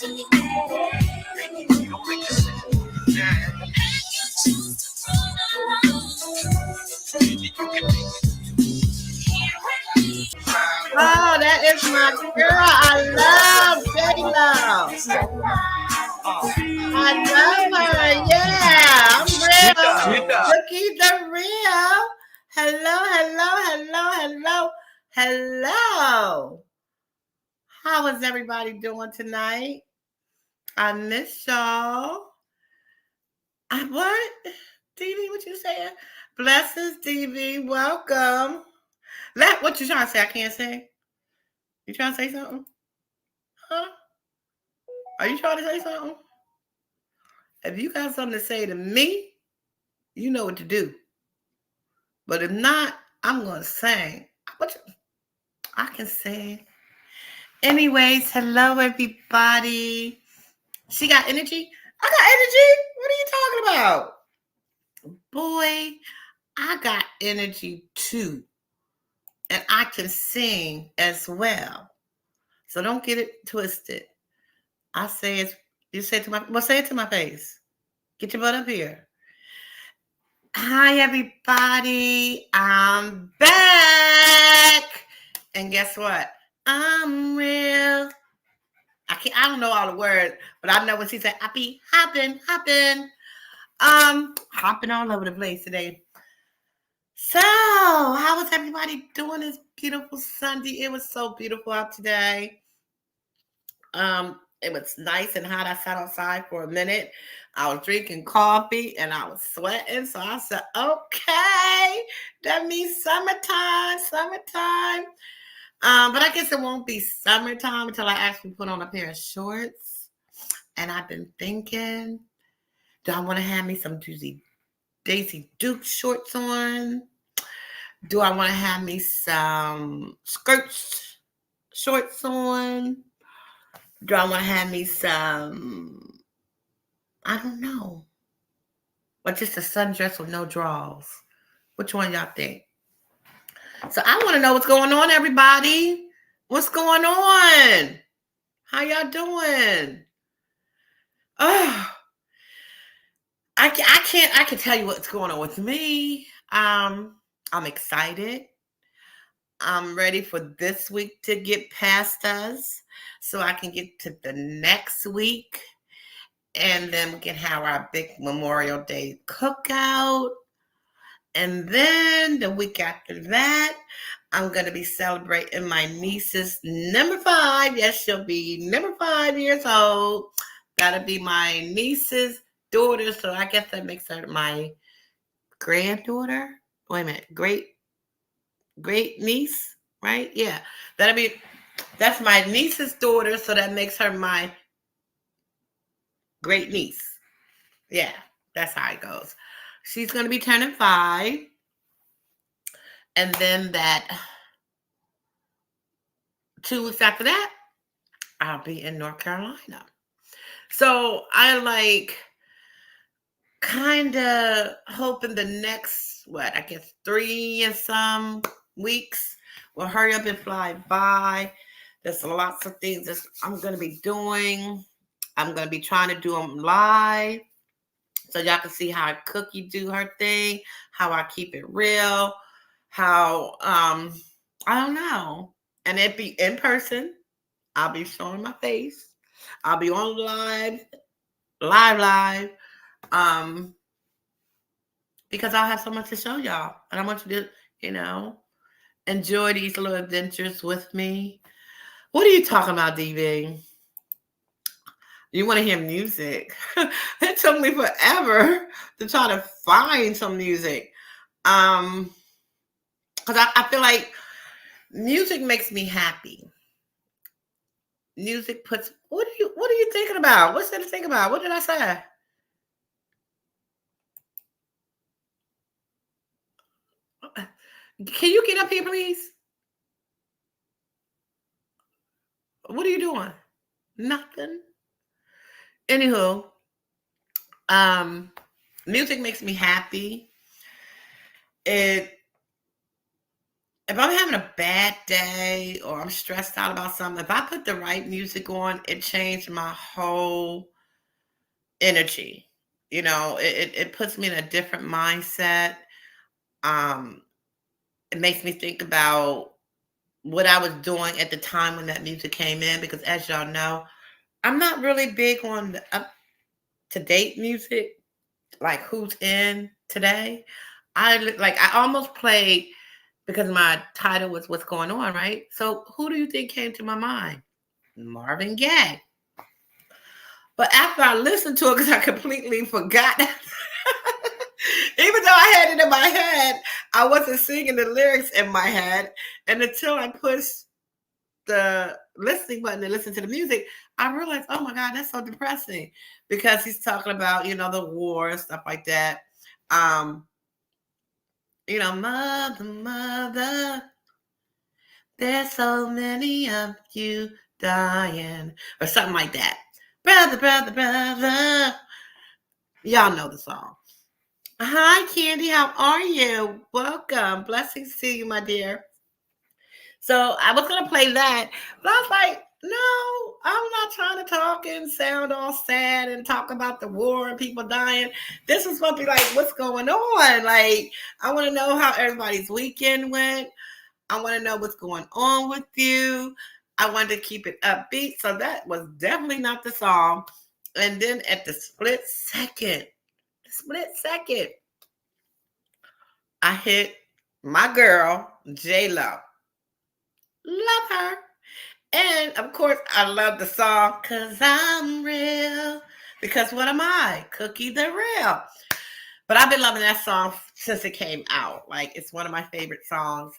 Oh, that is my girl. I love J-Lo. I love her. Yeah, I'm real. To keep the real. Hello, hello, hello, hello, hello. How is everybody doing tonight? I miss y'all. What? DV, what you saying? Blessings, DV. Welcome. What you trying to say? I can't say. You trying to say something? Huh? Are you trying to say something? If you got something to say to me, you know what to do. But if not, I'm going to sing. I can sing. Anyways, hello, everybody. She got energy? I got energy? What are you talking about? Boy, I got energy too. And I can sing as well. So don't get it twisted. I say it, you say it to say it to my face. Get your butt up here. Hi, everybody. I'm back. And guess what? I'm real. I don't know all the words, but I know when she said, I be hopping. Hopping all over the place today. So, how was everybody doing this beautiful Sunday? It was so beautiful out today. It was nice and hot. I sat outside for a minute. I was drinking coffee and I was sweating. So I said, okay, that means summertime. But I guess it won't be summertime until I actually put on a pair of shorts. And I've been thinking, do I want to have me some Daisy Duke shorts on? Do I want to have me some shorts on? Do I want to have me some, I don't know, but just a sundress with no drawers? Which one y'all think? So I want to know what's going on, everybody. What's going on? How y'all doing? Oh, I can tell you what's going on with me. I'm excited. I'm ready for this week to get past us so I can get to the next week. And then we can have our big Memorial Day cookout. And then the week after that, I'm going to be celebrating my niece's number 5. Yes, she'll be number 5 years old. That'll be my niece's daughter. So I guess that makes her my granddaughter. Wait a minute. Great niece, right? Yeah. That's my niece's daughter. So that makes her my great niece. Yeah, that's how it goes. She's going to be turning 5. And then that 2 weeks after that, I'll be in North Carolina. So I kind of hoping the next, 3 and some weeks will hurry up and fly by. There's lots of things that I'm going to be doing. I'm going to be trying to do them live. So y'all can see how Cookie do her thing, how I keep it real, how, I don't know. And it'd be in person. I'll be showing my face. I'll be on live. Because I'll have so much to show y'all. And I want you to, enjoy these little adventures with me. What are you talking about, DV? You want to hear music? It took me forever to try to find some music. Because I feel like music makes me happy. Music puts. What are you thinking about? What's there to think about? What did I say? Can you get up here, please? What are you doing? Nothing. Anywho, music makes me happy. It if I'm having a bad day or I'm stressed out about something, if I put the right music on, it changed my whole energy. It puts me in a different mindset. Um, it makes me think about what I was doing at the time when that music came in, because as y'all know, I'm not really big on the up to date music, like who's in today. I almost played because my title was what's going on, right? So who do you think came to my mind? Marvin Gaye. But after I listened to it, because I completely forgot, even though I had it in my head, I wasn't singing the lyrics in my head. And until I pushed the listening button and listened to the music, I realized, oh my God, that's so depressing, because he's talking about, the war and stuff like that. Mother, mother, there's so many of you dying, or something like that. Brother, brother, brother. Y'all know the song. Hi, Candy. How are you? Welcome. Blessings to you, my dear. So I was going to play that, but I was like, no, I'm not trying to talk and sound all sad and talk about the war and people dying. This is supposed to be like, what's going on? Like, I want to know how everybody's weekend went. I want to know what's going on with you. I wanted to keep it upbeat. So that was definitely not the song. And then at the split second, I hit my girl, J-Lo. Love her. And of course, I love the song, Cause I'm Real. Because what am I? Cookie the Real. But I've been loving that song since it came out. Like, it's one of my favorite songs.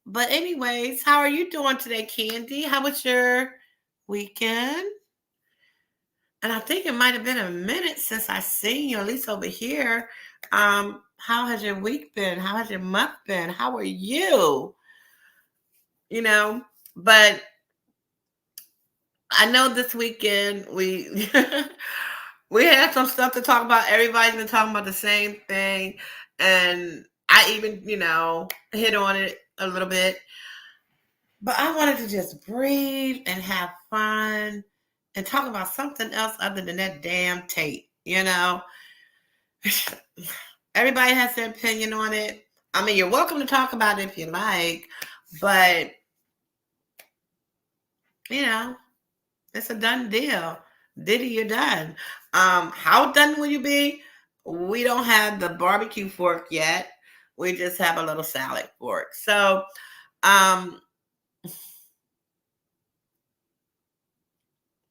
But anyways, how are you doing today, Candy? How was your weekend? And I think it might have been a minute since I seen you, at least over here. How has your week been? How has your month been? How are you? But I know this weekend we we had some stuff to talk about. Everybody's been talking about the same thing. And I even, hit on it a little bit. But I wanted to just breathe and have fun and talk about something else other than that damn tape, Everybody has their opinion on it. I mean, you're welcome to talk about it if you like, but, it's a done deal. Diddy, you're done. How done will you be? We don't have the barbecue fork yet. We just have a little salad fork. So,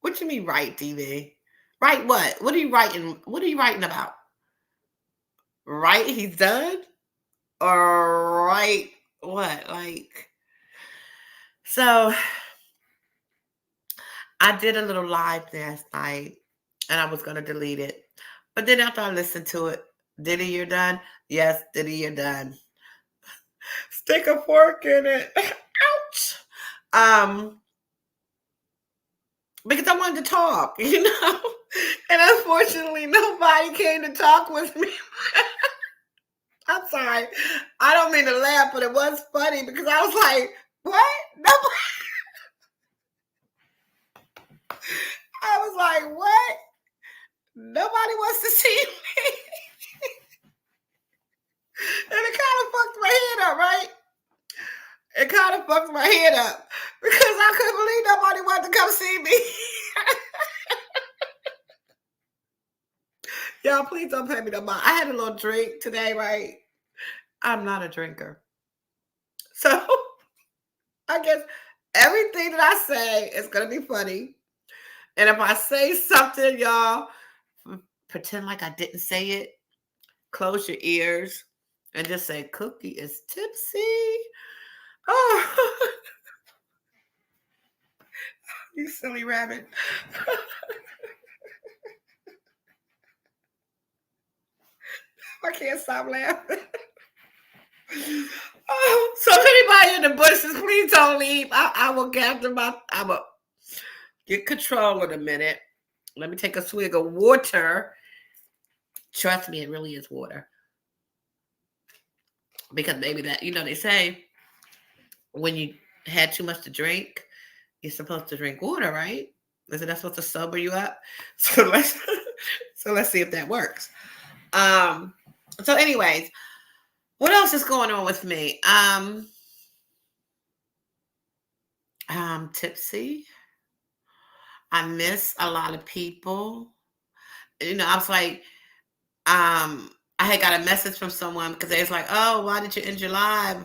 what you mean, right, DV? Right what? What are you writing? What are you writing about? Right, he's done? Or right what? Like, so I did a little live last night and I was gonna delete it. But then after I listened to it, Diddy, you're done? Yes, Diddy, you're done. Stick a fork in it. Ouch. Because I wanted to talk, And unfortunately, nobody came to talk with me. I'm sorry. I don't mean to laugh, but it was funny because I was like, what? Nobody. I was like, what? Nobody wants to see me. And it kind of fucked my head up, right? It kind of fucked my head up because I couldn't believe nobody wanted to come see me. Y'all, please don't pay me no mind. I had a little drink today, right? I'm not a drinker. So I guess everything that I say is going to be funny. And if I say something, y'all, pretend like I didn't say it. Close your ears and just say, Cookie is tipsy. Oh, you silly rabbit. I can't stop laughing. Oh, so if anybody in the bushes, please don't leave. I will get them out. I will get control in a minute. Let me take a swig of water. Trust me, it really is water. because maybe that, they say when you had too much to drink, you're supposed to drink water, right? Isn't that supposed to sober you up? So let's see if that works. Um, so anyways, what else is going on with me? I'm tipsy. I miss a lot of people. I was like, I had got a message from someone because they was like, "Oh, why did you end your live?"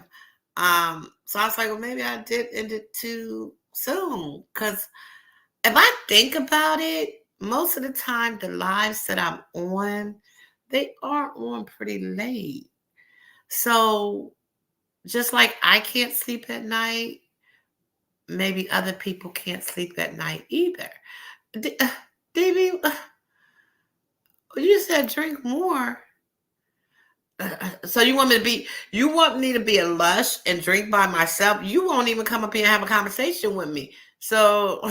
So I was like, "Well, maybe I did end it too soon." Because if I think about it, most of the time the lives that I'm on, they are on pretty late. So just like I can't sleep at night, maybe other people can't sleep at night either. Davey, you said drink more. So you want me to be a lush and drink by myself? You won't even come up here and have a conversation with me. So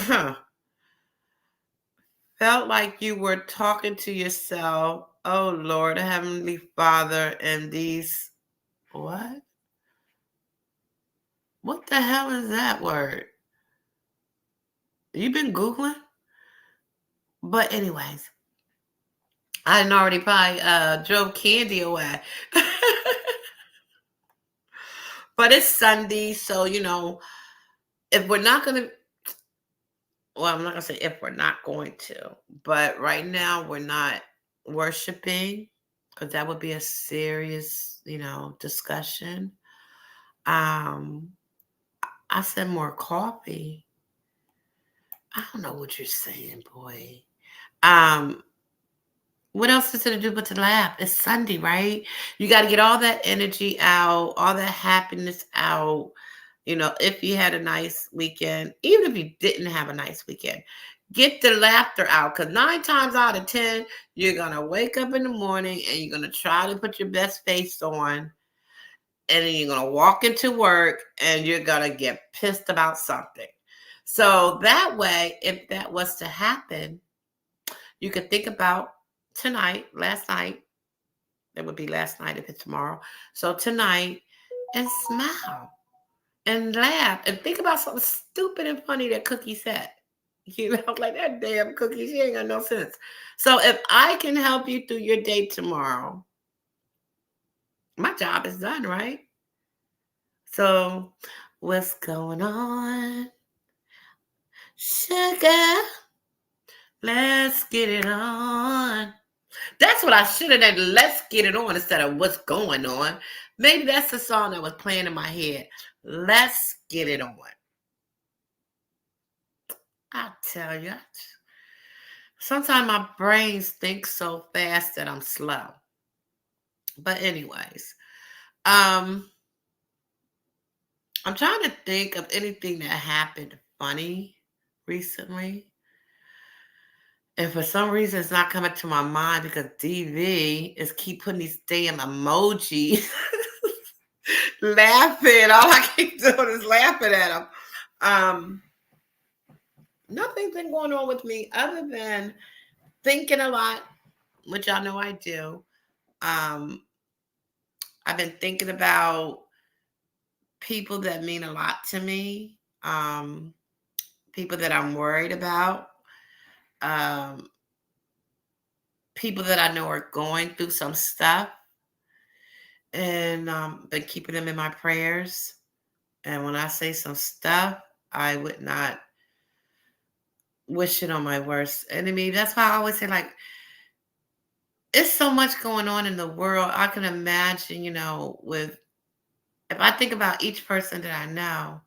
felt like you were talking to yourself. Oh Lord, Heavenly Father, and these what? What the hell is that word? You been Googling? But anyways, I didn't already probably drove candy away. But it's Sunday, so if we're not gonna, well, I'm not gonna say if we're not going to, but right now we're not worshiping because that would be a serious, discussion. Um, I said more coffee. I don't know what you're saying, boy. Um, what else is there to do but to laugh? It's Sunday, right? You got to get all that energy out, all that happiness out. If you had a nice weekend, even if you didn't have a nice weekend, get the laughter out. Because 9 times out of 10, you're going to wake up in the morning and you're going to try to put your best face on. And then you're going to walk into work and you're going to get pissed about something. So that way, if that was to happen, you could think about tonight, last night. That would be last night if it's tomorrow. So tonight, and smile and laugh and think about something stupid and funny that Cookie said. Like that damn Cookie, she ain't got no sense. So if I can help you through your day tomorrow, my job is done, right? So what's going on? Sugar, let's get it on. That's what I should have done. Let's get it on instead of what's going on. Maybe that's the song that was playing in my head. Let's get it on. I tell you, sometimes my brain thinks so fast that I'm slow. But anyways, I'm trying to think of anything that happened funny recently. And for some reason, it's not coming to my mind because DV is keep putting these damn emojis, laughing. All I keep doing is laughing at them. Nothing's been going on with me other than thinking a lot, which y'all know I do. I've been thinking about people that mean a lot to me, people that I'm worried about, um, people that I know are going through some stuff, and been keeping them in my prayers. And when I say some stuff, I would not wish it on my worst enemy. That's why I always say, like, it's so much going on in the world. I can imagine, with if I think about each person that I know,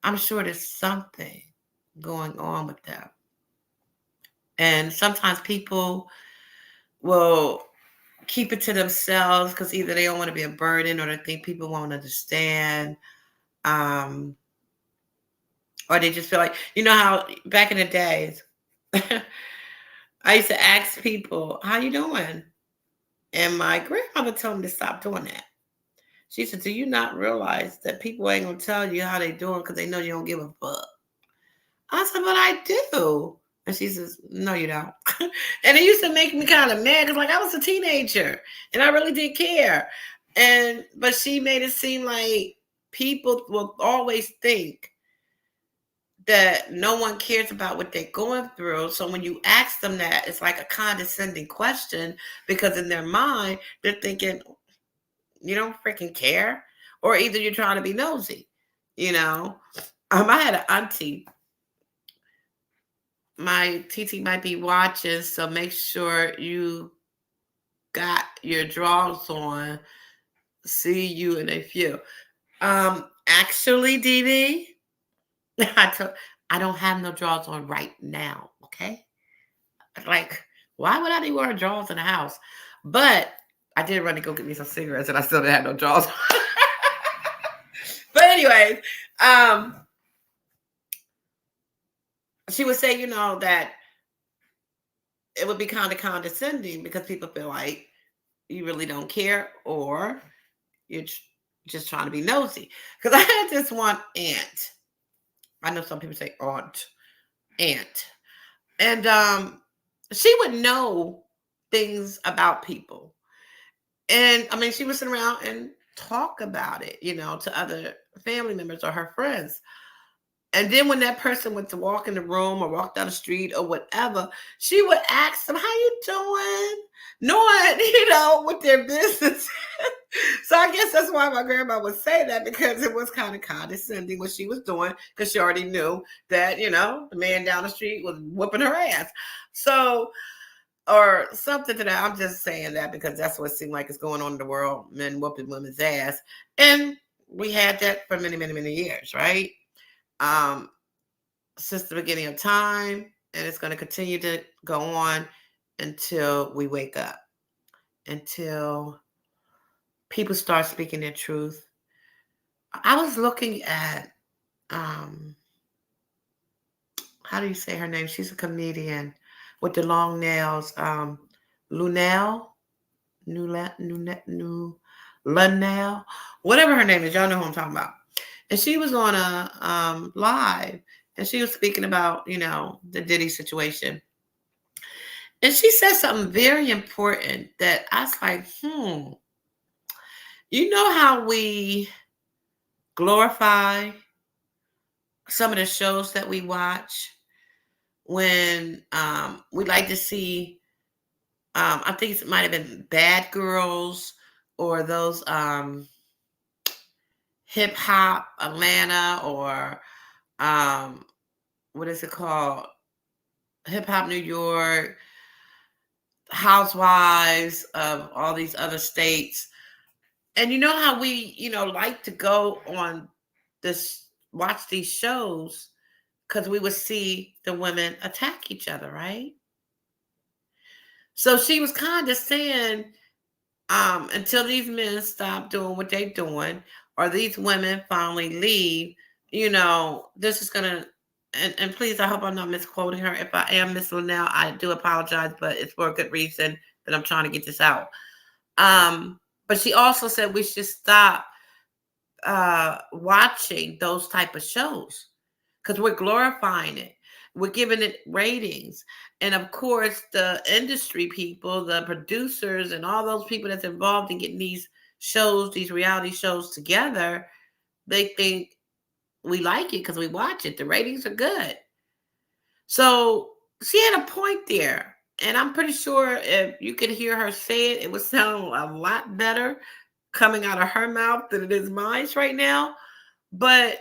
I'm sure there's something going on with them. And sometimes people will keep it to themselves because either they don't want to be a burden or they think people won't understand. Or they just feel like, how back in the days, I used to ask people, how you doing? And my grandmother told me to stop doing that. She said, do you not realize that people ain't going to tell you how they doing because they know you don't give a fuck? I said, but I do. And she says, no, you don't. And it used to make me kind of mad because, like, I was a teenager and I really did care. But she made it seem like people will always think that no one cares about what they're going through. So when you ask them that, it's like a condescending question, because in their mind, they're thinking, you don't freaking care, or either you're trying to be nosy, you know. I had an auntie. My TT might be watching, so make sure you got your drawers on. See you in a few. Actually, DD, I don't have no drawers on right now. Okay, like, why would I be wearing drawers in the house? But I did run to go get me some cigarettes, and I still didn't have no drawers. But anyways, she would say, that it would be kind of condescending because people feel like you really don't care, or you're just trying to be nosy. Because I had this one aunt. I know some people say aunt, and she would know things about people, and I mean, she would sit around and talk about it, to other family members or her friends. And then when that person went to walk in the room or walk down the street or whatever, she would ask them, "How you doing?" Knowing, what their business. So I guess that's why my grandma would say that, because it was kind of condescending what she was doing, because she already knew that, the man down the street was whooping her ass. So, or something to that. I'm just saying that because that's what it seemed like is going on in the world, men whooping women's ass. And we had that for many, many, many years, right? Since the beginning of time, and it's going to continue to go on until we wake up, until people start speaking their truth. I was looking at, how do you say her name? She's a comedian with the long nails. Lunel, Lunel, whatever her name is. Y'all know who I'm talking about. And she was on a live, and she was speaking about, the Diddy situation. And she said something very important that I was like, you know how we glorify some of the shows that we watch when we like to see, I think it might have been Bad Girls, or those Hip Hop Atlanta, or what is it called? Hip Hop New York, Housewives of all these other states. And you know how we, like to go on this, watch these shows, because we would see the women attack each other, right? So she was kind of saying, until these men stop doing what they're doing, or these women finally leave, this is gonna, and please, I hope I'm not misquoting her. If I am, Miss Linnell, I do apologize, but it's for a good reason that I'm trying to get this out. But she also said we should stop watching those type of shows, because we're glorifying it. We're giving it ratings. And of course, the industry people, the producers, and all those people that's involved in getting these shows, these reality shows together, they think we like it because we watch it. The ratings are good. So she had a point there. And I'm pretty sure if you could hear her say it, it would sound a lot better coming out of her mouth than it is mine right now. But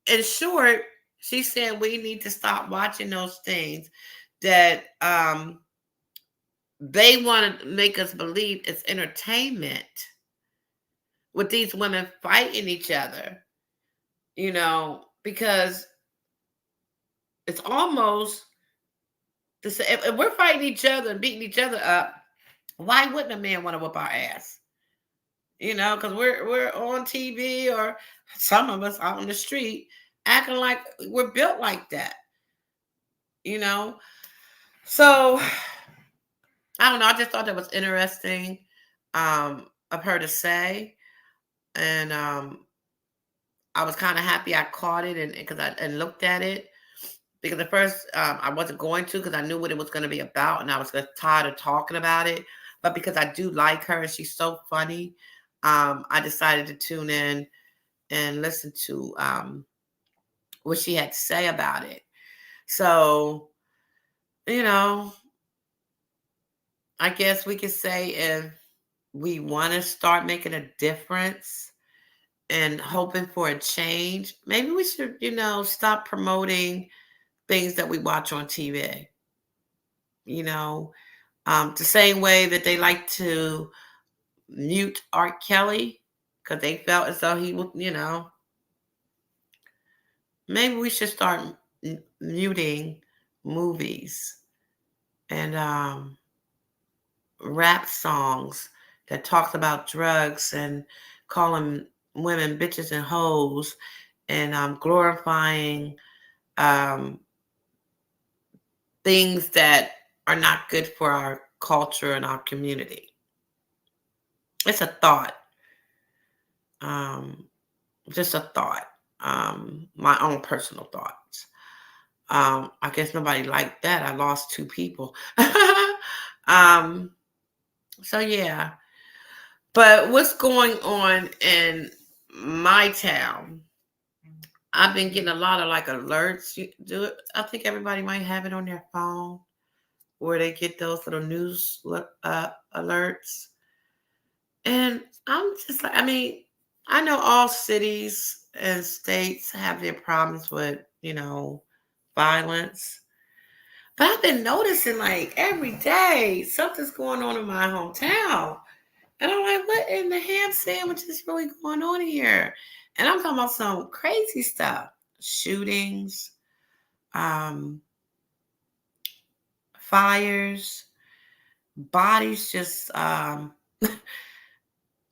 in short, she said we need to stop watching those things that they want to make us believe it's entertainment, with these women fighting each other, because it's almost the same. If we're fighting each other and beating each other up, why wouldn't a man want to whoop our ass? Because we're on TV, or some of us out on the street acting like we're built like that. So I don't know. I just thought that was interesting of her to say, and I was kind of happy I caught it, and because I looked at it, because at first I wasn't going to, because I knew what it was going to be about, and I was tired of talking about it. But because I do like her and she's so funny, I decided to tune in and listen to what she had to say about it. So, you know, I guess we could say if we want to start making a difference and hoping for a change, maybe we should, stop promoting things that we watch on TV. You know, the same way that they like to mute R. Kelly because they felt as though he would, maybe we should start muting movies and rap songs that talks about drugs and calling women bitches and hoes and glorifying um, things that are not good for our culture and our community. It's a thought, um, just a thought, my own personal thoughts. I guess nobody liked that. I lost two people. um, so yeah, but what's going on in my town? I've been getting a lot of like alerts. You do it. I think everybody might have it on their phone where they get those little news alerts. And I'm just like, I mean, I know all cities and states have their problems with, violence. But I've been noticing like every day something's going on in my hometown. And I'm like, what in the ham sandwich is really going on here? And I'm talking about some crazy stuff. Shootings, um, fires, bodies just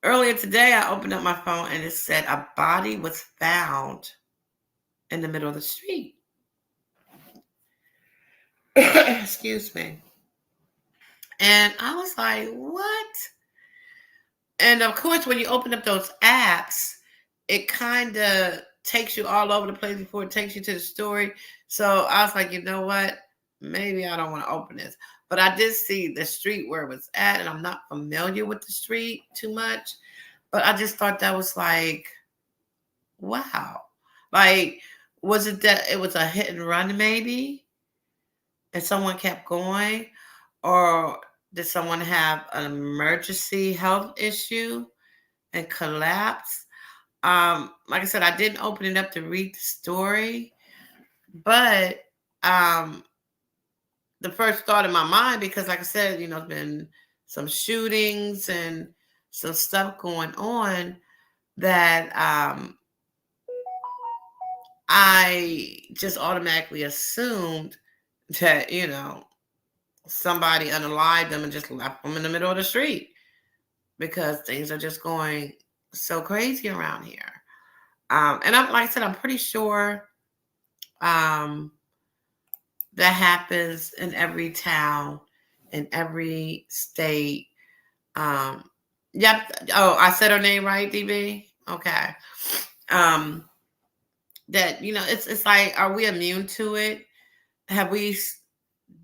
earlier today I opened up my phone and it said a body was found in the middle of the street. Excuse me. And I was like, what? And of course, when you open up those apps, it kind of takes you all over the place before it takes you to the story. So I was like, you know what? Maybe I don't want to open this. But I did see the street where it was at, and I'm not familiar with the street too much. But I just thought that was like, wow. Like, was it that it was a hit and run maybe? And someone kept going? Or did someone have an emergency health issue and collapse? Like I said, I didn't open it up to read the story, but the first thought in my mind, because like I said, there's been some shootings and some stuff going on that I just automatically assumed that, somebody unalived them and just left them in the middle of the street because things are just going so crazy around here. And I'm like I said, I'm pretty sure um, that happens in every town, in every state. Um, yep. Oh, I said her name right, DB. Okay. Um, that it's like, are we immune to it? Have we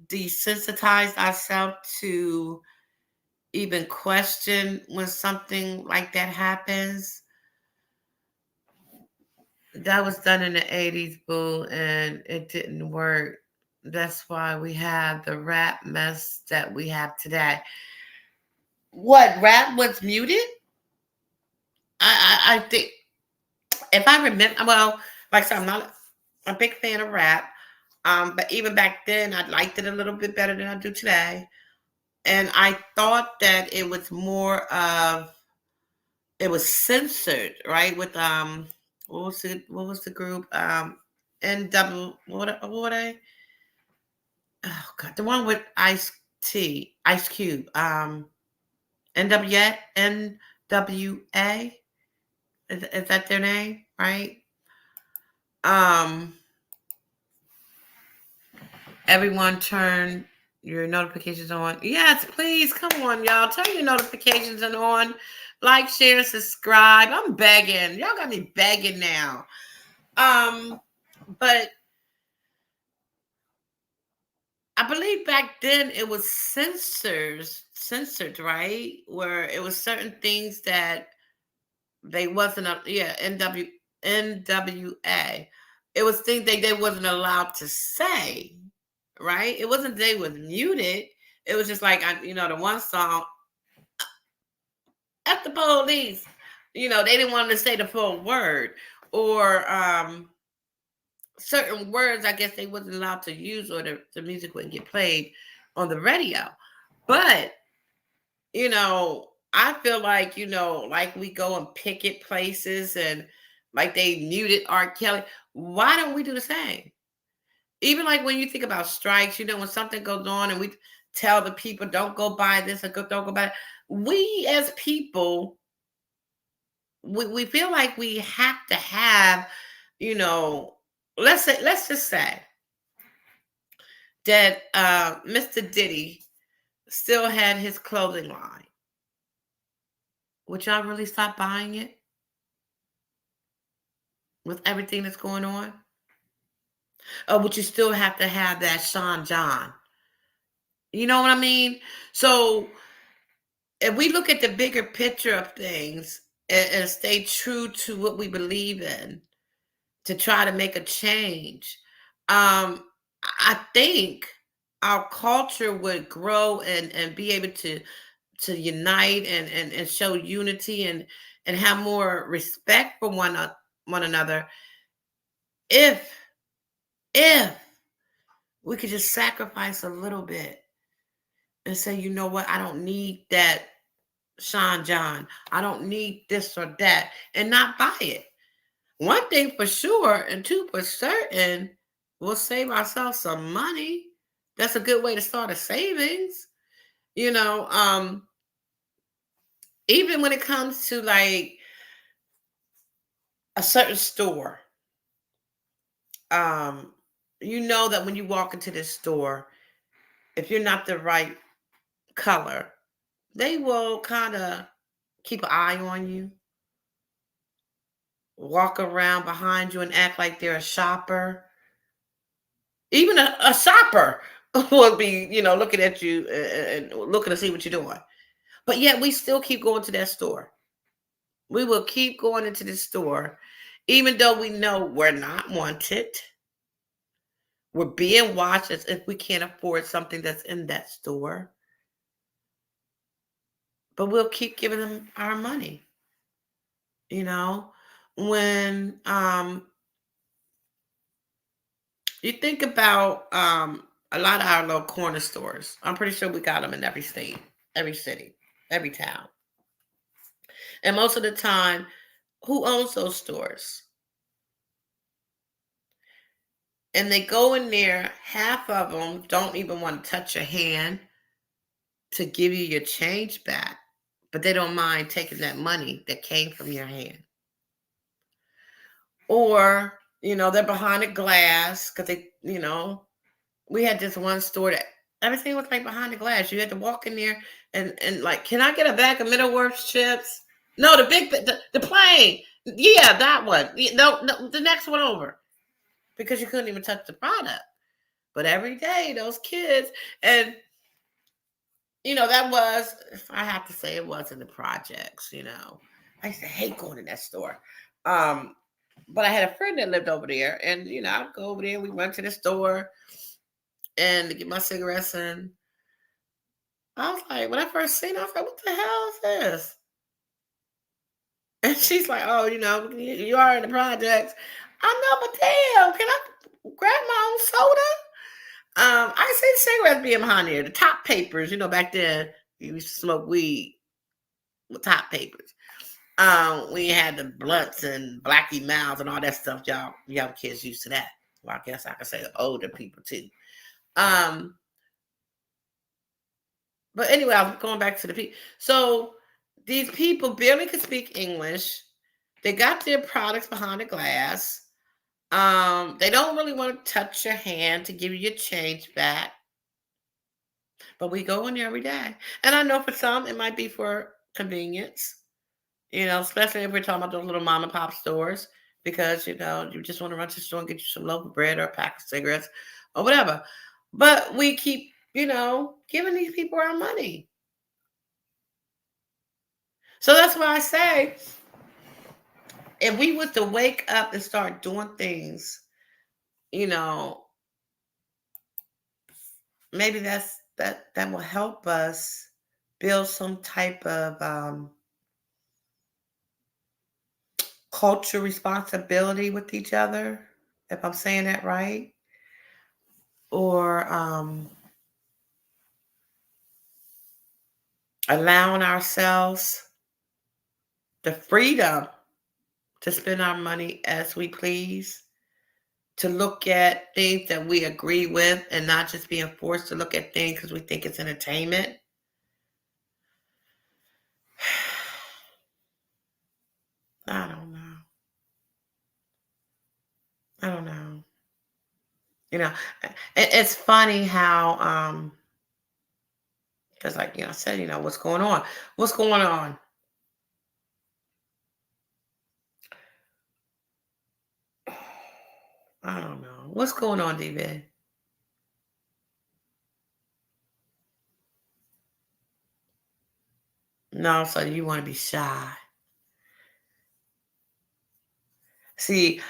desensitized ourselves to even question when something like that happens? That was done in the 80s, boo, and it didn't work. That's why we have the rap mess that we have today. What, rap was muted? I think, if I remember, well, like I said, I'm not a big fan of rap. But even back then, I liked it a little bit better than I do today. And I thought that it was more of, it was censored, right? With what was the group? NW, what were they? Oh God, the one with Ice Cube, NWA, NWA, is that their name, right? Um, Everyone turn your notifications on. Yes, please, come on, y'all, turn your notifications on. Like, share, subscribe. I'm begging. Y'all got me begging now. But I believe back then it was censored, right? Where it was certain things that They wasn't a yeah, NWA. It was things they wasn't allowed to say, right? It wasn't they was muted. It was just like the one song, "At the police." They didn't want to say the full word, or certain words. I guess they wasn't allowed to use, or the music wouldn't get played on the radio. But I feel like, like we go and picket places and like they muted R. Kelly. Why don't we do the same? Even like when you think about strikes, when something goes on and we tell the people don't go buy this or don't go buy it. We as people, we feel like we have to have, you know, let's just say that Mr. Diddy still had his clothing line. Would y'all really stop buying it with everything that's going on? Or would you still have to have that Sean John? You know what I mean? So if we look at the bigger picture of things and stay true to what we believe in to try to make a change, I think our culture would grow and be able to unite and show unity and have more respect for one another if if we could just sacrifice a little bit and say, you know what, I don't need that Sean John. I don't need this or that, and not buy it. One thing for sure, and two for certain, we'll save ourselves some money. That's a good way to start a savings. You know, even when it comes to like a certain store, um, that when you walk into this store, if you're not the right color, they will kind of keep an eye on you, walk around behind you and act like they're a shopper. Even a shopper will be, looking at you and looking to see what you're doing. But yet we still keep going to that store. We will keep going into the store, even though we know we're not wanted. We're being watched as if we can't afford something that's in that store. But we'll keep giving them our money. When you think about a lot of our little corner stores, I'm pretty sure we got them in every state, every city, every town. And most of the time, who owns those stores? And they go in there, half of them don't even want to touch your hand to give you your change back, but they don't mind taking that money that came from your hand. Or, they're behind a glass because we had this one store that everything was like behind the glass. You had to walk in there and like, can I get a bag of Middleworth chips? No, the plain. Yeah, that one. No, the next one over. Because you couldn't even touch the product. But every day, those kids, and that was, if I have to say, it was in the projects. I used to hate going to that store. But I had a friend that lived over there, and I'd go over there. We went to the store and to get my cigarettes, and I was like, when I first seen her, I was like, what the hell is this? And she's like, oh, you are in the projects. I know, but damn, can I grab my own soda? I see cigarettes being behind there. The top papers, back then you used to smoke weed with top papers. We had the blunts and Blackie Mouths and all that stuff. Y'all kids used to that. Well, I guess I could say the older people too. But anyway, I was going back to the people. So these people barely could speak English. They got their products behind the glass. They don't really want to touch your hand to give you your change back. But we go in there every day. And I know for some it might be for convenience, especially if we're talking about those little mom and pop stores, because you just want to run to the store and get you some loaf of bread or a pack of cigarettes or whatever. But we keep, giving these people our money. So that's why I say if we was to wake up and start doing things, you know, maybe that will help us build some type of culture responsibility with each other, if I'm saying that right, or allowing ourselves the freedom to spend our money as we please, to look at things that we agree with and not just being forced to look at things because we think it's entertainment. I don't know. I don't know. You know, it's funny how, because like, I said, what's going on? What's going on? I don't know. What's going on, David? No, so you want to be shy. See,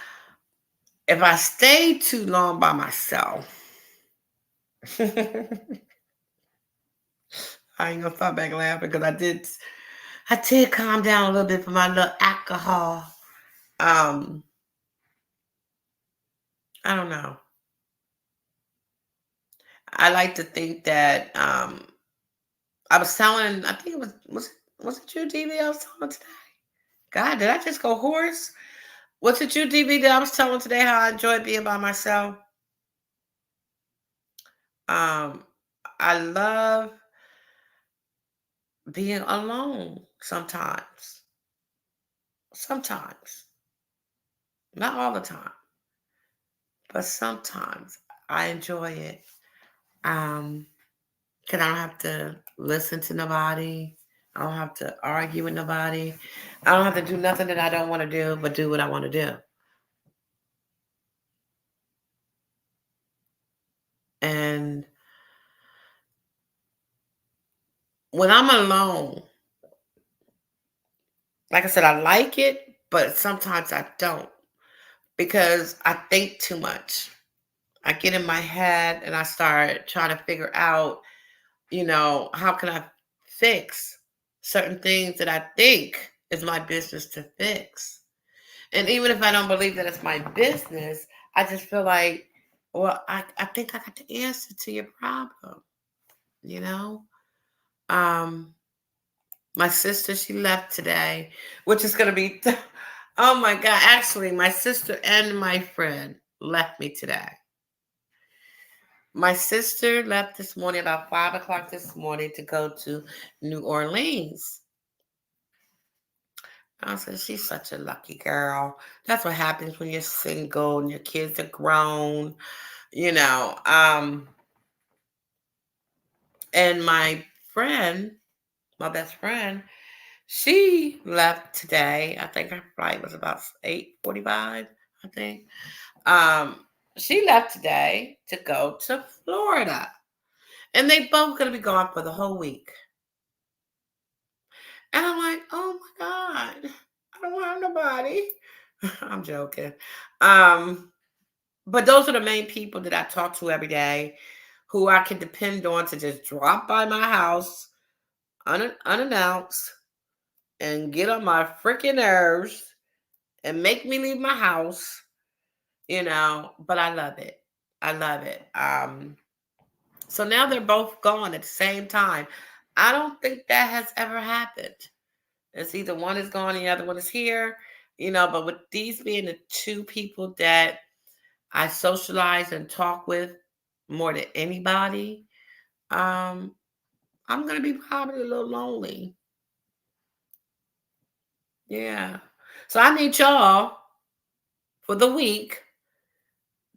if I stay too long by myself, I ain't gonna stop back laughing because I did calm down a little bit for my little alcohol. I don't know. I like to think that I was telling. I think it was it you, DV? I was telling today. God, did I just go hoarse? Was it you, DV, that I was telling today how I enjoy being by myself? Um, I love being alone sometimes. Sometimes, not all the time, but sometimes I enjoy it. Um, Cause I don't have to listen to nobody. I don't have to argue with nobody. I don't have to do nothing that I don't want to do, but do what I want to do. And when I'm alone, like I said, I like it, but sometimes I don't because I think too much. I get in my head and I start trying to figure out, how can I fix certain things that I think is my business to fix. And even if I don't believe that it's my business, I just feel like, well, I think I got the answer to your problem, you know? Um, my sister, she left today, which is gonna be oh my God. Actually, my sister and my friend left me today. My sister left this morning about 5 o'clock this morning to go to New Orleans. I said, she's such a lucky girl. That's what happens when you're single and your kids are grown, you know. And my friend, my best friend, she left today. I think her flight was about 8:45, I think. She left today to go to Florida. And they both gonna be gone for the whole week. And I'm like, oh my God, I don't have nobody. I'm joking. Um, but those are the main people that I talk to every day who I can depend on to just drop by my house unannounced and get on my freaking nerves and make me leave my house, but I love it. I love it. So now they're both gone at the same time. I don't think that has ever happened. It's either one is gone and the other one is here, but with these being the two people that I socialize and talk with more than anybody, um, I'm gonna be probably a little lonely. Yeah. So I need y'all for the week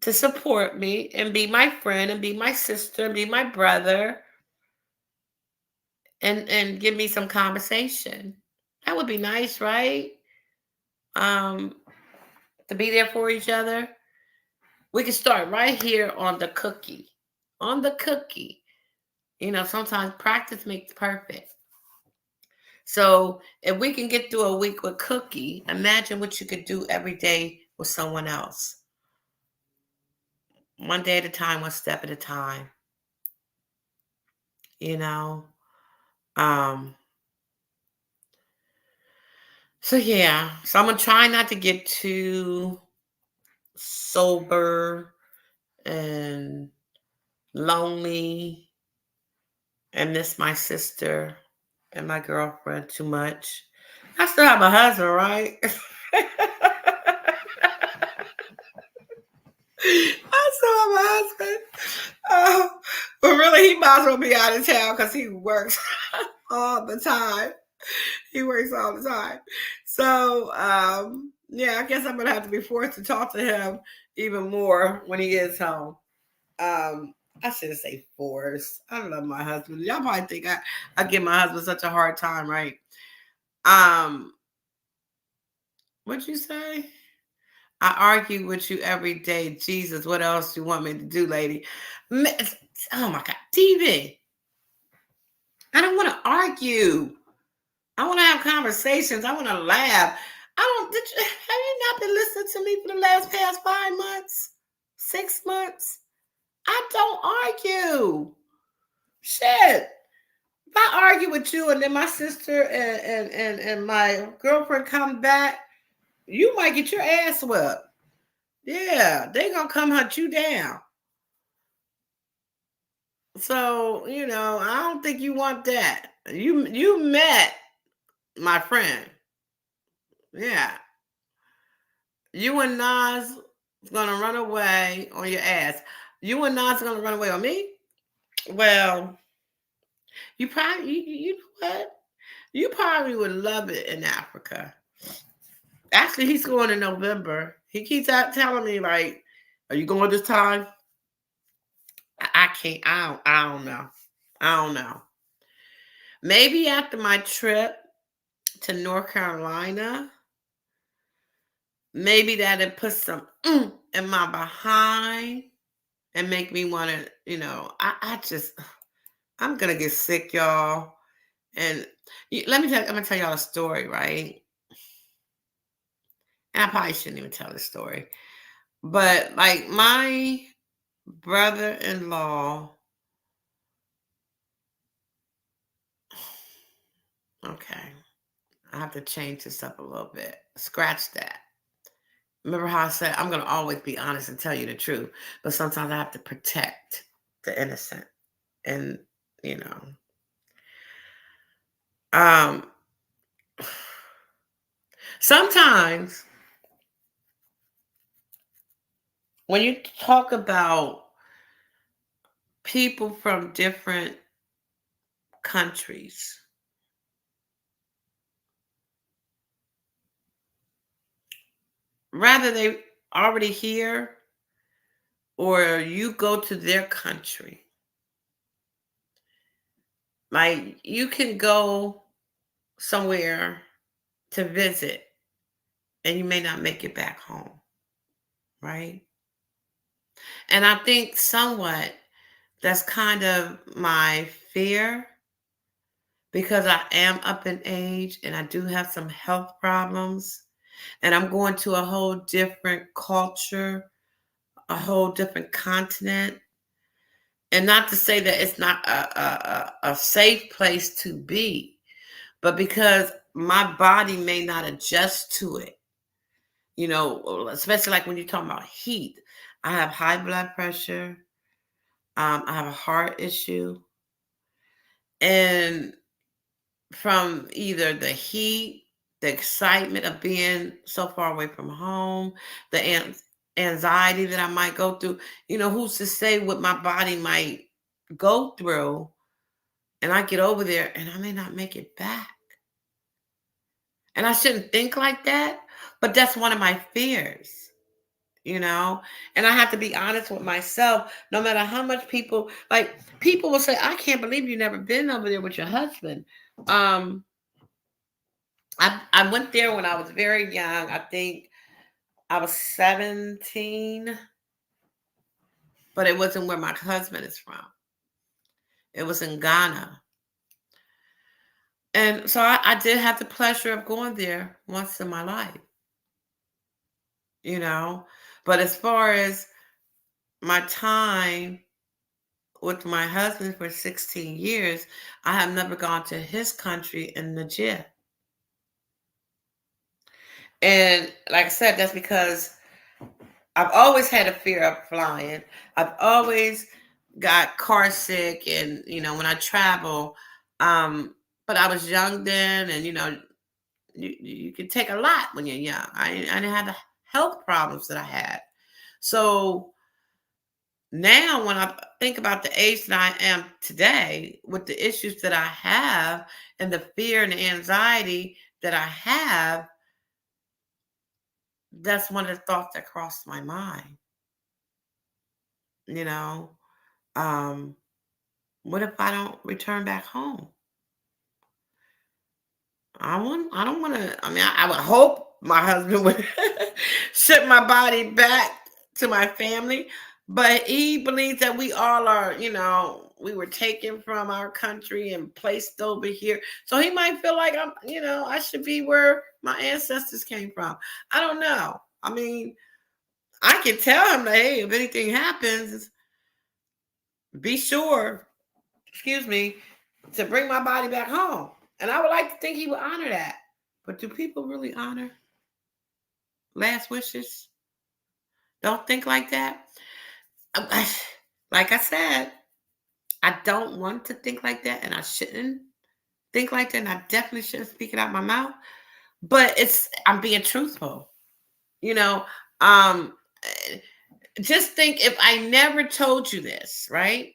to support me and be my friend and be my sister and be my brother and give me some conversation. That would be nice, right? Um, to be there for each other. We can start right here on the cookie. On the cookie. Sometimes practice makes perfect. So if we can get through a week with Cookie, imagine what you could do every day with someone else. One day at a time, one step at a time. You know. Um. So yeah. So I'm gonna try not to get too sober and lonely and miss my sister and my girlfriend too much. I still have my husband, right? I still have my husband. Uh, but really, he might as well be out of town because he works all the time. He works all the time. So, yeah, I guess I'm going to have to be forced to talk to him even more when he is home. I shouldn't say forced. I love my husband. Y'all probably think I give my husband such a hard time, right? Um, what'd you say? I argue with you every day. Jesus, what else do you want me to do, lady? Oh my God, TV. I don't want to argue. I want to have conversations. I want to laugh. I don't. Have you not been listening to me for the past 5 months, 6 months? I don't argue. Shit. If I argue with you and then my sister and my girlfriend come back, you might get your ass whipped. Yeah, they gonna come hunt you down. So, I don't think you want that. You met my friend. Yeah. You and Nas gonna run away on your ass. You and Nas gonna run away on me? Well, you probably you know what? You probably would love it in Africa. Actually, he's going in November. He keeps telling me like, "Are you going this time?" I can't. I don't know. I don't know. Maybe after my trip to North Carolina, maybe that'll put some in my behind and make me want to. I'm gonna get sick, y'all. And let me tell. I'm gonna tell y'all a story, right? And I probably shouldn't even tell this story, but like my brother-in-law. Okay, I have to change this up a little bit. Scratch that. Remember how I said I'm gonna always be honest and tell you the truth, but sometimes I have to protect the innocent. And you know, um, sometimes when you talk about people from different countries, rather they already here or you go to their country, like you can go somewhere to visit and you may not make it back home, right? And I think somewhat that's kind of my fear because I am up in age and I do have some health problems and I'm going to a whole different culture, a whole different continent. And not to say that it's not a safe place to be, but because my body may not adjust to it, especially like when you're talking about heat. I have high blood pressure. I have a heart issue. And from either the heat, the excitement of being so far away from home, the anxiety that I might go through, who's to say what my body might go through? And I get over there and I may not make it back. And I shouldn't think like that, but that's one of my fears. And I have to be honest with myself. No matter how much people will say, I can't believe you never been over there with your husband. I went there when I was very young. I think I was 17, but it wasn't where my husband is from. It was in Ghana. And so I did have the pleasure of going there once in my life, you know. But as far as my time with my husband for 16 years, I have never gone to his country in legit. And like I said, that's because I've always had a fear of flying. I've always got car sick, and when I travel, um, but I was young then, and you can take a lot when you're young. I didn't have the health problems that I had. So now, when I think about the age that I am today, with the issues that I have, and the fear and the anxiety that I have, that's one of the thoughts that crossed my mind. You know, um, what if I don't return back home? I don't want to. I mean, I would hope my husband would ship my body back to my family, but he believes that we all are. We were taken from our country and placed over here, so he might feel like I should be where my ancestors came from. I don't know. I mean, I can tell him that, hey, if anything happens, be sure, excuse me, to bring my body back home. And I would like to think he would honor that. But do people really honor last wishes? Don't think like that. Like I said, I don't want to think like that, and I shouldn't think like that, and I definitely shouldn't speak it out my mouth. But I'm being truthful. You know, um, eh, just think if I never told you this, right?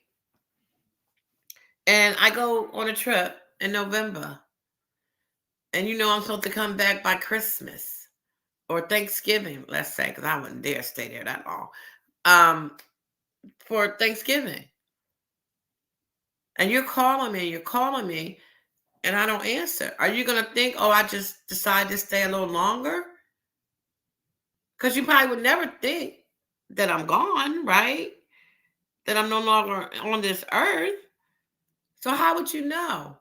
And I go on a trip in November, and I'm supposed to come back by Christmas or Thanksgiving, let's say, because I wouldn't dare stay there that long. For Thanksgiving. And you're calling me, and I don't answer. Are you going to think, oh, I just decided to stay a little longer? Because you probably would never think that I'm gone, right? That I'm no longer on this earth. So how would you know?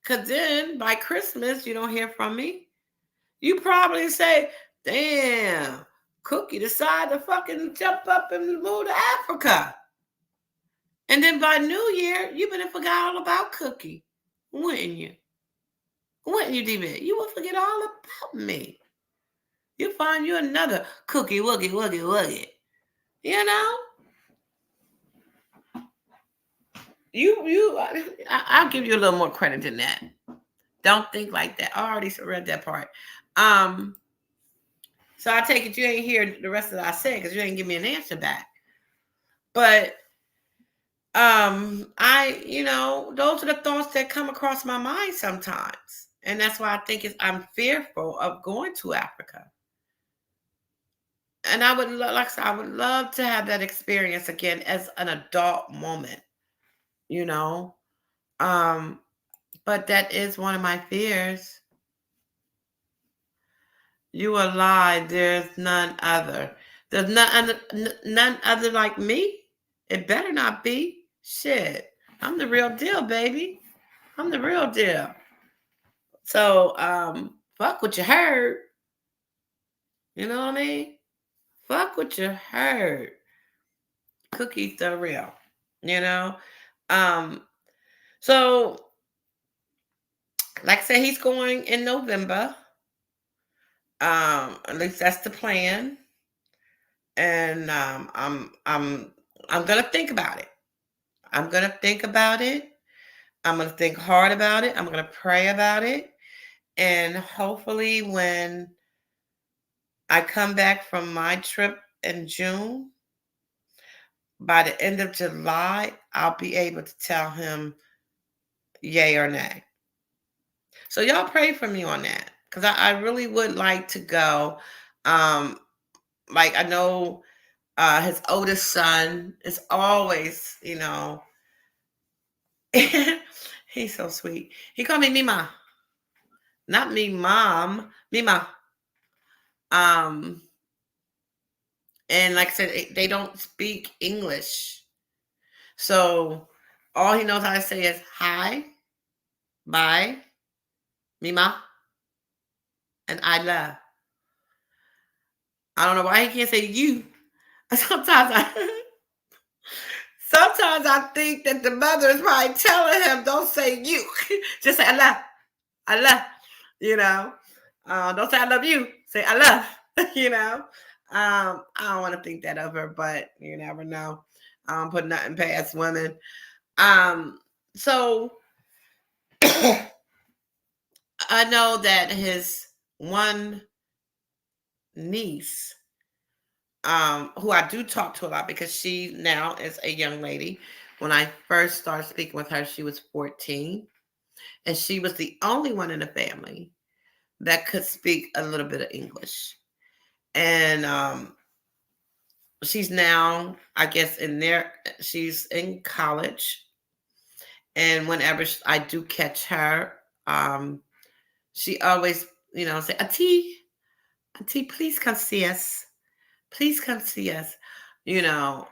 Because then by Christmas, you don't hear from me. You probably say, damn, Cookie decided to fucking jump up and move to Africa. And then by New Year, you better forgot all about Cookie, wouldn't you? Wouldn't you, D-Man? You would forget all about me. You find you another Cookie Woogie Woogie Woogie. You know? I'll give you a little more credit than that. Don't think like that. I already read that part. So I take it you ain't hear the rest of what I said because you ain't give me an answer back. But those are the thoughts that come across my mind sometimes. And that's why I think I'm fearful of going to Africa. And I would like I said, I would love to have that experience again as an adult moment, you know. Um, but that is one of my fears. You are lie. There's none other. There's none other like me. It better not be. Shit. I'm the real deal, baby. I'm the real deal. So, fuck what you heard. You know what I mean? Fuck what you heard. Cookie's the real. You know? Um, so like I said, he's going in November. At least that's the plan. And I'm gonna think about it. I'm gonna think about it. I'm gonna think hard about it. I'm gonna pray about it. And hopefully when I come back from my trip in June, by the end of July, I'll be able to tell him yay or nay. So y'all pray for me on that. Because I really would like to go. Um, like I know his oldest son is always, he's so sweet. He called me Mima. Not me mom, Mima. Um, and like I said, they don't speak English. So all he knows how to say is hi, bye, Mima, and I love. I don't know why he can't say you. Sometimes I sometimes I think that the mother is probably telling him, don't say you. Just say I love. I love. You know. Don't say I love you. Say I love. you know. I don't want to think that of her, but you never know. I don't put nothing past women. So I know that his one niece, who I do talk to a lot because she now is a young lady. When I first started speaking with her, she was 14, and she was the only one in the family that could speak a little bit of English. And she's now, I guess, she's in college. And whenever I do catch her, she always, say, Auntie, please come see us. Please come see us. You know,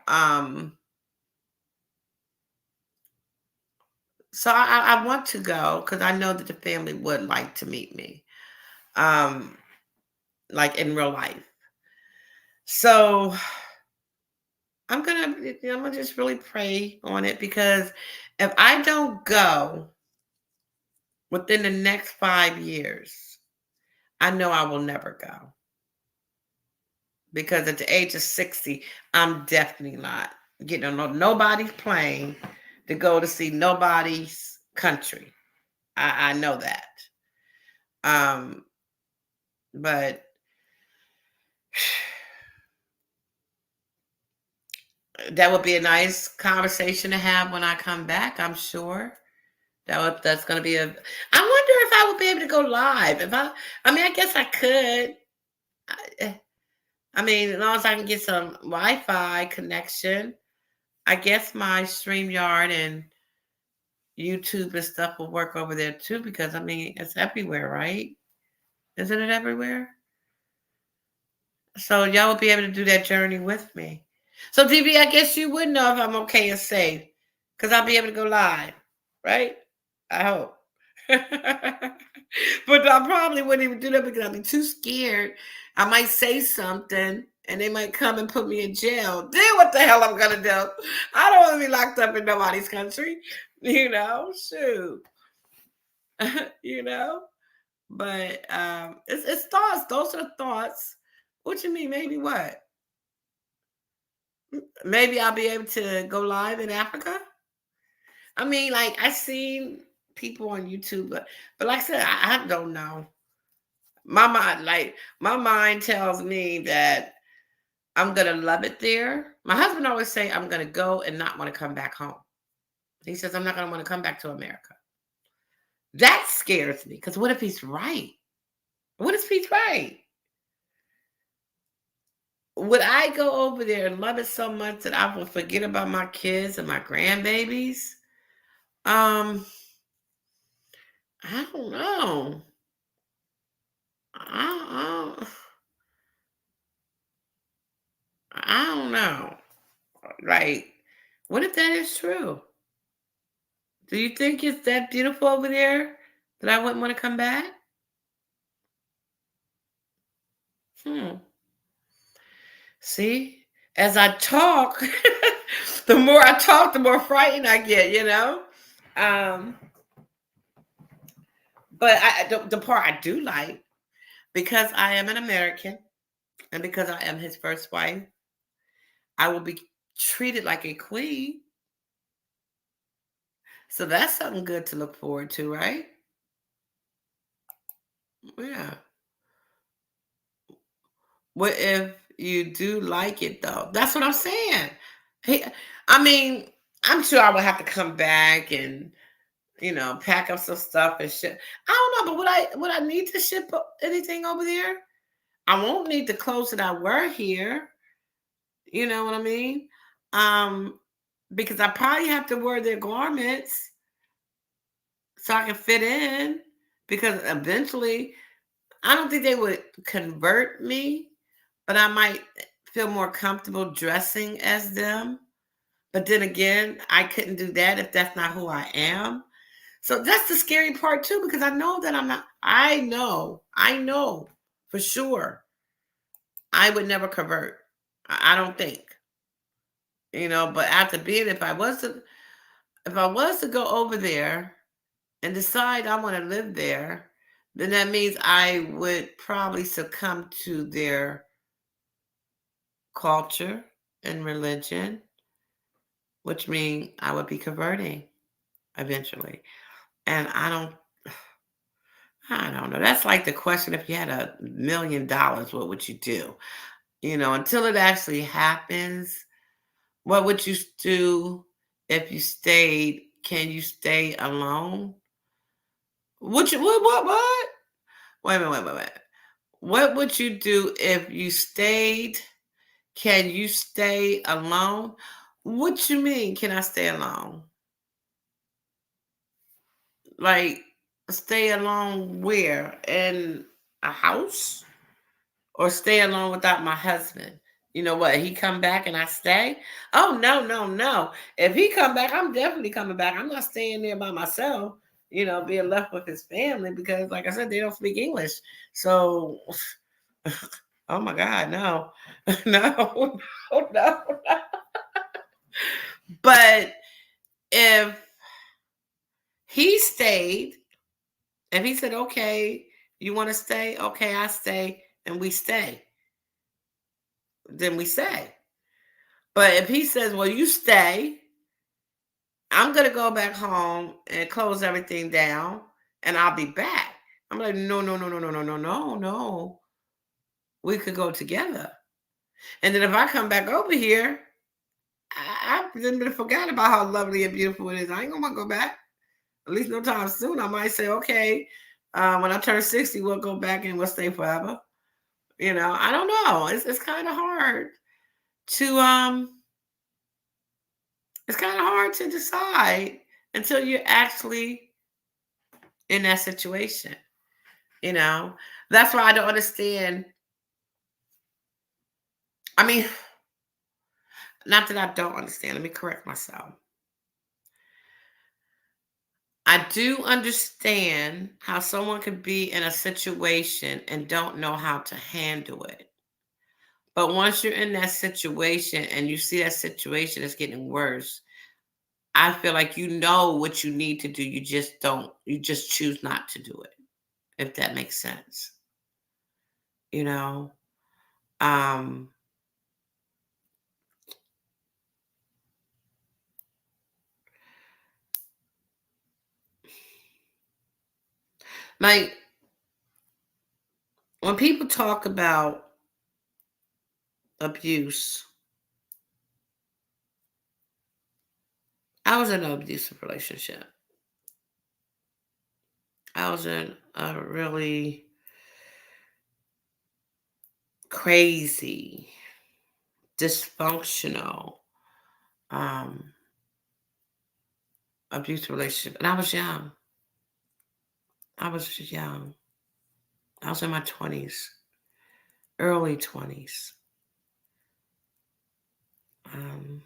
so I want to go because I know that the family would like to meet me, um, like in real life. So I'm gonna just really pray on it because if I don't go within the next 5 years, I know I will never go because at the age of 60, I'm definitely not getting on nobody's plane to go to see nobody's country. I know that. Um, but that would be a nice conversation to have when I come back. I'm sure that's going to be a. I wonder if I would be able to go live. I guess I could. I mean, as long as I can get some Wi-Fi connection, I guess my StreamYard and YouTube and stuff will work over there too. Because I mean, it's everywhere, right? Isn't it everywhere? So y'all will be able to do that journey with me. So DB, I guess you would know if I'm okay and safe, because I'll be able to go live, right? I hope. But I probably wouldn't even do that because I'd be too scared. I might say something and they might come and put me in jail. Then what the hell I'm gonna do? I don't want to be locked up in nobody's country. Shoot. you know. But it's thoughts. Those are the thoughts. What you mean? Maybe what? Maybe I'll be able to go live in Africa. I mean, like I seen people on YouTube, but like I said, I don't know. My mind tells me that I'm gonna love it there. My husband always say I'm gonna go and not want to come back home. He says I'm not gonna want to come back to America. That scares me because what if he's right? What if he's right? Would I go over there and love it so much that I will forget about my kids and my grandbabies? Um, I don't know. I, I, I don't know. Like, what if that is true? Do you think it's that beautiful over there that I wouldn't want to come back? Hmm. See, as I talk, the more I talk, the more frightened I get. Um, but the part I do like, because I am an American and because I am his first wife, I will be treated like a queen. So that's something good to look forward to, right? Yeah. What if you do like it though? That's what I'm saying. Hey, I mean, I'm sure I would have to come back and pack up some stuff and shit. I don't know, but would I need to ship anything over there? I won't need the clothes that I wear here. You know what I mean? Um, because I probably have to wear their garments so I can fit in. Because eventually, I don't think they would convert me, but I might feel more comfortable dressing as them. But then again, I couldn't do that if that's not who I am. So that's the scary part too, because I know that I know for sure I would never convert. I don't think. But after being, if I was to go over there and decide I want to live there, then that means I would probably succumb to their culture and religion, which means I would be converting eventually. And I don't know. That's like the question, if you had $1 million, what would you do? Until it actually happens, what would you do if you stayed? Can you stay alone? Would you what? Wait a minute, wait. What would you do if you stayed? Can you stay alone? What you mean, can I stay alone? Like, stay alone where? In a house? Or stay alone without my husband? You know what? He come back and I stay? Oh, no, no, no. If he come back, I'm definitely coming back. I'm not staying there by myself, being left with his family because, like I said, they don't speak English. So, oh my God, no. No, no, no. But if he stayed, if he said, okay, you want to stay? Okay, I stay, and we stay, then we stay. But if he says, well, you stay, I'm going to go back home and close everything down, and I'll be back. I'm like, no, no, no, no, no, no, no, no, no. We could go together. And then if I come back over here, I've been forgot about how lovely and beautiful it is. I ain't going to go back. At least no time soon. I might say, okay, when I turn 60, we'll go back and we'll stay forever. I don't know. It's kind of hard to it's kind of hard to decide until you're actually in that situation. That's why I don't understand. I mean, not that I don't understand. Let me correct myself. I do understand how someone could be in a situation and don't know how to handle it. But once you're in that situation and you see that situation is getting worse, I feel like you know what you need to do. You just choose not to do it, if that makes sense. You know? Um, like when people talk about abuse, I was in an abusive relationship. I was in a really crazy, dysfunctional, um, abusive relationship. And I was young. I was young. I was in my 20s, early 20s. Um,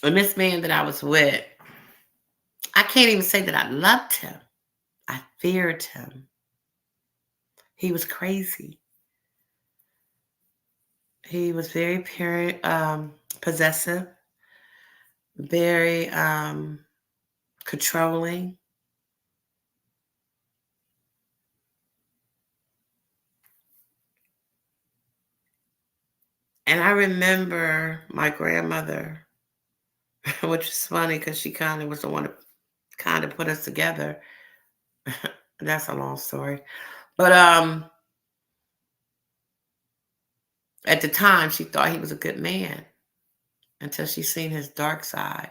and this man that I was with, I can't even say that I loved him. I feared him. He was crazy. He was very possessive, very controlling. And I remember my grandmother, which is funny because she kind of was the one that kind of put us together. That's a long story. But at the time, she thought he was a good man until she seen his dark side.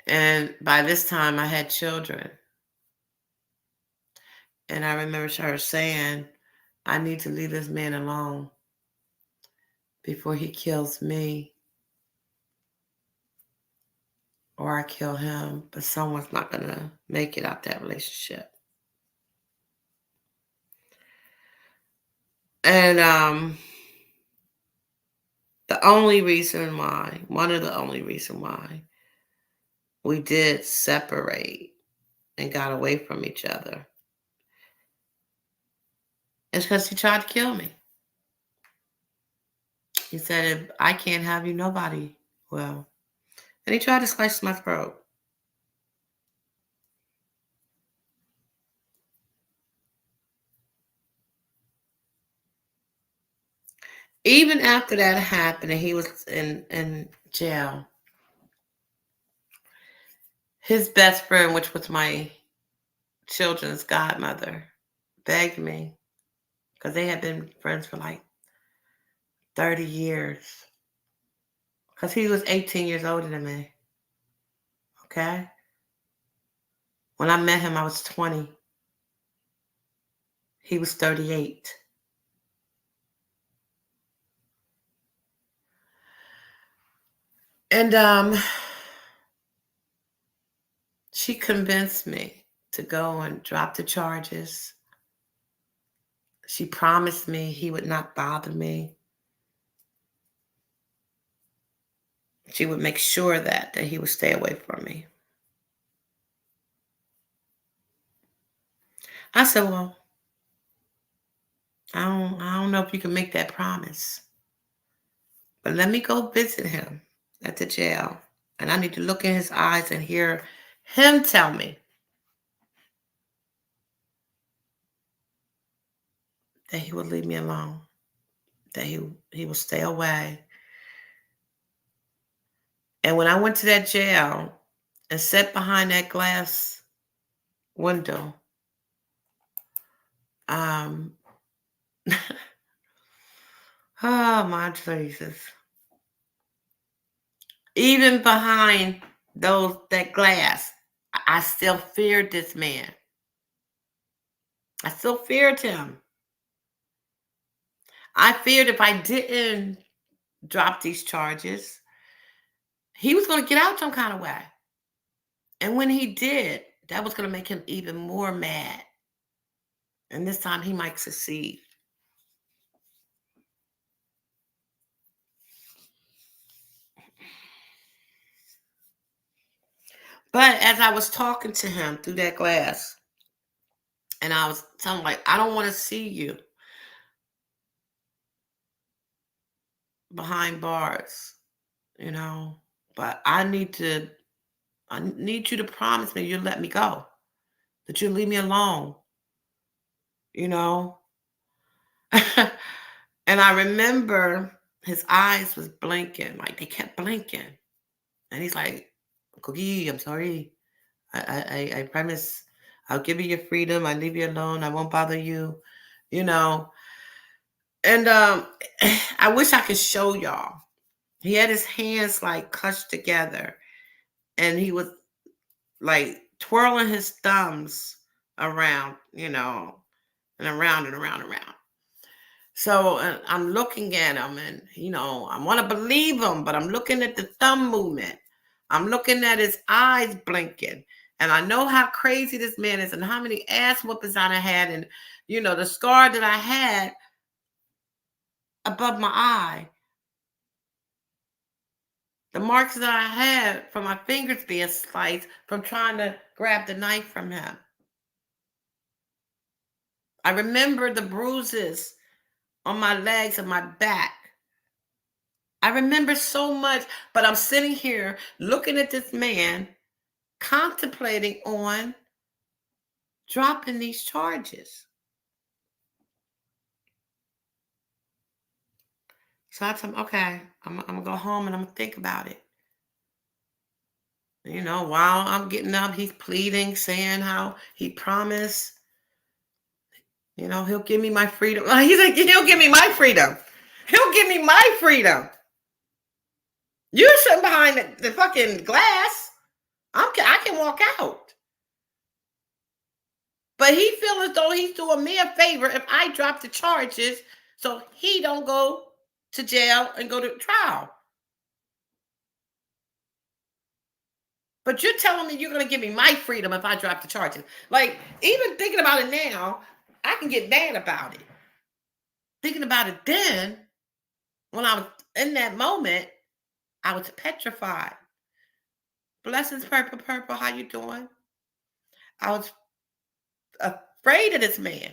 And by this time, I had children. And I remember her saying, I need to leave this man alone before he kills me or I kill him. But someone's not going to make it out that relationship. And one of the only reason why we did separate and got away from each other. It's because he tried to kill me. He said, if I can't have you, nobody will. And he tried to slice my throat. Even after that happened and he was in jail, his best friend, which was my children's godmother, begged me, because they had been friends for like 30 years. Because he was 18 years older than me. Okay? When I met him, I was 20. He was 38. And she convinced me to go and drop the charges. She promised me he would not bother me. She would make sure that he would stay away from me. I said, well, I don't know if you can make that promise. But let me go visit him at the jail. And I need to look in his eyes and hear him tell me that he would leave me alone, that he would stay away. And when I went to that jail and sat behind that glass window, oh my Jesus. Even behind that glass, I still feared this man. I still feared him. I feared if I didn't drop these charges, he was going to get out some kind of way. And when he did, that was going to make him even more mad. And this time he might succeed. But as I was talking to him through that glass, and I was telling him, like, I don't want to see you behind bars, but I need you to promise me you'll let me go, that you'll leave me alone, And I remember his eyes was blinking, like they kept blinking. And he's like, Cookie, I'm sorry. I promise I'll give you your freedom. I'll leave you alone. I won't bother you, And I wish I could show y'all. He had his hands like clutched together, and he was like twirling his thumbs around, and around and around and around. So I'm looking at him, and I want to believe him, but I'm looking at the thumb movement. I'm looking at his eyes blinking, and I know how crazy this man is, and how many ass whoopings I had, and the scar that I had above my eye, the marks that I had from my fingers being sliced from trying to grab the knife from him. I remember the bruises on my legs and my back. I remember so much, but I'm sitting here looking at this man, contemplating on dropping these charges. So I told him, okay, I'm going to go home and I'm going to think about it. While I'm getting up, he's pleading, saying how he promised, he'll give me my freedom. He's like, he'll give me my freedom. He'll give me my freedom. You're sitting behind the fucking glass. I can walk out. But he feels as though he's doing me a favor if I drop the charges so he don't go to jail and go to trial. But you're telling me you're going to give me my freedom if I drop the charges. Like, even thinking about it now, I can get mad about it. Thinking about it then, when I was in that moment, I was petrified. Blessings, Purple Purple. How you doing? I was afraid of this man.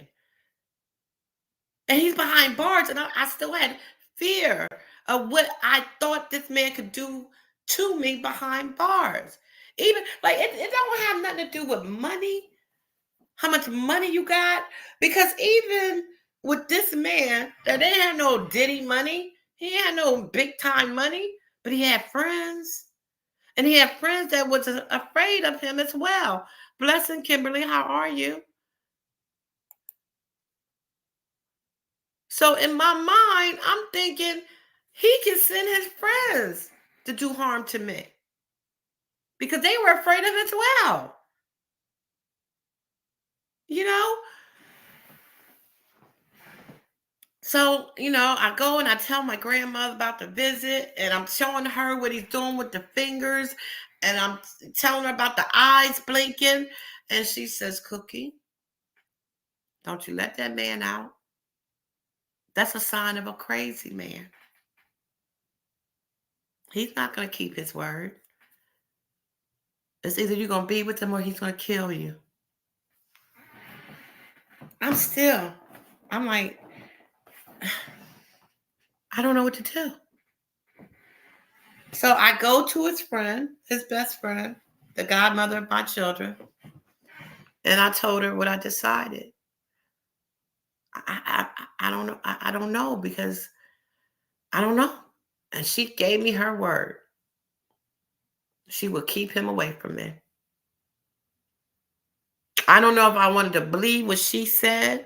And he's behind bars, and I still had fear of what I thought this man could do to me behind bars. Even like it don't have nothing to do with money, how much money you got. Because even with this man, that didn't have no Diddy money, he had no big time money, but he had friends. And he had friends that was afraid of him as well. Blessing, Kimberly, how are you? So in my mind, I'm thinking he can send his friends to do harm to me because they were afraid of it as well. You know? So, I go and I tell my grandmother about the visit, and I'm showing her what he's doing with the fingers, and I'm telling her about the eyes blinking, and she says, Cookie, don't you let that man out. That's a sign of a crazy man. He's not going to keep his word. It's either you're going to be with him or he's going to kill you. I'm like, I don't know what to do. So I go to his friend, his best friend, the godmother of my children, and I told her what I decided. I don't know. I don't know because I don't know. And she gave me her word. She would keep him away from me. I don't know if I wanted to believe what she said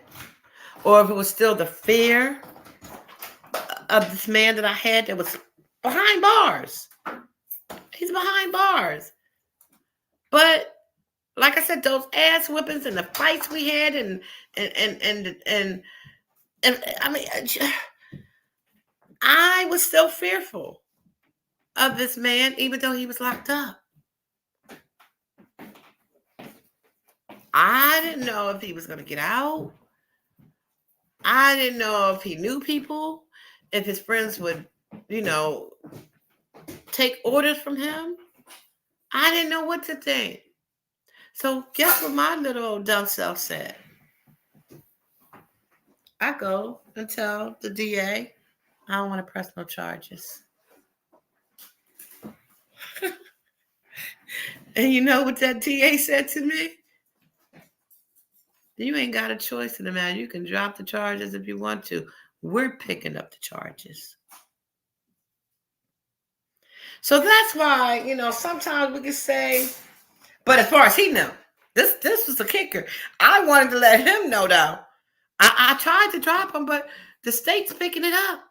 or if it was still the fear of this man that I had that was behind bars. He's behind bars. But like I said, those ass whippings and the fights we had and I mean, I was still fearful of this man, even though he was locked up. I didn't know if he was going to get out. I didn't know if he knew people, if his friends would, take orders from him. I didn't know what to think. So guess what my little old dumb self said? I go and tell the DA, I don't want to press no charges. And you know what that DA said to me? You ain't got a choice in the matter. You can drop the charges if you want to. We're picking up the charges. So that's why, sometimes we can say, but as far as he knew, this was the kicker. I wanted to let him know, though. I tried to drop him, but the state's picking it up.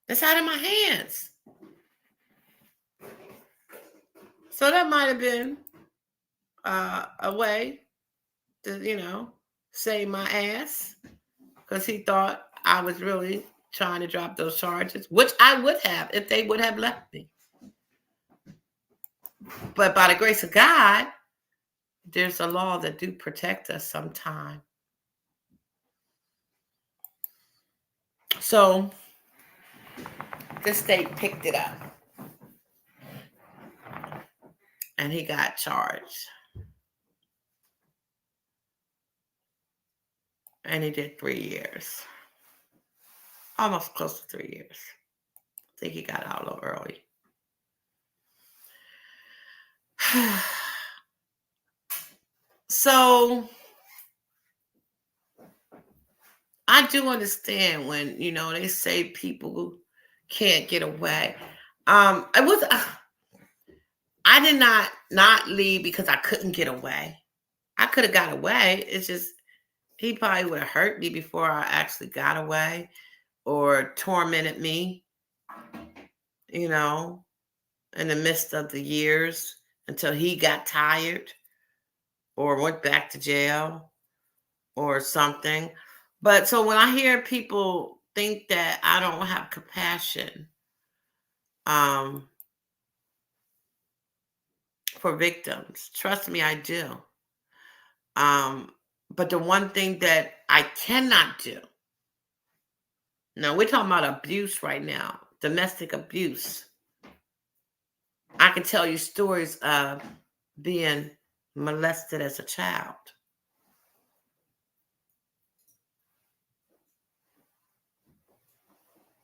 It's out of my hands. So that might have been a way to, save my ass, because he thought I was really trying to drop those charges, which I would have if they would have left me. But by the grace of God, there's a law that do protect us sometime. So the state picked it up. And he got charged. And he did 3 years. Almost close to 3 years. I think he got out a little early. So I do understand when, they say people can't get away. I did not leave because I couldn't get away. I could have got away. It's just he probably would have hurt me before I actually got away or tormented me, in the midst of the years until he got tired or went back to jail or something. But so when I hear people think that I don't have compassion for victims, trust me, I do. But the one thing that I cannot do, now we're talking about abuse right now, domestic abuse. I can tell you stories of being molested as a child.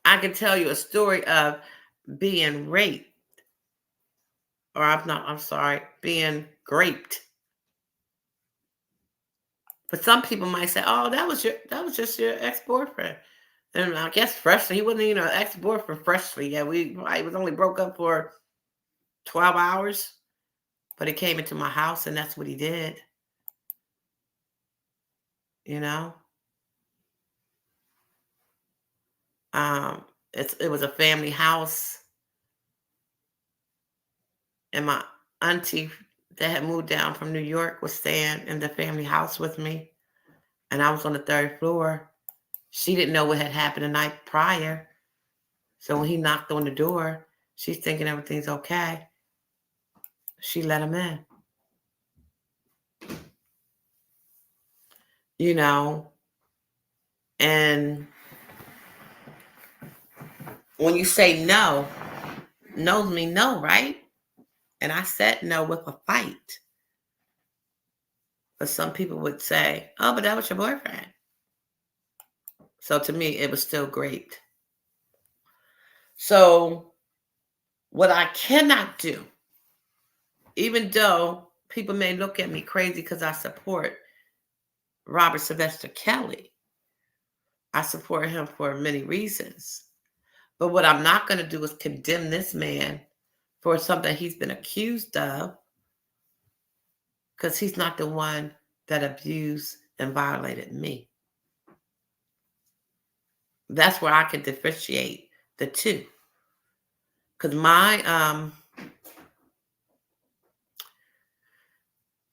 I can tell you a story of being raped, or I'm sorry, being graped. But some people might say, "Oh, that was just your ex-boyfriend." And I guess freshly, he wasn't even an ex-boyfriend freshly. Yeah, I was only broke up for 12 hours, but he came into my house and that's what he did, you know? Um, it was a family house, and my auntie that had moved down from New York was staying in the family house with me, and I was on the third floor. She didn't know what had happened the night prior. So when he knocked on the door, she's thinking everything's okay. She let him in. You know, and when you say no, no means no, right? And I said no with a fight. But some people would say, oh, but that was your boyfriend. So to me, it was still great. So what I cannot do, even though people may look at me crazy because I support Robert Sylvester Kelly, I support him for many reasons. But what I'm not going to do is condemn this man for something he's been accused of, because he's not the one that abused and violated me. That's where I can differentiate the two. Because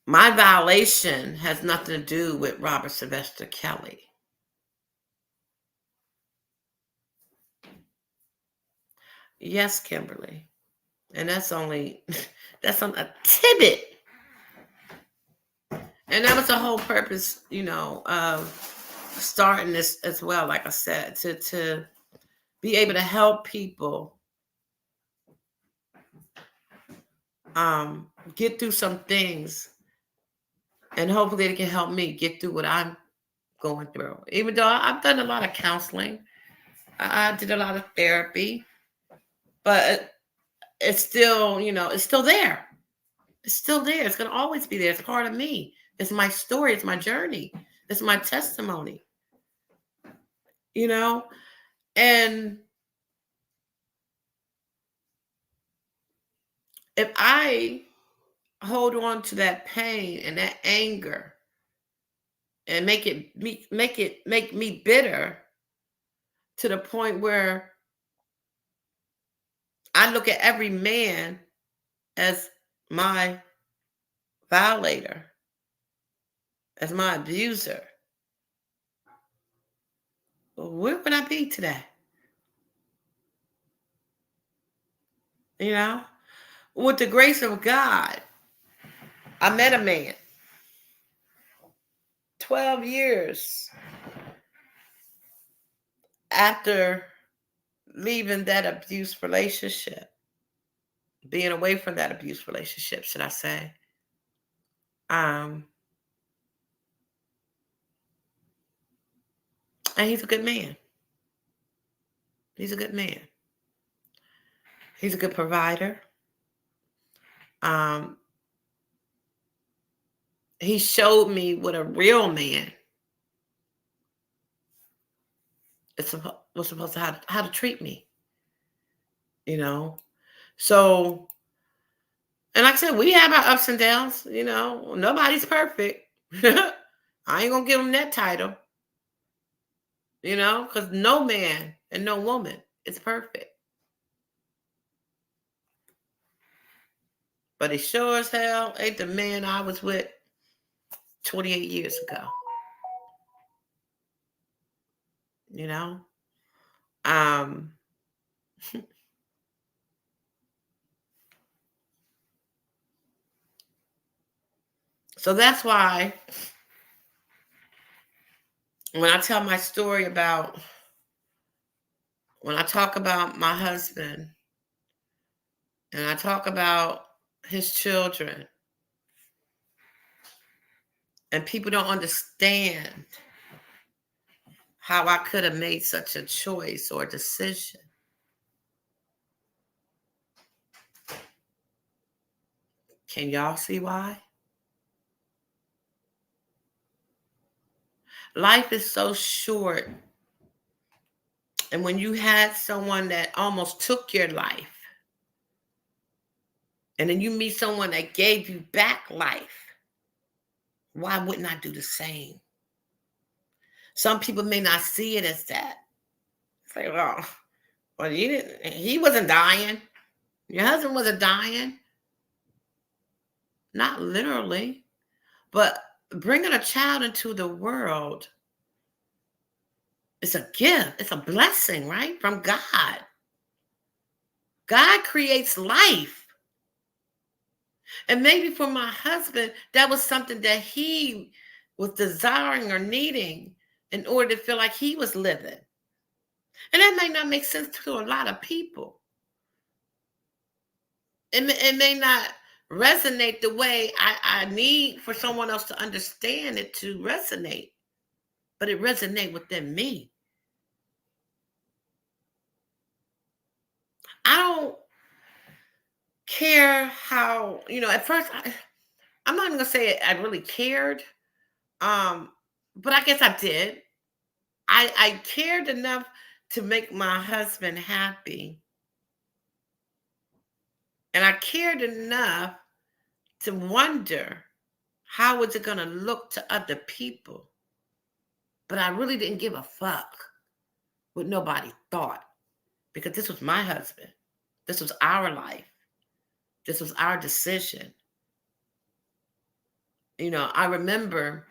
my violation has nothing to do with Robert Sylvester Kelly. Yes, Kimberly. And that's only a tidbit. And that was the whole purpose, of starting this as well, like I said, to be able to help people get through some things, and hopefully it can help me get through what I'm going through. Even though I've done a lot of counseling, I did a lot of therapy, but it's still, it's still there. It's still there. It's going to always be there. It's part of me. It's my story. It's my journey. It's my testimony. And if I hold on to that pain and that anger and make me bitter to the point where I look at every man as my violator, as my abuser, where would I be today? With the grace of God, I met a man 12 years after leaving that abuse relationship, being away from that abuse relationship, should I say. And he's a good man. He's a good man. He's a good provider. He showed me what a real man was supposed to how to treat me. So, and like I said, we have our ups and downs. Nobody's perfect. I ain't gonna give him that title. Because no man and no woman is perfect. But he sure as hell ain't the man I was with 28 years ago. Um, so that's why when I tell my story about, when I talk about my husband and I talk about his children, and people don't understand how I could have made such a choice or decision. Can y'all see why? Life is so short. And when you had someone that almost took your life, and then you meet someone that gave you back life, why wouldn't I do the same? Some people may not see it as that. Say, well, he wasn't dying. Your husband wasn't dying. Not literally, but bringing a child into the world is a gift. It's a blessing, right? From God. God creates life. And maybe for my husband, that was something that he was desiring or needing in order to feel like he was living. And that may not make sense to a lot of people. It may not resonate the way I need for someone else to understand it to resonate, but it resonates within me. I don't care how, at first, I'm not even going to say I really cared, but I guess I did. I cared enough to make my husband happy. And I cared enough to wonder how was it going to look to other people. But I really didn't give a fuck what nobody thought, because this was my husband. This was our life. This was our decision. I remember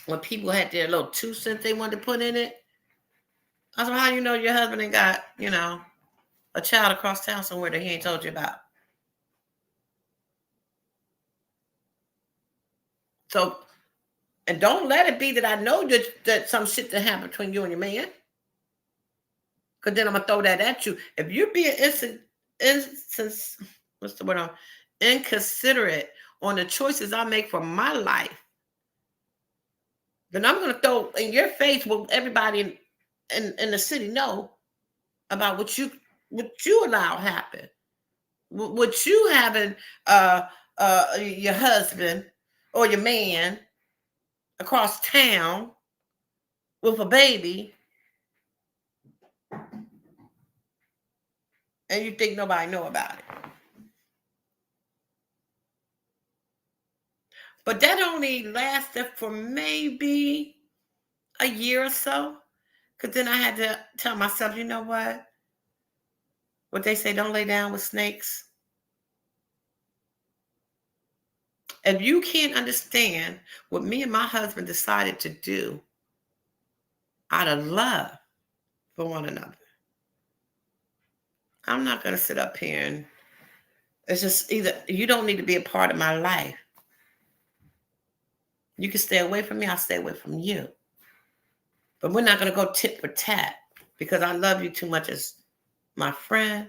when people had their little 2 cents they wanted to put in it. I said, how you know your husband ain't got, a child across town somewhere that he ain't told you about? So, and don't let it be that I know that some shit that happened between you and your man. Because then I'm going to throw that at you. If you're being inconsiderate on the choices I make for my life, then I'm going to throw in your face what everybody in the city know about what you allow happen. What you having your husband or your man across town with a baby, and you think nobody know about it. But that only lasted for maybe a year or so. Because then I had to tell myself, you know what? What they say, don't lay down with snakes. If you can't understand what me and my husband decided to do out of love for one another, I'm not going to sit up here and it's just either you don't need to be a part of my life. You can stay away from me, I'll stay away from you. But we're not going to go tit for tat because I love you too much as my friend,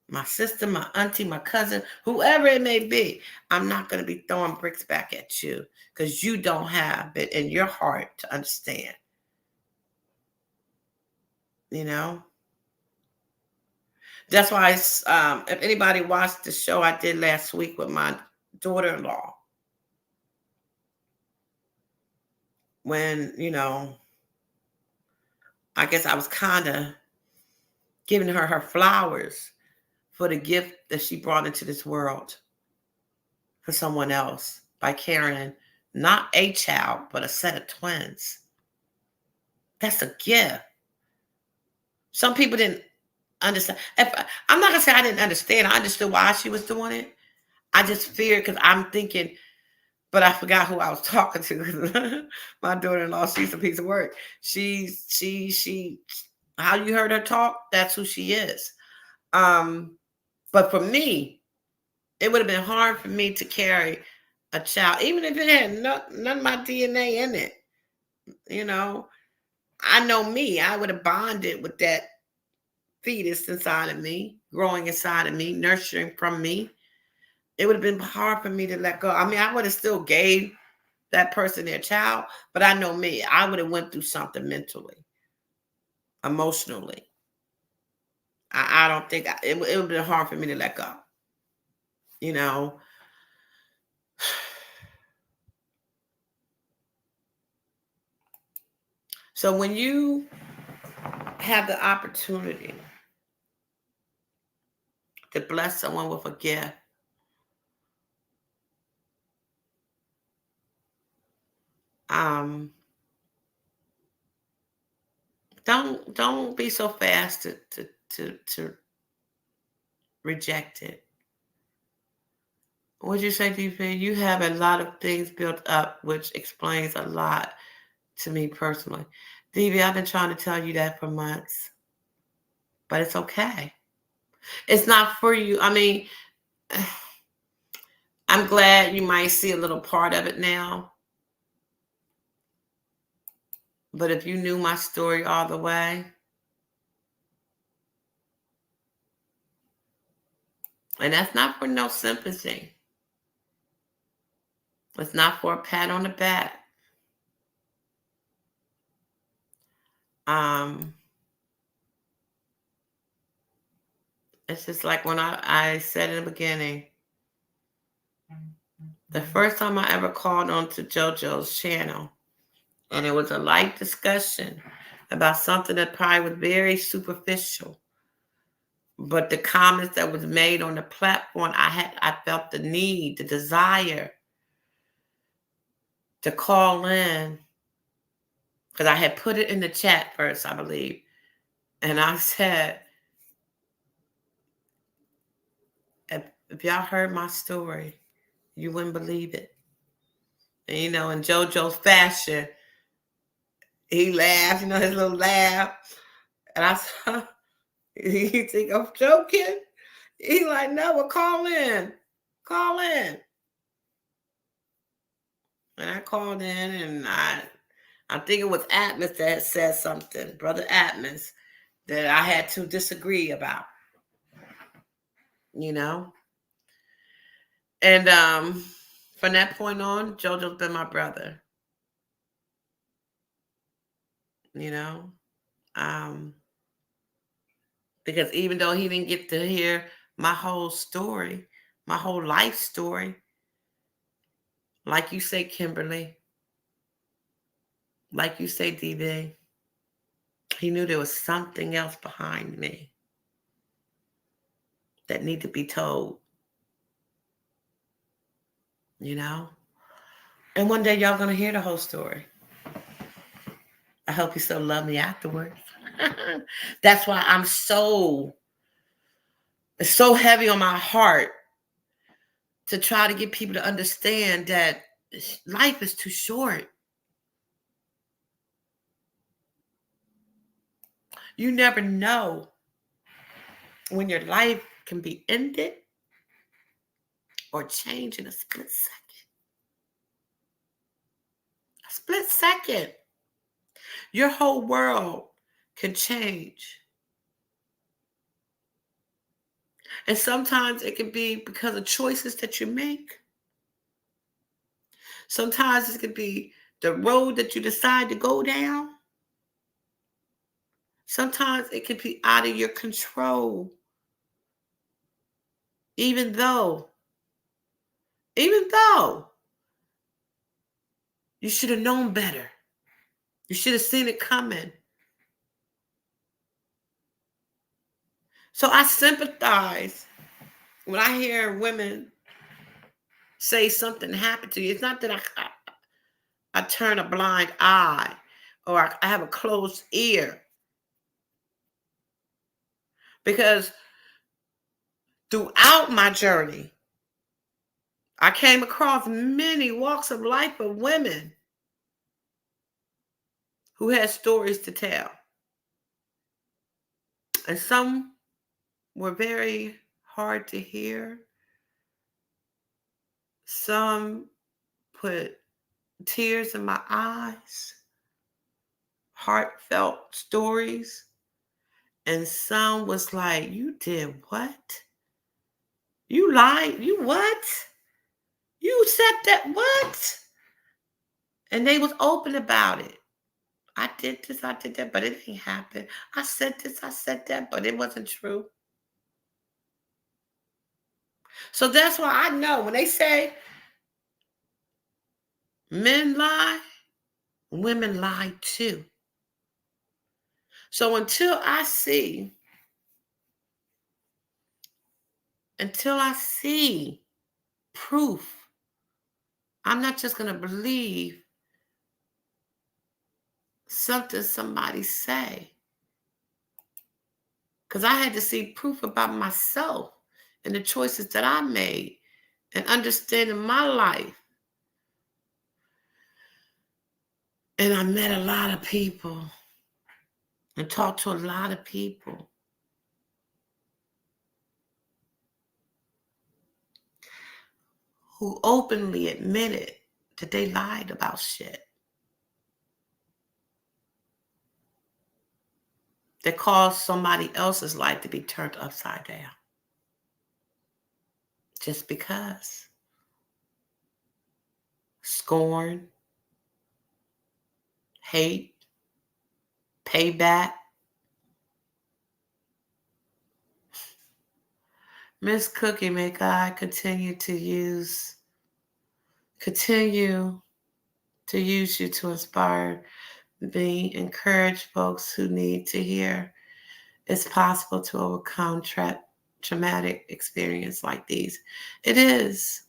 my sister, my auntie, my cousin, whoever it may be. I'm not going to be throwing bricks back at you because you don't have it in your heart to understand. That's why if anybody watched the show I did last week with my daughter-in-law, when, I guess I was kind of giving her flowers for the gift that she brought into this world for someone else by carrying not a child, but a set of twins. That's a gift. Some people didn't understand. I'm not going to say I didn't understand. I understood why she was doing it. I just feared because I'm thinking, but I forgot who I was talking to. My daughter-in-law, she's a piece of work. She, how you heard her talk, that's who she is. But for me, it would have been hard for me to carry a child, even if it had none of my DNA in it. I know me. I would have bonded with that fetus inside of me. growing inside of me, nurturing from me, it would have been hard for me to let go. I mean, I would have still gave that person their child, but I know me, I would have went through something mentally, emotionally. I don't think it would have been hard for me to let go. You know, so when you have the opportunity to bless someone with a gift, um, don't be so fast to reject it. Would you say, DP? You have a lot of things built up, which explains a lot to me personally. DB, I've been trying to tell you that for months, but it's okay. It's not for you. I mean, I'm glad you might see a little part of it now. But if you knew my story all the way, and that's not for no sympathy, it's not for a pat on the back. Um, it's just like when I said in the beginning, the first time I ever called on to JoJo's channel, and it was a light discussion about something that probably was very superficial. But the comments that was made on the platform, I felt the need, the desire to call in, because I had put it in the chat first, I believe. And I said, if y'all heard my story, you wouldn't believe it. And, in JoJo's fashion, he laughed, his little laugh. And I said, you think I'm joking? He like, no, well, call in. Call in. And I called in, and I think it was Atmos that said something, Brother Atmos, that I had to disagree about. And from that point on, JoJo's been my brother. Because even though he didn't get to hear my whole story, my whole life story, like you say, Kimberly, like you say, DB, he knew there was something else behind me that needed to be told. And one day y'all gonna hear the whole story. I hope you still love me afterwards. That's why it's so heavy on my heart to try to get people to understand that life is too short. You never know when your life can be ended or changed in a split second. A split second. Your whole world can change. And sometimes it can be because of choices that you make. Sometimes it could be the road that you decide to go down. Sometimes it could be out of your control. Even though you should have known better. You should have seen it coming. So I sympathize when I hear women say something happened to you. It's not that I turn a blind eye or I have a closed ear. Because throughout my journey, I came across many walks of life of women who had stories to tell. And some were very hard to hear. Some put tears in my eyes, heartfelt stories. And some was like, you did what? You lied? You what? You said that what? And they was open about it. I did this, I did that, but it didn't happen. I said this, I said that, but it wasn't true. So that's why I know when they say men lie, women lie too. So until I see proof, I'm not just going to believe something somebody say. Because I had to see proof about myself and the choices that I made and understanding my life. And I met a lot of people and talked to a lot of people. Who openly admitted that they lied about shit. That caused somebody else's life to be turned upside down. Just because. Scorn, hate, payback. Miss Cookie, may God continue to use you to inspire me, encourage folks who need to hear it's possible to overcome traumatic experience like these. It is.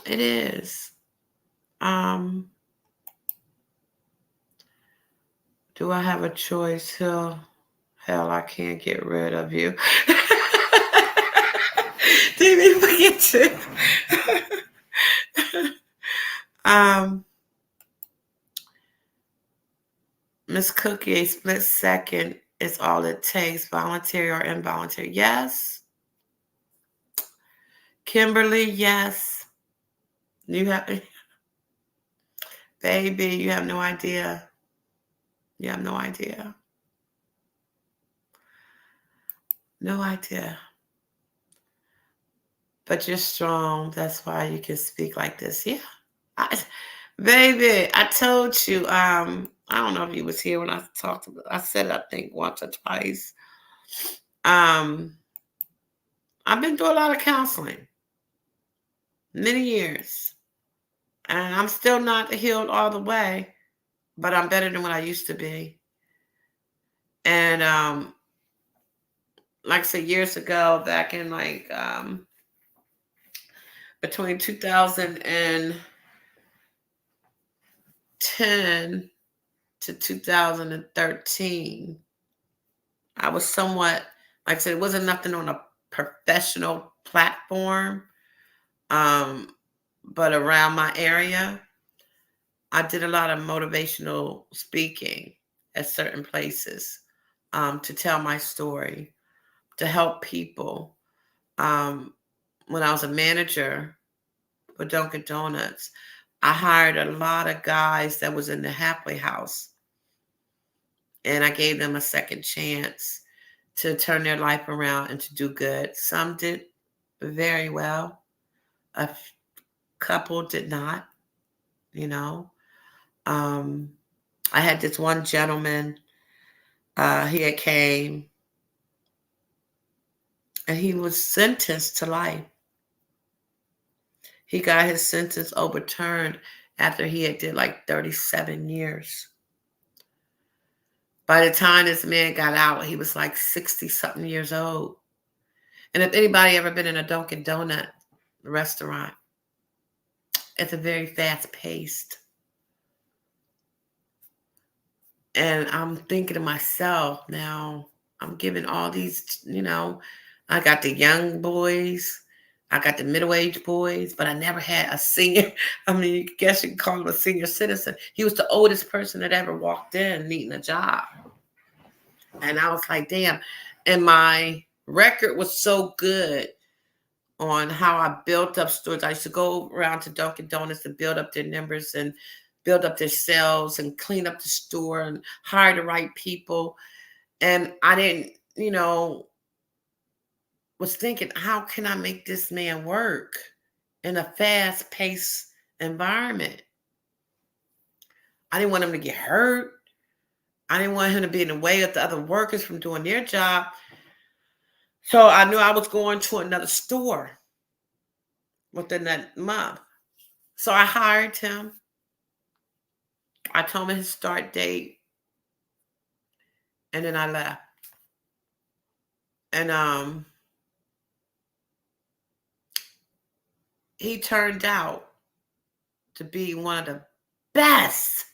It is. Do I have a choice? Hell, I can't get rid of you. Didn't even forget you. Miss Cookie, a split second is all it takes, voluntary or involuntary. Yes. Kimberly, yes. You have, baby, you have no idea. You have no idea. No idea. But you're strong. That's why you can speak like this. Yeah. Baby, I told you, I don't know if you was here when I talked about, I said it, I think once or twice. I've been through a lot of counseling. Many years. And I'm still not healed all the way, but I'm better than what I used to be. And like I said, years ago, back in like between 2010 to 2013, I was somewhat, like I said, it wasn't nothing on a professional platform, but around my area, I did a lot of motivational speaking at certain places to tell my story, to help people. When I was a manager for Dunkin' Donuts, I hired a lot of guys that was in the halfway house, and I gave them a second chance to turn their life around and to do good. Some did very well. A couple did not, you know. I had this one gentleman, he had came, and he was sentenced to life. He got his sentence overturned after he had did like 37 years. By the time this man got out, he was like 60-something years old. And if anybody ever been in a Dunkin' Donut restaurant, it's a very fast-paced. And I'm thinking to myself, now I'm giving all these, I got the young boys, I got the middle-aged boys, but I never had a senior. I mean, you guess you can call him a senior citizen. He was the oldest person that ever walked in needing a job. And I was like, damn. And my record was so good on how I built up stores. I used to go around to Dunkin' Donuts to build up their numbers and build up their sales and clean up the store and hire the right people. And I didn't, was thinking, how can I make this man work in a fast-paced environment? I didn't want him to get hurt. I didn't want him to be in the way of the other workers from doing their job. So I knew I was going to another store within that month. So I hired him. I told him his start date. And then I left. And he turned out to be one of the best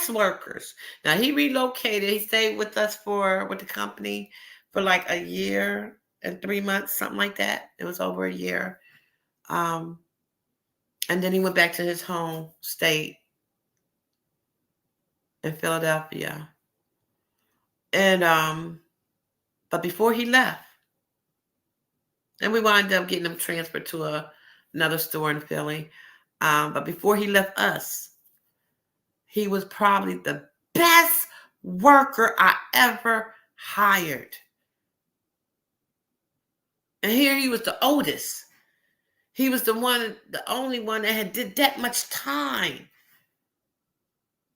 workers. Now he relocated. He stayed with us with the company for like a year and 3 months, something like that. It was over a year. And then he went back to his home state in Philadelphia. And but before he left, and we wound up getting him transferred to another store in Philly. But before he left us, he was probably the best worker I ever hired. And here he was the oldest. He was the only one that had did that much time.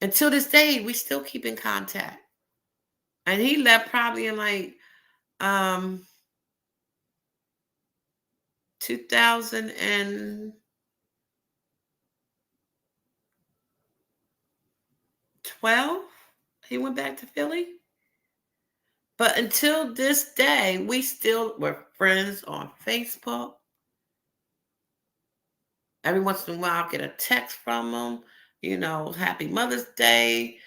Until this day, we still keep in contact. And he left probably in like 2012. He went back to Philly. But until this day, we still were friends on Facebook. Every once in a while, I'll get a text from him, Happy Mother's Day,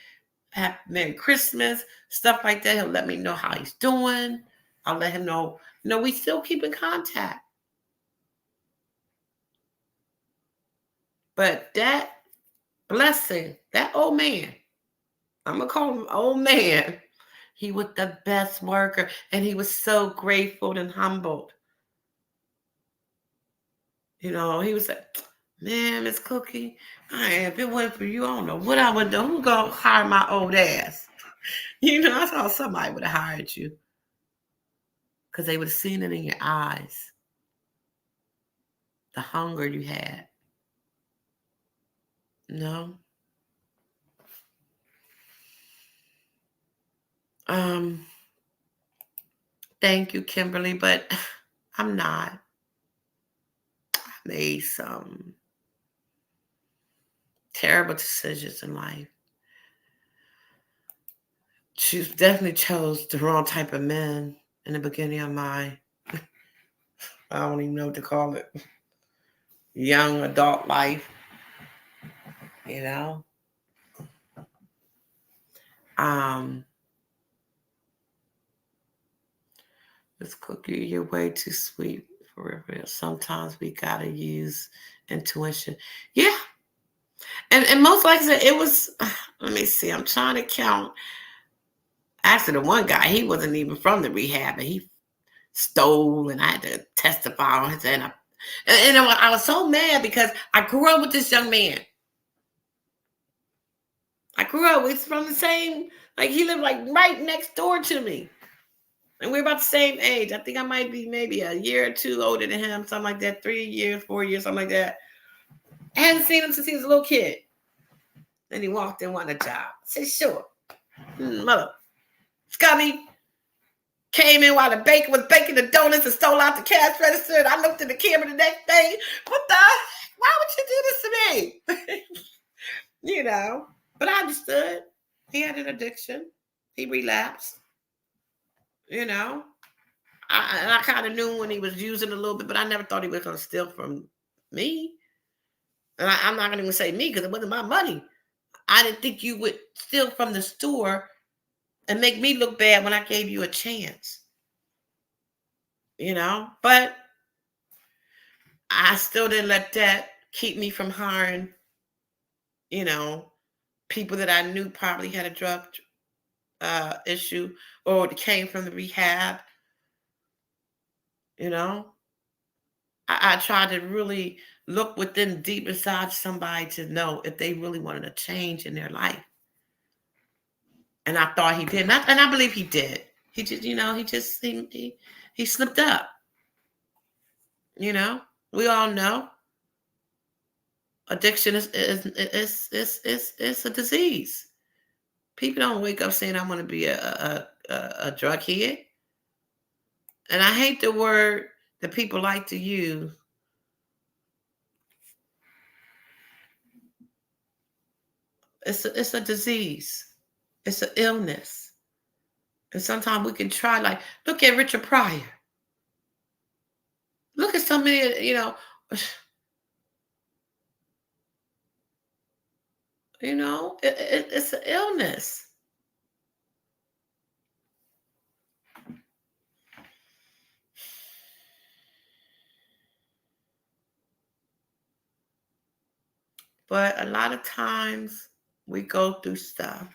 Happy Merry Christmas, stuff like that. He'll let me know how he's doing. I'll let him know, we still keep in contact. But that blessing, that old man, I'm going to call him old man, he was the best worker, and he was so grateful and humbled. He was like, man, Miss Cookie, if it wasn't for you, I don't know what I would do. Who's going to hire my old ass? I thought somebody would have hired you. Because they would have seen it in your eyes. The hunger you had. Thank you, Kimberly, but I'm not. I made some terrible decisions in life. She definitely chose the wrong type of men in the beginning of my, I don't even know what to call it, young adult life. Miss Cookie, you're way too sweet for real. Sometimes we gotta use intuition. Yeah. And most likely it was, let me see, I'm trying to count. Actually, the one guy, he wasn't even from the rehab, and he stole, and I had to testify on his end. And I was so mad because I grew up with this young man. I grew up with from the same, like he lived like right next door to me. And we're about the same age. I think I might be maybe a year or two older than him, something like that, 3 years, 4 years, something like that. I hadn't seen him since he was a little kid. Then he walked in, wanted a job. I said, sure. Mother, Scotty came in while the baker was baking the donuts and stole out the cash register. And I looked at the camera the next day. What the? Why would you do this to me? But I understood. He had an addiction. He relapsed. I kind of knew when he was using a little bit, but I never thought he was going to steal from me. And I'm not going to even say me because it wasn't my money. I didn't think you would steal from the store and make me look bad when I gave you a chance. But I still didn't let that keep me from hiring, people that I knew probably had a drug issue or came from the rehab, I tried to really look within deep inside somebody to know if they really wanted a change in their life. And I thought he did. And I believe he did. He just, he slipped up. We all know addiction is a disease. People don't wake up saying I want to be a drug head. And I hate the word that people like to use. It's a disease. It's an illness. And sometimes we can try, like, look at Richard Pryor. Look at so many, it's an illness. But a lot of times we go through stuff.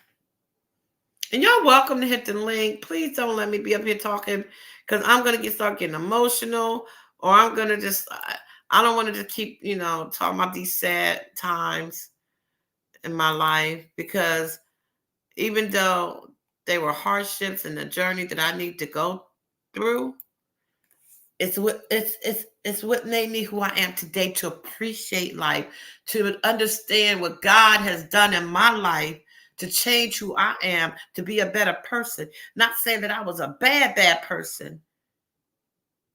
And y'all welcome to hit the link. Please don't let me be up here talking, because I'm going to start getting emotional, or I'm going to just, I don't want to just keep, talking about these sad times in my life, because even though they were hardships and the journey that I need to go through, it's what made me who I am today, to appreciate life, to understand what God has done in my life, to change who I am, to be a better person. Not saying that I was a bad person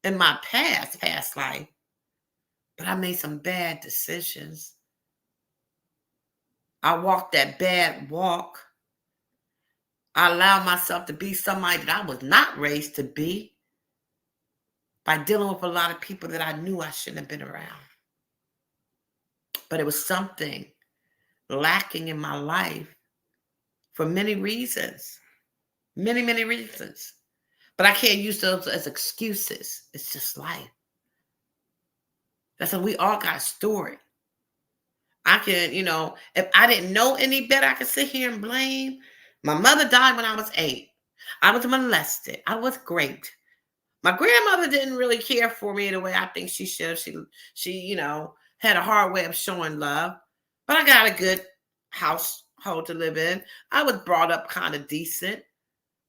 in my past life, but I made some bad decisions. I walked that bad walk. I allowed myself to be somebody that I was not raised to be, by dealing with a lot of people that I knew I shouldn't have been around. But it was something lacking in my life for many reasons. Many, many reasons. But I can't use those as excuses. It's just life. That's why we all got a story. I can, if I didn't know any better, I could sit here and blame. My mother died when I was 8. I was molested. I was raped. My grandmother didn't really care for me the way I think she should. She had a hard way of showing love. But I got a good household to live in. I was brought up kind of decent.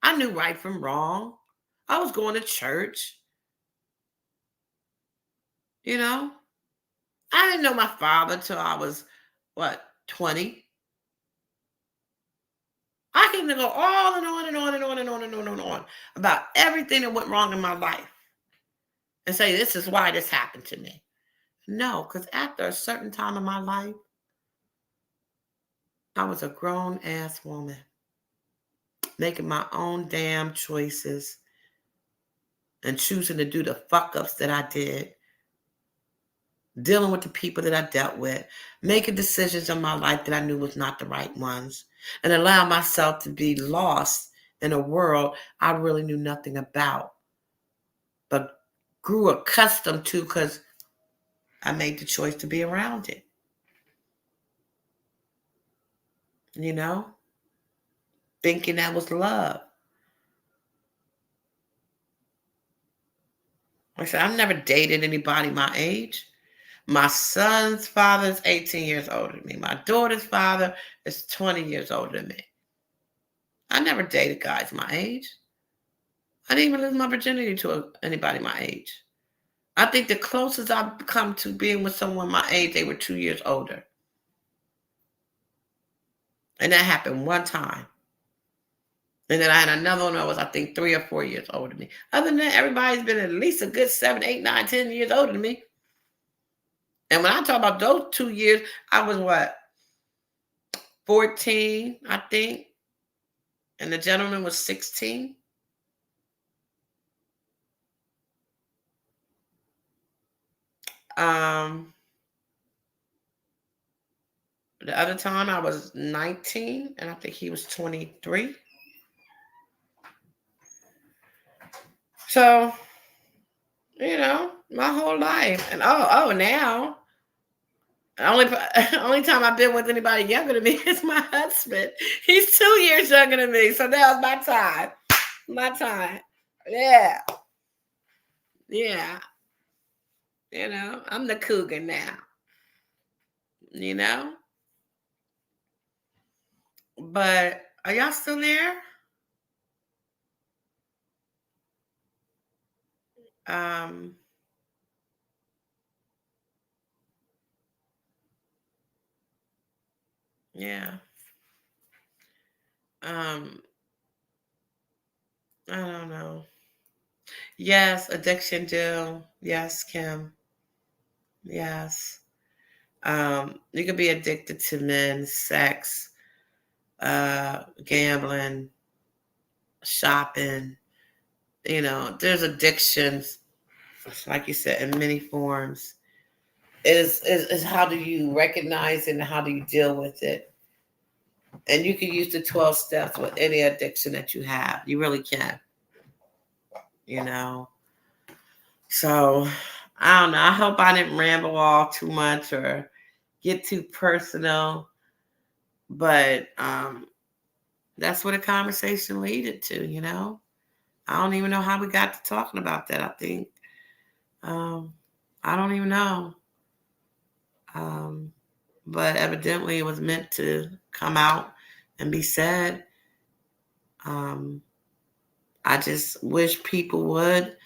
I knew right from wrong. I was going to church. I didn't know my father till I was, 20? I can go on and on and on and on and on and on and on about everything that went wrong in my life and say, this is why this happened to me. No, because after a certain time in my life, I was a grown-ass woman, making my own damn choices and choosing to do the fuck-ups that I did, dealing with the people that I dealt with, making decisions in my life that I knew was not the right ones, and allow myself to be lost in a world I really knew nothing about, but grew accustomed to because I made the choice to be around it. Thinking that was love. I said, I've never dated anybody my age. My son's father is 18 years older than me. My daughter's father is 20 years older than me. I never dated guys my age. I didn't even lose my virginity to anybody my age. I think the closest I've come to being with someone my age, they were 2 years older. And that happened one time. And then I had another one that was, I think, 3 or 4 years older than me. Other than that, everybody's been at least a good 7, 8, 9, 10 years older than me. And when I talk about those 2 years, I was 14, I think. And the gentleman was 16. The other time I was 19, and I think he was 23. So, my whole life. And now, only time I've been with anybody younger than me is my husband. He's 2 years younger than me. So now's my time. My time. Yeah. Yeah. I'm the cougar now. You know, but are y'all still there? Um, yeah. Um, I don't know. Yes, addiction do. Yes, Kim. Yes. You could be addicted to men, sex, gambling, shopping. There's addictions, like you said, in many forms. Is how do you recognize it and how do you deal with it? And you can use the 12 steps with any addiction that you have. You really can, you know. So I don't know. I hope I didn't ramble off too much or get too personal. But that's what a conversation leaded to. I don't even know how we got to talking about that. I think um, I don't even know. Um, but evidently it was meant to come out and be said. Um, I just wish people would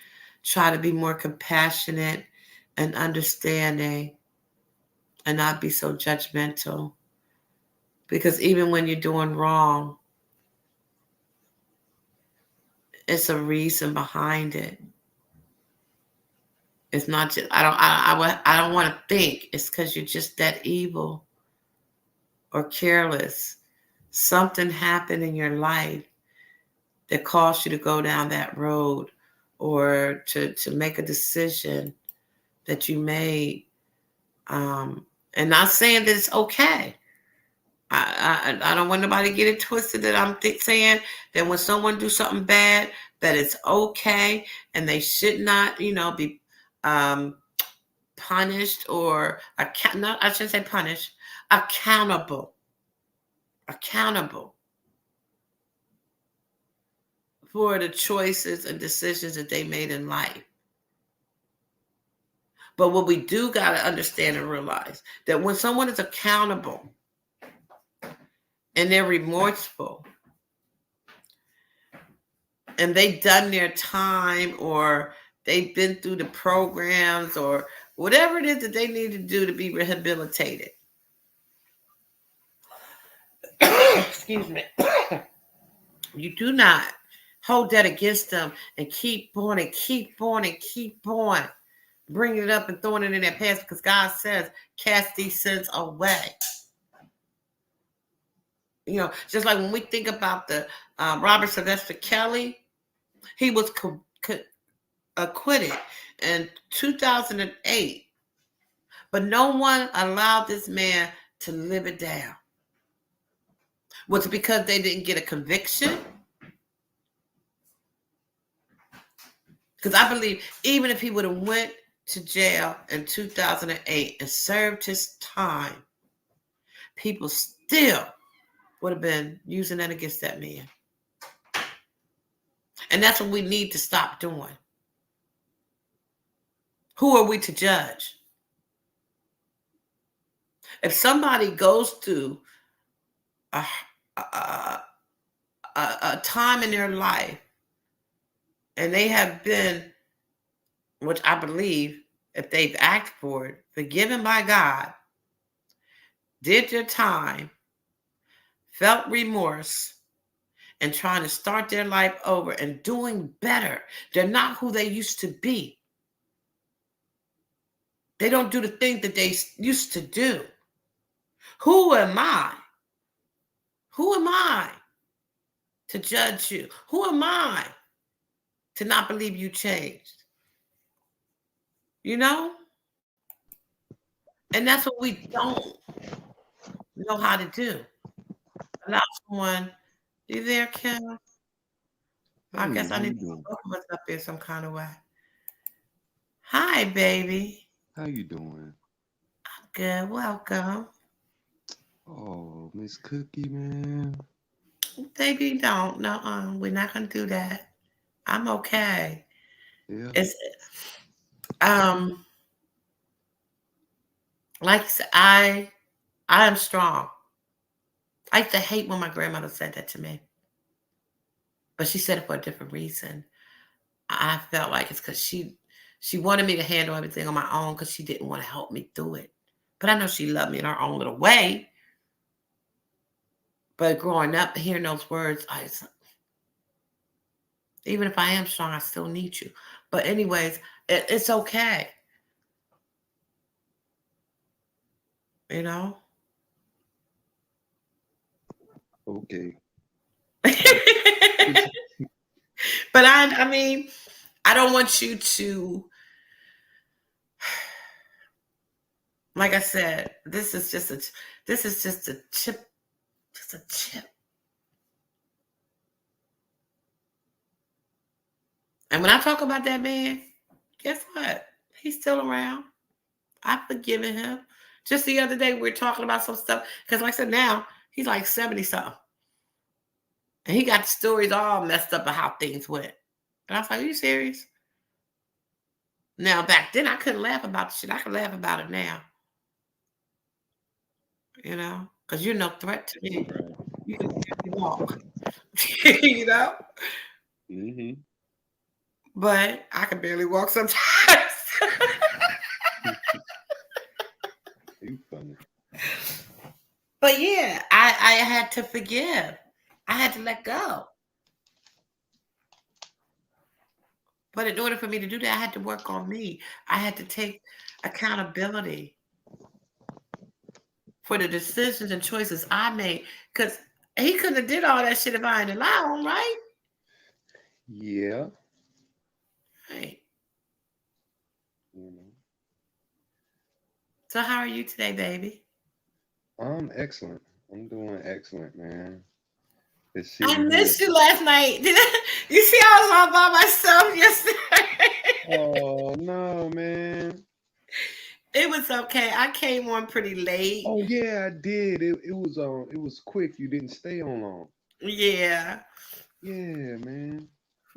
try to be more compassionate and understanding and not be so judgmental. Because even when you're doing wrong, it's a reason behind it. It's not just I don't want to think it's because you're just that evil or careless. Something happened in your life that caused you to go down that road or to make a decision that you made. And not saying that it's okay. I don't want nobody to get it twisted that I'm saying that when someone do something bad, that it's okay and they should not, be um, punished or not. I shouldn't say punished, accountable, accountable for the choices and decisions that they made in life. But what we do got to understand and realize that when someone is accountable and they're remorseful and they've done their time or they've been through the programs or whatever it is that they need to do to be rehabilitated. Excuse me. You do not hold that against them and keep on and keep on and keep on bringing it up and throwing it in their past because God says, cast these sins away. Just like when we think about the Robert Sylvester Kelly, he was acquitted in 2008, but no one allowed this man to live it down. Was it because they didn't get a conviction? Because I believe even if he would have went to jail in 2008 and served his time, people still would have been using that against that man. And that's what we need to stop doing. Who are we to judge? If somebody goes through a, a, a time in their life and they have been, which I believe, if they've asked for it, forgiven by God, did their time, felt remorse, and trying to start their life over and doing better. They're not who they used to be. They don't do the things that they used to do. Who am I? Who am I to judge you? Who am I to not believe you changed? You know? And that's what we don't know how to do. Allow someone, you there, Kim? I Hey, guess I how need you to put doing? both of us up there some kind of way. Hi, baby. How you doing? Good, welcome. Oh, Miss Cookie, man. Baby, don't. No, we're not gonna do that. I'm okay. Yeah. It's um Like I said, I am strong. I used to hate when my grandmother said that to me, but she said it for a different reason. I felt like it's because she wanted me to handle everything on my own because she didn't want to help me through it. But I know she loved me in her own little way. But growing up, hearing those words, even if I am strong, I still need you. But anyways, it's okay, you know. Okay. But I mean, I don't want you to. Like I said, this is just a chip. And when I talk about that man, guess what? He's still around. I've forgiven him. Just the other day, we were talking about some stuff because, like I said, now he's like 70 something, and he got the stories all messed up of how things went. And I was like, "Are you serious?" Now back then, I couldn't laugh about the shit. I can laugh about it now, because you're no threat to me. Right. You can barely walk, you know. Mm-hmm. But I can barely walk sometimes. You funny. But yeah, I had to forgive. I had to let go. But in order for me to do that, I had to work on me. I had to take accountability for the decisions and choices I made. Because he couldn't have did all that shit if I didn't allow him, right? Yeah. Right. You know. So how are you today, baby? I'm excellent. I'm doing excellent, man. Just I sitting here. missed you last night. You see, I was all by myself yesterday. Oh no, man. It was okay. I came on pretty late. Oh yeah, I did. It was quick. You didn't stay on long. Yeah. Yeah, man.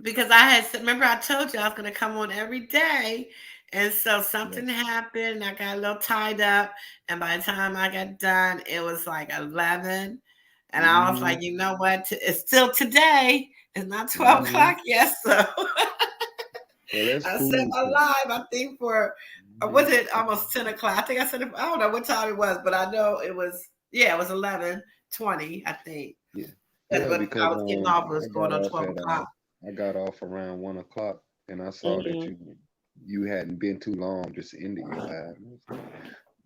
Because I had remember I told you I was gonna come on every day, and so something Yes. happened. I got a little tied up, and by the time I got done, it was like 11, and I was Mm-hmm. like, you know what? It's still today. It's not Mm-hmm. 12 o'clock yet, so Well, that's I set cool. my 'Cause, live. I think for was it almost 10 o'clock? I think I said it. I don't know what time it was, but I know it was. Yeah, it was 11:20. I think yeah. because Yeah, when I because was getting off, it was I going got on off 12 o'clock. I got off around 1 o'clock, and I saw that Hmm. you hadn't been too long, just ended your live. And I was like,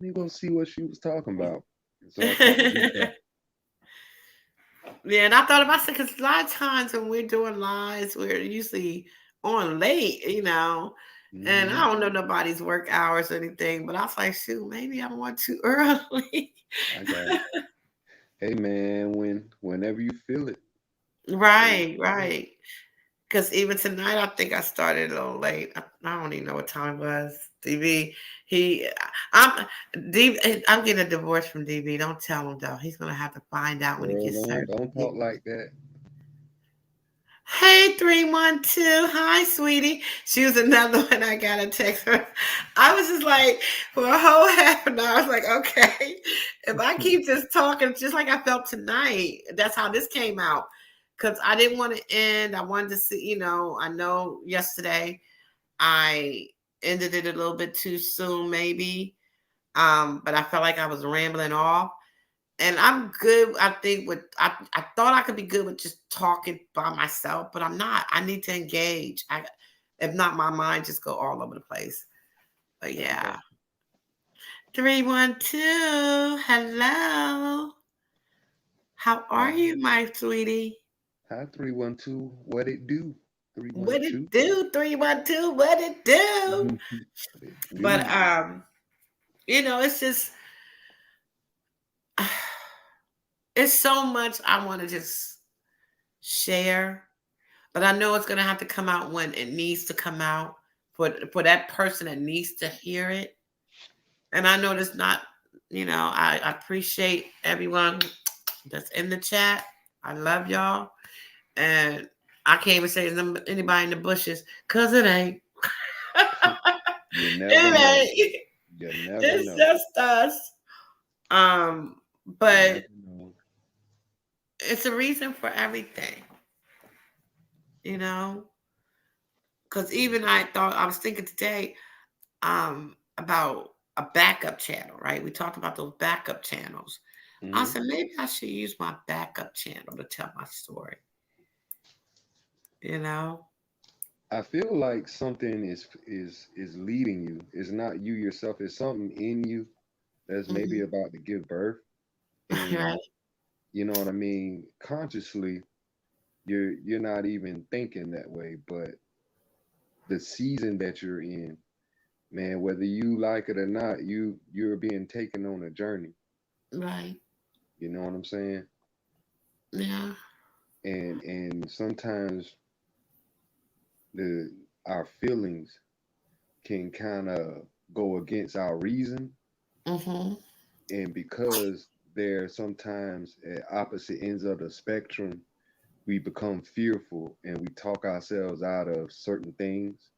let me go see what she was talking about. And so I caught the recap. Yeah, and I thought about it because a lot of times when we're doing lives, we're usually on late, and Mm-hmm. I don't know nobody's work hours or anything, but I was like, shoot, maybe I'm on too early. I got it. Hey man, whenever you feel it, say Right, right. Because even tonight, I think I started a little late. I don't even know what time it was. DB, he, I'm, I'm getting a divorce from DB. Don't tell him though. He's gonna have to find out when he girl, gets don't talk certificated. like that. Hey, 312. Hi, sweetie. She was another one I got to text her. I was just like, for a whole half an hour, I was like, okay, if I keep just talking, just like I felt tonight, that's how this came out. Because I didn't want to end. I wanted to see, I know yesterday I ended it a little bit too soon, maybe. But I felt like I was rambling off. And I'm good. I think with I thought I could be good with just talking by myself, but I'm not. I need to engage. If not, my mind just go all over the place. But I yeah, got 312. Hello. How you. are you, my sweetie? Hi 312. What it do? What it 312. do? 312. What it do? What it But do? it's just it's so much I want to just share. But I know it's gonna have to come out when it needs to come out for that person that needs to hear it. And I know it's not, I appreciate everyone that's in the chat. I love y'all. And I can't even say anybody in the bushes, cause it ain't. You never It know. ain't. You never It's know. just us. You But never know. it's a reason for everything, you know. Because even I was thinking today, about a backup channel, right? We talked about those backup channels. I Hmm. said maybe I should use my backup channel to tell my story, you know? I feel like something is leading you. It's not you yourself. It's something in you that's maybe Hmm. about to give birth, and Right, you know what I mean. Consciously, you're not even thinking that way, but the season that you're in, man, whether you like it or not, you're being taken on a journey. right, You know what I'm saying? yeah, And sometimes the our feelings can kind of go against our reason, hmm, and because they're sometimes at opposite ends of the spectrum, we become fearful and we talk ourselves out of certain things.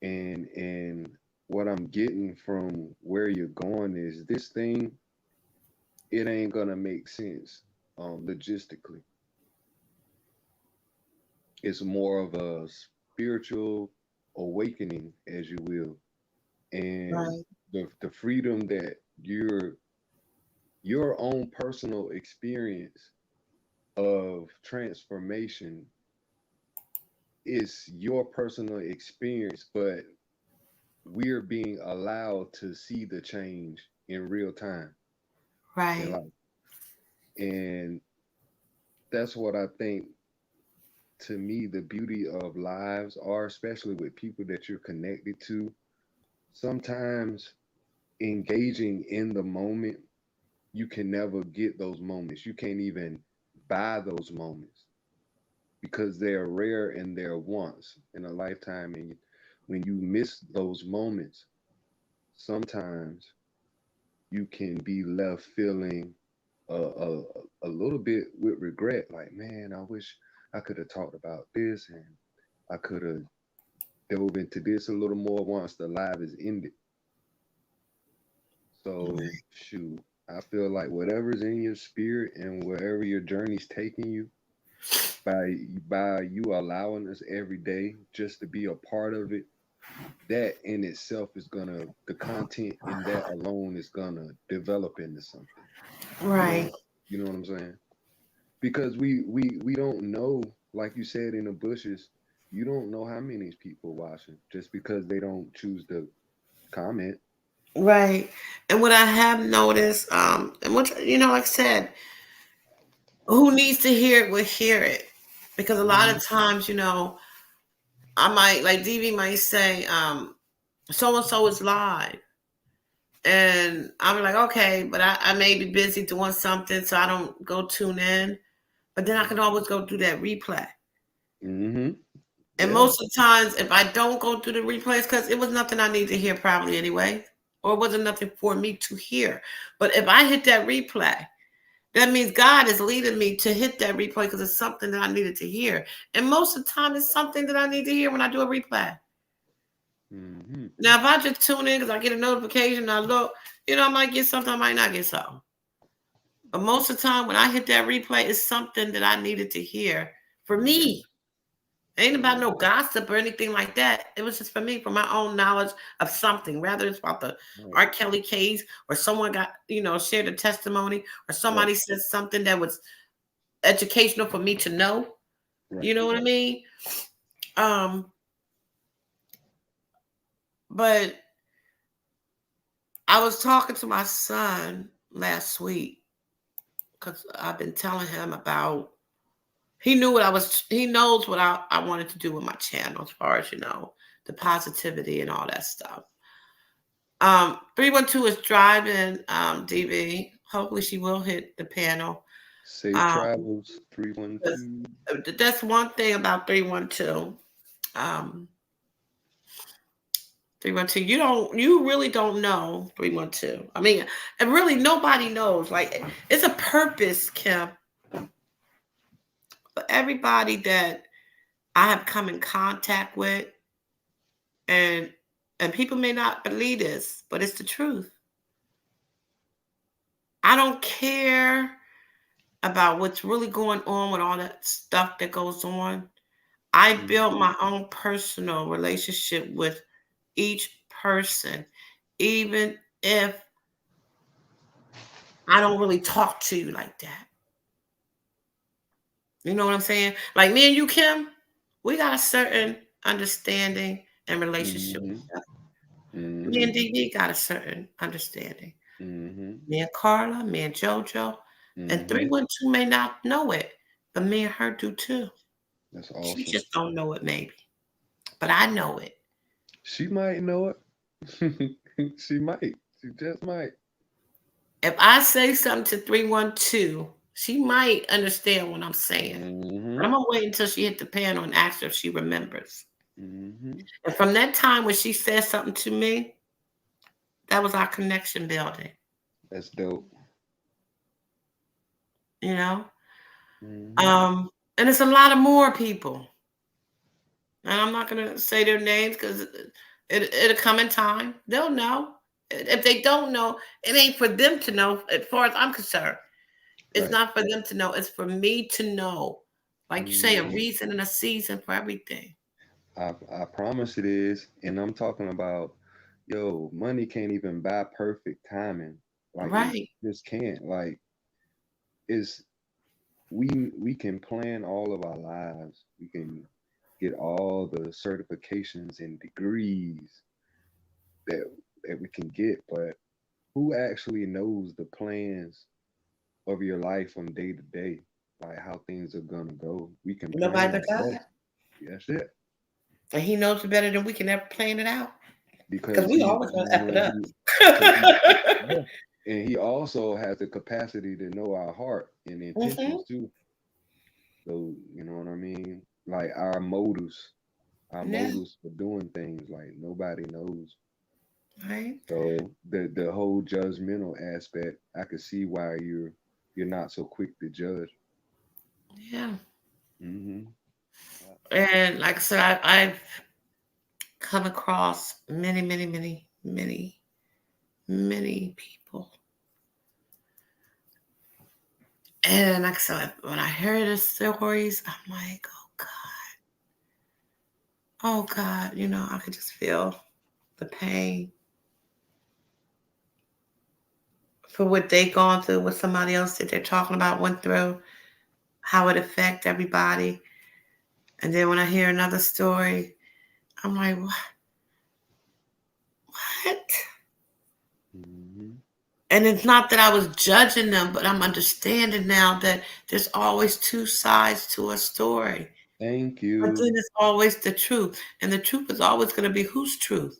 And what I'm getting from where you're going is this thing, it ain't gonna make sense logistically. It's more of a spiritual awakening, as you will, and right, the freedom that your own personal experience of transformation is your personal experience, but we're being allowed to see the change in real time in right, life. And that's what I think, to me, the beauty of lives are, especially with people that you're connected to. Sometimes engaging in the moment, you can never get those moments. You can't even buy those moments because they're rare and they're once in a lifetime. And when you miss those moments, sometimes you can be left feeling a little bit with regret, like, man, I wish I could have talked about this and I could have dove into this a little more once the live is ended. So, shoot, I feel like whatever's in your spirit and wherever your journey's taking you, by you allowing us every day just to be a part of it, that in itself is gonna, the content in that alone is gonna develop into something. You right, know, you know what I'm saying? Because we don't know, like you said in the bushes, you don't know how many people watching just because they don't choose to comment. right. And what I have noticed, and what like I said, who needs to hear it will hear it, because a lot Hmm. of times, I might like DV might say, so and so is live. And I'll be like, okay, but I may be busy doing something, so I don't go tune in. But then I can always go do that replay. Hmm. And Yeah. most of the times, if I don't go through the replays, because it was nothing I need to hear probably anyway, or it wasn't nothing for me to hear. But if I hit that replay, that means God is leading me to hit that replay because it's something that I needed to hear. And most of the time, it's something that I need to hear when I do a replay. Hmm. Now, if I just tune in because I get a notification, I look, I might get something, I might not get something. But most of the time, when I hit that replay, it's something that I needed to hear for Hmm. me. It ain't about no Hmm. gossip or anything like that. It was just for me, for my own knowledge of something. Rather it's about the Right. R. Kelly case, or someone got, shared a testimony, or Right. somebody said something that was educational for me to know. Right. You know what I mean? Um, but I was talking to my son last week because I've been telling him about. He knew what I was. He knows what I wanted to do with my channel, as far as the positivity and all that stuff. 312 is driving, DV. Hopefully she will hit the panel. Safe Um, travels, 'Cause 312. that's one thing about 312. Um, 312. You really don't know 312. I mean, and really nobody knows. Like, it's a purpose, Kim, for everybody that I have come in contact with, and And people may not believe this, but it's the truth. I don't care about what's really going on with all that stuff that goes on. I build Mhm. my own personal relationship with each person, even if I don't really talk to you like that. You know what I'm saying? Like me and you, Kim, we got a certain understanding and relationship with Mhm. each other. Me and Mhm. DD got a certain understanding. Mhm. Me and Carla, me and JoJo, and Mhm. 312 may not know it, but me and her do too. That's She awesome. just don't know it, maybe, but I know it. She might know it. She might. She just might. If I say something to 312, she might understand what I'm saying. But I'm Mhm. gonna wait until she hit the panel and ask her if she remembers. Mhm. And from that time when she said something to me, that was our connection building, That's dope. you know? Mhm. Um, and it's a lot of more people. And I'm not gonna say their names because it'll come in time. They'll know. If they don't know, it ain't for them to know. As far as I'm concerned, it's Right. not for them to know. It's for me to know. Like you say, a Mhm. reason and a season for everything. I promise it is, and I'm talking about, yo, money can't even buy perfect timing. Like it Right. just can't. Like it's we we can plan all of our lives. We can get all the certifications and degrees that we can get, but who actually knows the plans of your life from day to day, like how things are gonna go? We can Nobody plan but our God. best. That's it. And he knows it better than we can ever plan it out. Because Because we he always gonna you F it know up. he because he yeah. And he also has the capacity to know our heart and Hmm. intentions too. So you know what I mean? Like our Yeah, motives for doing things, like nobody knows. right. So the whole judgmental aspect, I could see why you're not so quick to judge. Yeah. Hmm. And like I said, I've come across many, many, many, many, many people. And like I said, when I hear the stories, I'm like, oh God, I could just feel the pain for what they gone through, what somebody else that they're talking about went through, how it affect everybody. And then when I hear another story, I'm like, what? Hmm. And it's not that I was judging them, but I'm understanding now that there's always two sides to a story. Thank But then you. it's always the truth. And the truth is always going to be whose truth?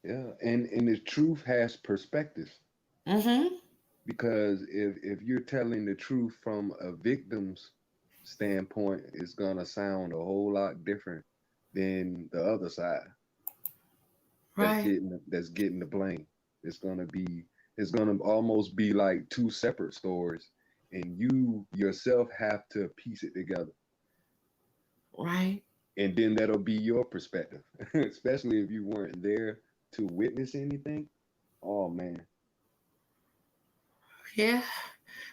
Yeah, and the truth has perspective, Mm-hmm. because if you're telling the truth from a victim's standpoint, it's gonna sound a whole lot different than the other side Right. that's getting the blame. It's gonna be it's gonna almost be like two separate stories, and you yourself have to piece it together, Right. and then that'll be your perspective, especially if you weren't there to witness anything. Oh man. Yeah.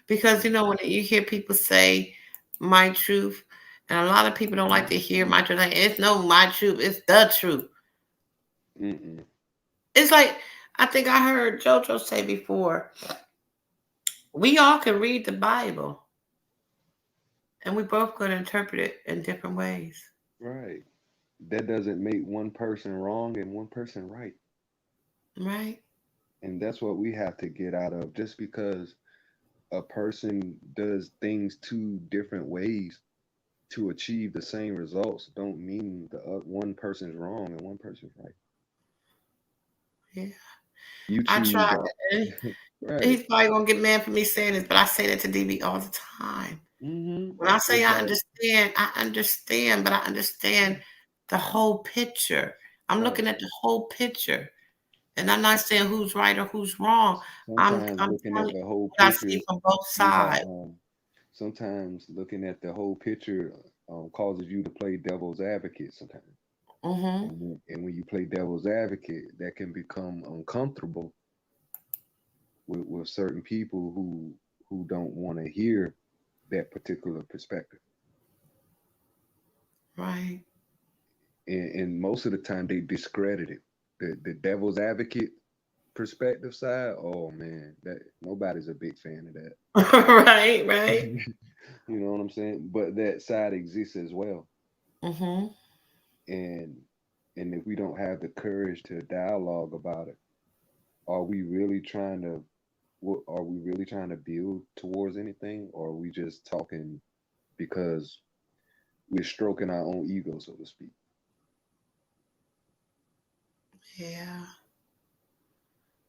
Because, when you hear people say my truth, and a lot of people don't like to hear my truth. Like, it's no my truth, it's the truth. Mm-mm. It's like, I think I heard JoJo say before, we all can read the Bible, and we both going to interpret it in different ways. Right. That doesn't make one person wrong and one person right. Right. And that's what we have to get out of. Just because a person does things two different ways to achieve the same results, don't mean the one person's wrong and one person's right. Yeah. You I choose tried the to. right. He's probably gonna get mad for me saying this, but I say that to DB all the time. Mm-hmm. When I say Exactly. I understand, but I understand the whole picture. I'm Right. looking at the whole picture, and I'm not saying who's right or who's wrong. Sometimes I'm looking telling at you the whole what I see picture, from both yeah. sides. Sometimes looking at the whole picture causes you to play devil's advocate sometimes. Mm-hmm. And when you play devil's advocate, that can become uncomfortable with certain people who don't want to hear that particular perspective. Right. And most of the time they discredit it. The devil's advocate perspective side, oh man, that nobody's a big fan of that. Right. Right. You know what I'm saying? But that side exists as well. Mm-hmm. And and if we don't have the courage to dialogue about it, are we really trying to are we really trying to build towards anything, or are we just talking because we're stroking our own ego, so to speak? Yeah.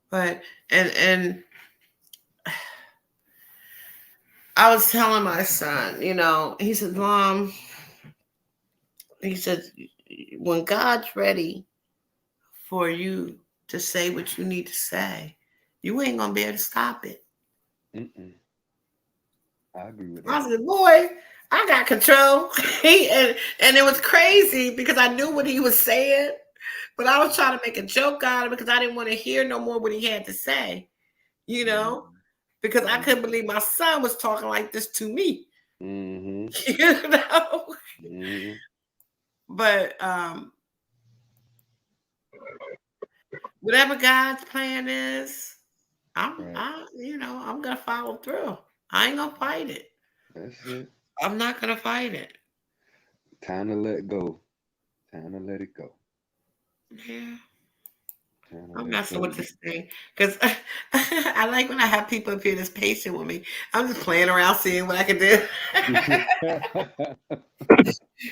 But and I was telling my son, he said, Mom, he said, when God's ready for you to say what you need to say, you ain't gonna be able to stop it. Mm-mm. I agree with I that. said, boy, I got control. And it was crazy because I knew what he was saying, but I was trying to make a joke out of it because I didn't want to hear no more what he had to say, you know, Mm-hmm. because I couldn't Mm-hmm. believe my son was talking like this to me, Mm-hmm. you know. Mm-hmm. But whatever God's plan is, Right. I'm gonna follow through. I ain't gonna fight it. That's it. I'm not gonna fight it. Time to let go. Time to let it go. Yeah. Time to I'm let it messing go. with this thing because I like when I have people up here that's patient with me. I'm just playing around, seeing what I can do.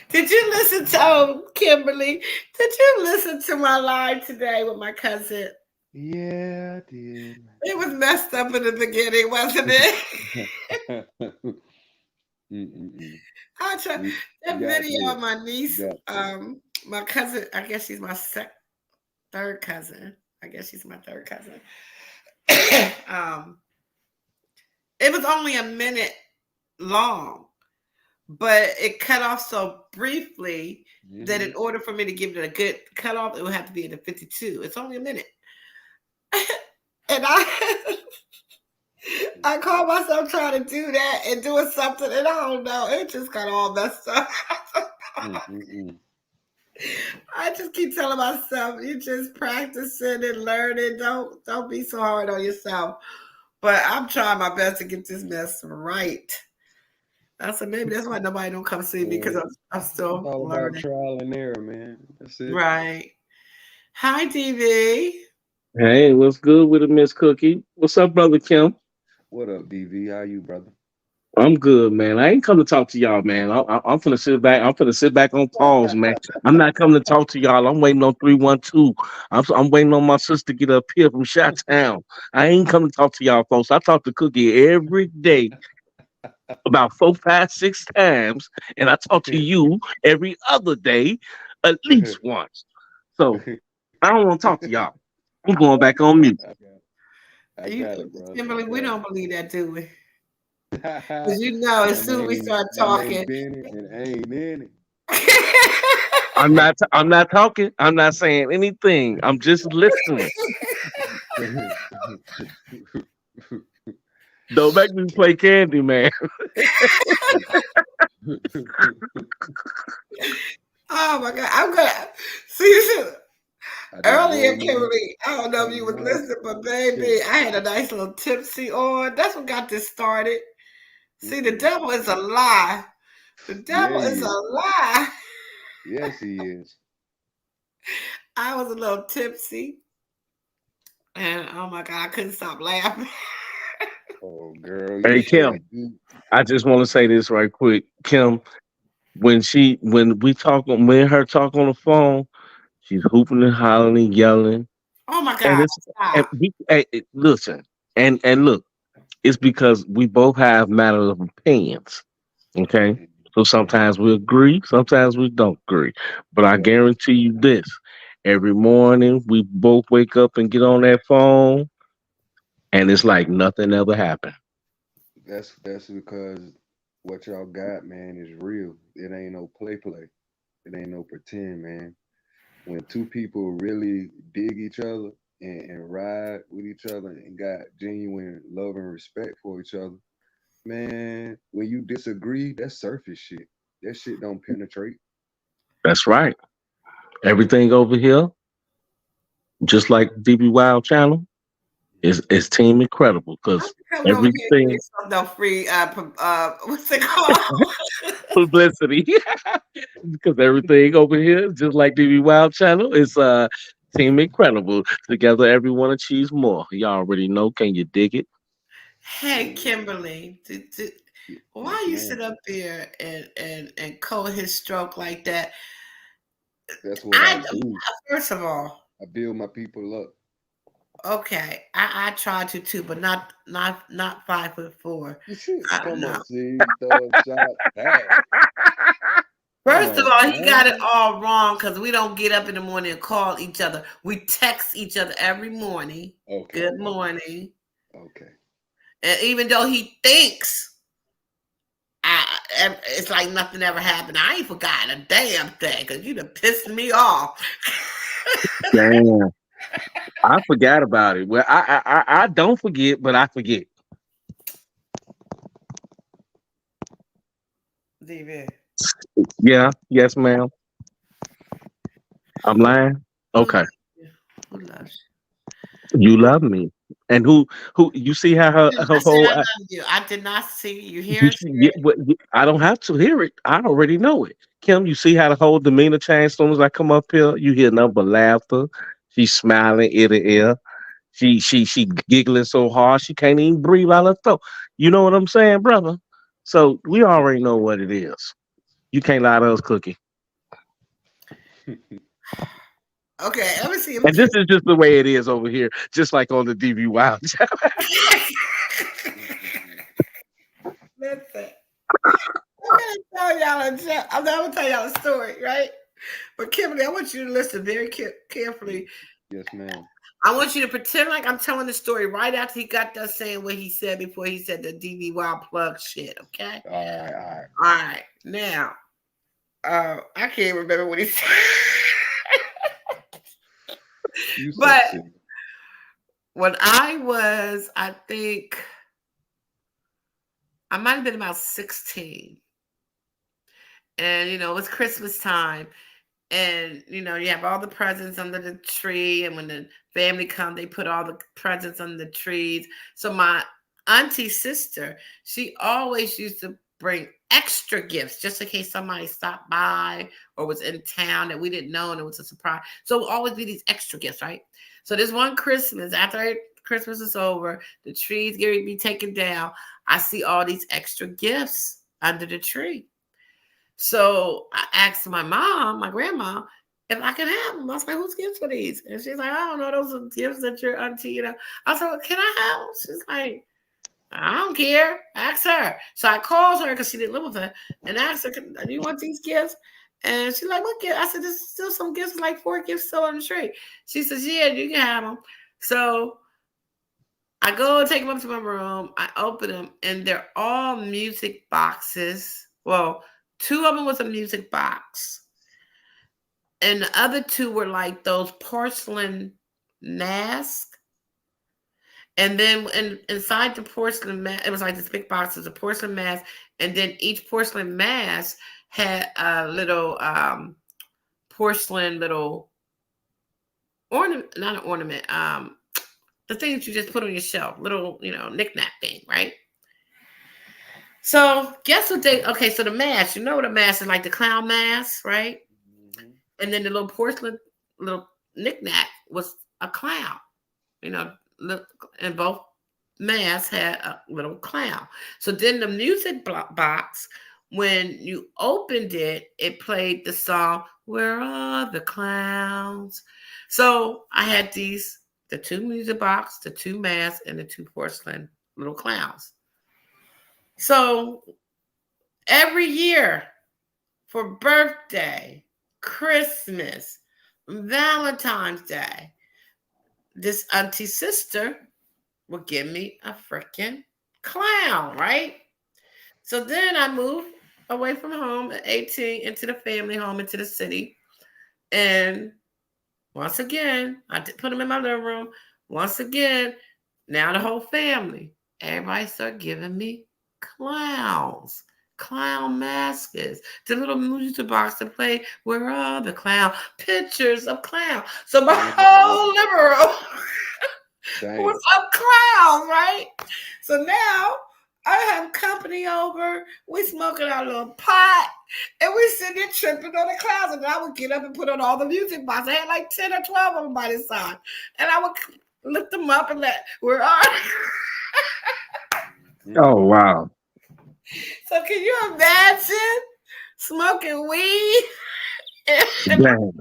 Did you listen to Kimberly? Did you listen to my live today with my cousin? Yeah, I did. It was messed up in the beginning, wasn't it? Mm-mm-mm. I try You, you that got video to. of my You niece, got to. my cousin. I guess she's my third cousin. I guess she's my third cousin. um, it was only a minute long, but it cut off so briefly that in Hmm. order for me to give it a good cutoff, it would have to be at a 52. It's only a minute. And I caught myself trying to do that and doing something, and I don't know, it just got all messed up. Mm-mm-mm. I just keep telling myself, you just practicing and learning. Don't be so hard on yourself. But I'm trying my best to get this mess right. I said maybe that's why nobody don't come see me because Yeah, I'm it's still all about learning. trial and error, man. That's it. Right. Hi, DV. Hey, what's good with it, Miss Cookie? What's up, brother Kim? What up, DV? How you, brother? I'm good, man. I ain't come to talk to y'all, man. I'm finna sit back. I'm finna sit back on pause, man. I'm not coming to talk to y'all. I'm waiting on 312. I'm waiting on my sister to get up here from Shot Town. I ain't coming to talk to y'all, folks. I talk to Cookie every day, about four, five, six times, and I talk to you every other day, at least once. So I don't want to talk to y'all. I'm going back on mute. I got, I You, got it, brother. I Kimberly, we got don't believe that, do we? it. Because My as soon as we name, start my name talking, Benny, and I ain't in I'm not talking. I'm not saying anything. I'm just listening. it. Don't make me play candy, man. oh my God, I'm gonna see. I just Earlier, rolled my Kimberly, I don't know if you was cigar. listening, but Check. baby, I had a nice little tipsy on. That's what got this started. See, the Mm-mm. devil is a lie. The Yeah, devil he is a is. lie. Yes, he is. I was a little tipsy, and oh my God, I couldn't stop laughing. Oh, girl, you Hey should. Kim, I just want to say this right quick. Kim, when we talk on me and her talk on the phone, she's hooping and hollering and yelling, Oh my and God, stop. listen, and look, it's because we both have matters of opinions. Okay, so sometimes we agree, sometimes we don't agree, but I Right. guarantee you this: every morning we both wake up and get on that phone, and it's like nothing ever happened. That's because what y'all got, man, is real. It ain't no play. It ain't no pretend, man. when two people really dig each other and ride with each other and got genuine love and respect for each other, man, when you disagree, that's surface shit. That shit don't penetrate. That's right. Everything over here, just like DB Wild channel, is Team Incredible I'm because coming over here and give me everything some no free what's it called? publicity because everything over here, just like DB Wild channel, is Team Incredible. Together, everyone achieves more. Y'all already know. Can you dig it? Hey And Kimberly, why yes, you ma'am. sit up here and call his stroke like that? That's what I I do. first of all, I build my people up. okay, I try to too, but not 5'4". You see, come No. on, see, throw a shot back. Come First of on, all, he got it man. all wrong because we don't get up in the morning and call each other. We text each other every morning. Okay, Good okay, morning. okay. And even though he thinks it's like nothing ever happened, I ain't forgotten a damn thing because you done pissed me off. Damn, I forgot about it. Well, I don't forget, but I forget. DV. Yeah, yes, ma'am. I'm lying. Who loves Okay, you? Who loves you love me, and who you see how her you? I her said whole I love you. I did not see you you hear see, I don't have to hear it. I already know it. Kim, you see how the whole demeanor changed as soon as I come up here? You hear nothing but laughter. She's smiling ear to ear. She giggling so hard she can't even breathe out her throat. You know what I'm saying, brother? So we already know what it is. You can't lie to us, Cookie. Okay, let me see. Let me And this tell is just the way it is over here, just like on the DV Wild. you. Listen, I'm gonna tell y'all a joke. I'm gonna tell y'all a story, right? But Kimberly, I want you to listen very carefully. Yes, ma'am. I want you to pretend like I'm telling the story right after he got done saying what he said before he said the DVY plug shit. Okay. All right, all right. All right. Now, I can't remember what he said, You so but silly. when I was, I think I might have been about 16, and it was Christmas time. And you have all the presents under the tree, and when the family come they put all the presents under the trees. So my auntie sister, she always used to bring extra gifts just in case somebody stopped by or was in town that we didn't know and it was a surprise. So it would always be these extra gifts, right? So this one Christmas, after Christmas is over, the trees get ready to be taken down, I see all these extra gifts under the tree. So I asked my mom, my grandma, if I could have them. I was like, whose gifts are these? And she's like, I don't know. Those are gifts that your auntie. I said, well, can I have them? She's like, I don't care. Ask her. So I called her because she didn't live with her and asked her, do you want these gifts? And she's like, what gift? I said, there's still some gifts, like 4 gifts still on the tree. She says, yeah, you can have them. So I go take them up to my room. I open them, and they're all music boxes. Well, two of them was a music box, and the other two were like those porcelain masks. And then inside the porcelain mask, it was like this big box. It was a porcelain mask, and then each porcelain mask had a little porcelain little ornament, not an ornament, the thing that you just put on your shelf, little knickknack thing, right? So guess what they? Okay, so the mask. You know what a mask is like, the clown mask, right? Hmm. And then the little porcelain little knickknack was a clown. You know, and both masks had a little clown. So then the music box, when you opened it, it played the song "Where Are the Clowns." So I had the two music box, the two masks, and the two porcelain little clowns. So every year for birthday, Christmas, Valentine's Day, this auntie sister would give me a freaking clown, right? So then I moved away from home at 18 into the family home into the city. And Once again, put them in my living room. Once again, now the whole family, everybody start giving me clowns, clown masks, the little music box to play. Where are the clown? Pictures of clown. So my whole Dang, living room was dang. of clowns, right? So now I have company over. We smoking our little pot, and we sitting there tripping on the clouds. And I would get up and put on all the music box. I had like 10 or 12 of them by this time, and I would lift them up and let where are. Oh Mm-mm. wow. So can you imagine smoking weed? And Dang.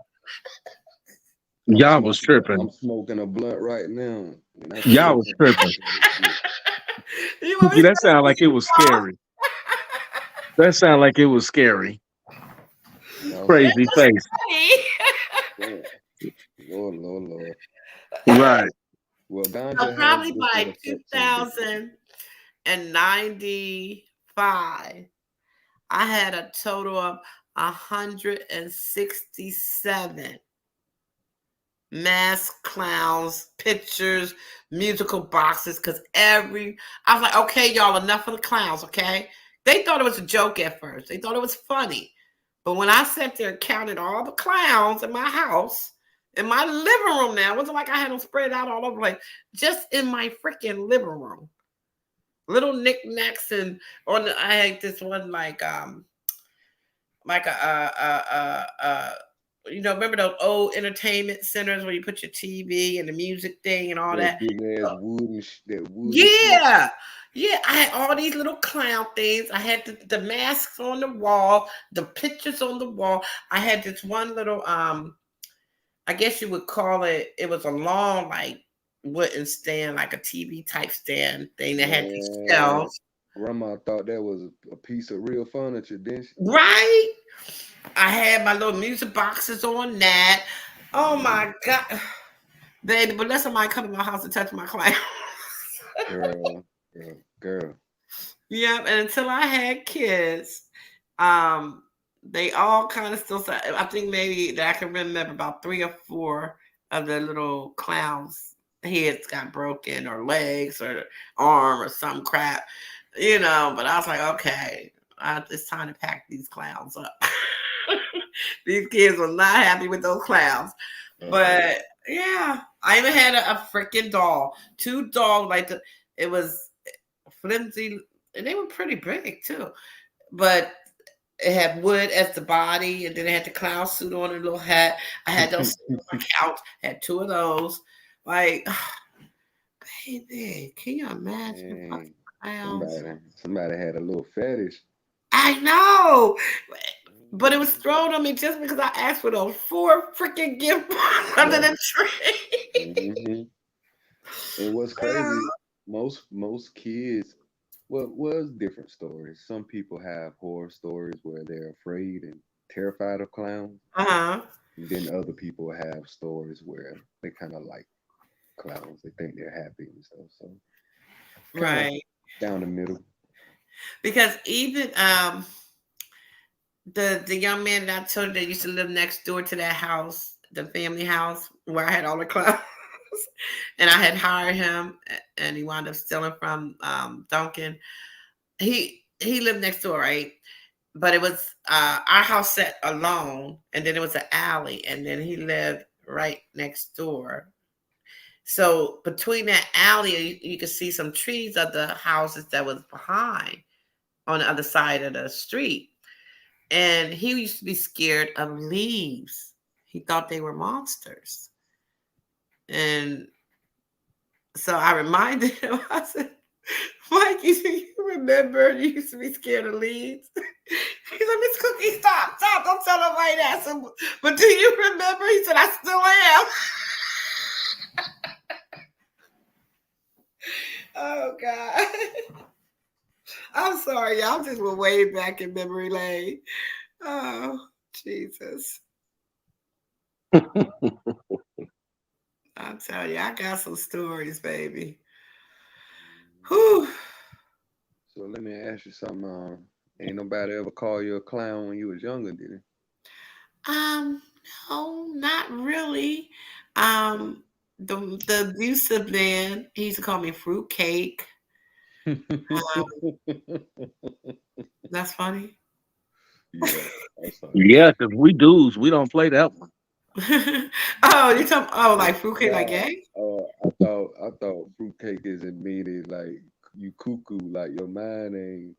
I'm Y'all was smoking. tripping. I'm smoking a blunt right now, and I Y'all still was can't tripping. picture that shit. you want me Cookie, to that say sounded like it was scary. That sounded like it was scary. Y'all it Crazy smoking? was face. funny. Damn. Lord, Lord, Lord. Right. Well, So ganja has probably different by effects on different people. 2095, I had a total of 167 mask clowns, pictures, musical boxes. Because I was like, okay, y'all, enough of the clowns, okay? They thought it was a joke at first. They thought it was funny. But when I sat there and counted all the clowns in my house, in my living room now, it wasn't like I had them spread out all over the place, just in my freaking living room. Little knickknacks and I had this one like remember those old entertainment centers where you put your TV and the music thing and all that. That big ass wooden, that wooden shit. Yeah, yeah. I had all these little clown things. I had the masks on the wall, the pictures on the wall. I had this one little I guess you would call it. It was a long like wooden stand, like a TV type stand thing that had these Man, shelves. grandma thought that was a piece of real furniture, didn't she? Right. I had my little music boxes on that. Oh my god, baby! But let somebody come to my house and touch my clown. Girl, girl, girl. Yep. And until I had kids, um, they all kind of still. I think maybe that I can remember about 3 or 4 of the little clowns' heads got broken, or legs, or arm, or some crap, But I was like, okay, it's time to pack these clowns up. These kids were not happy with those clowns. Uh-oh. But yeah, I even had a freaking doll, 2 dolls. It was flimsy, and they were pretty big too. But it had wood as the body, and then it had the clown suit on and a little hat. I had those sitting on my couch. Had 2 of those. Like, baby, can you imagine fucking Dang. clowns? Somebody had a little fetish. I know. But it was thrown on me just because I asked for those 4 freaking gift under Yep. the tree. Hmm. And what's crazy, most kids, well, was different stories. Some people have horror stories where they're afraid and terrified of clowns. Uh-huh. And then other people have stories where they kind of like clowns. They think they're happy and stuff. So kind of Right. down the middle. Because even the young man that I told you that used to live next door to that house, the family house where I had all the clowns, and I had hired him, and he wound up stealing from Duncan. He lived next door, right? But it was our house set alone, and then it was an alley, and then he lived right next door. So between that alley, you could see some trees of the houses that was behind on the other side of the street. And he used to be scared of leaves. He thought they were monsters. And so I reminded him, I said, Mikey, do you remember you used to be scared of leaves? He said, Miss Cookie, stop, don't tell nobody that. I said, but do you remember? He said, I still am. Oh, God. I'm sorry, y'all just went way back in memory lane. Oh, Jesus. I'm telling you, I got some stories, baby. Whew. So let me ask you something. Ain't nobody ever call you a clown when you was younger, did it? Um, No, not really. Um, the abusive man, he used to call me fruitcake. That's funny. Yeah, that's funny. Yeah, because we dudes, we don't play that one. Oh, you talking? Oh, like fruitcake, like Nah, gay? I thought fruitcake isn't meaning like you cuckoo, like your mind ain't.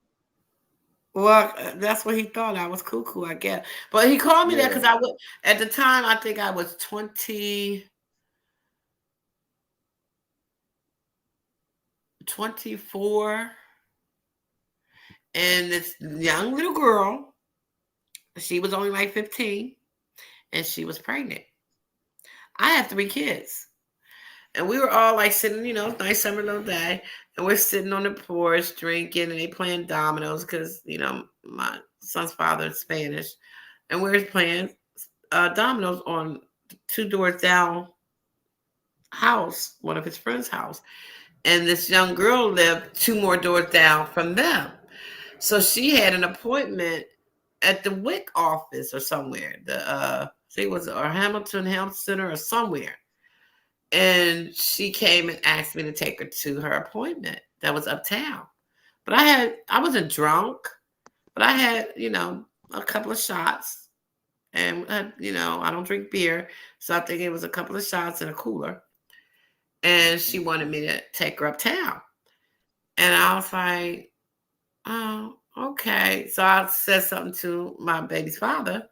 Well, that's what he thought. I was cuckoo, I guess. But he called me that Yeah, because I would at the time. I think I was 24, and this young little girl. She was only like 15, and she was pregnant. I have 3 kids. And we were all like sitting, nice summer little day, and we're sitting on the porch drinking, and they playing dominoes because my son's father is Spanish, and we're playing dominoes on 2 doors down house, one of his friends' house, and this young girl lived 2 more doors down from them. So she had an appointment at the WIC office or somewhere. I think it was or Hamilton Health Center or somewhere. And she came and asked me to take her to her appointment that was uptown. But I wasn't drunk, but I had, a couple of shots. And, I don't drink beer. So I think it was a couple of shots in a cooler. And she wanted me to take her uptown. And I was like, oh, okay. So I said something to my baby's father,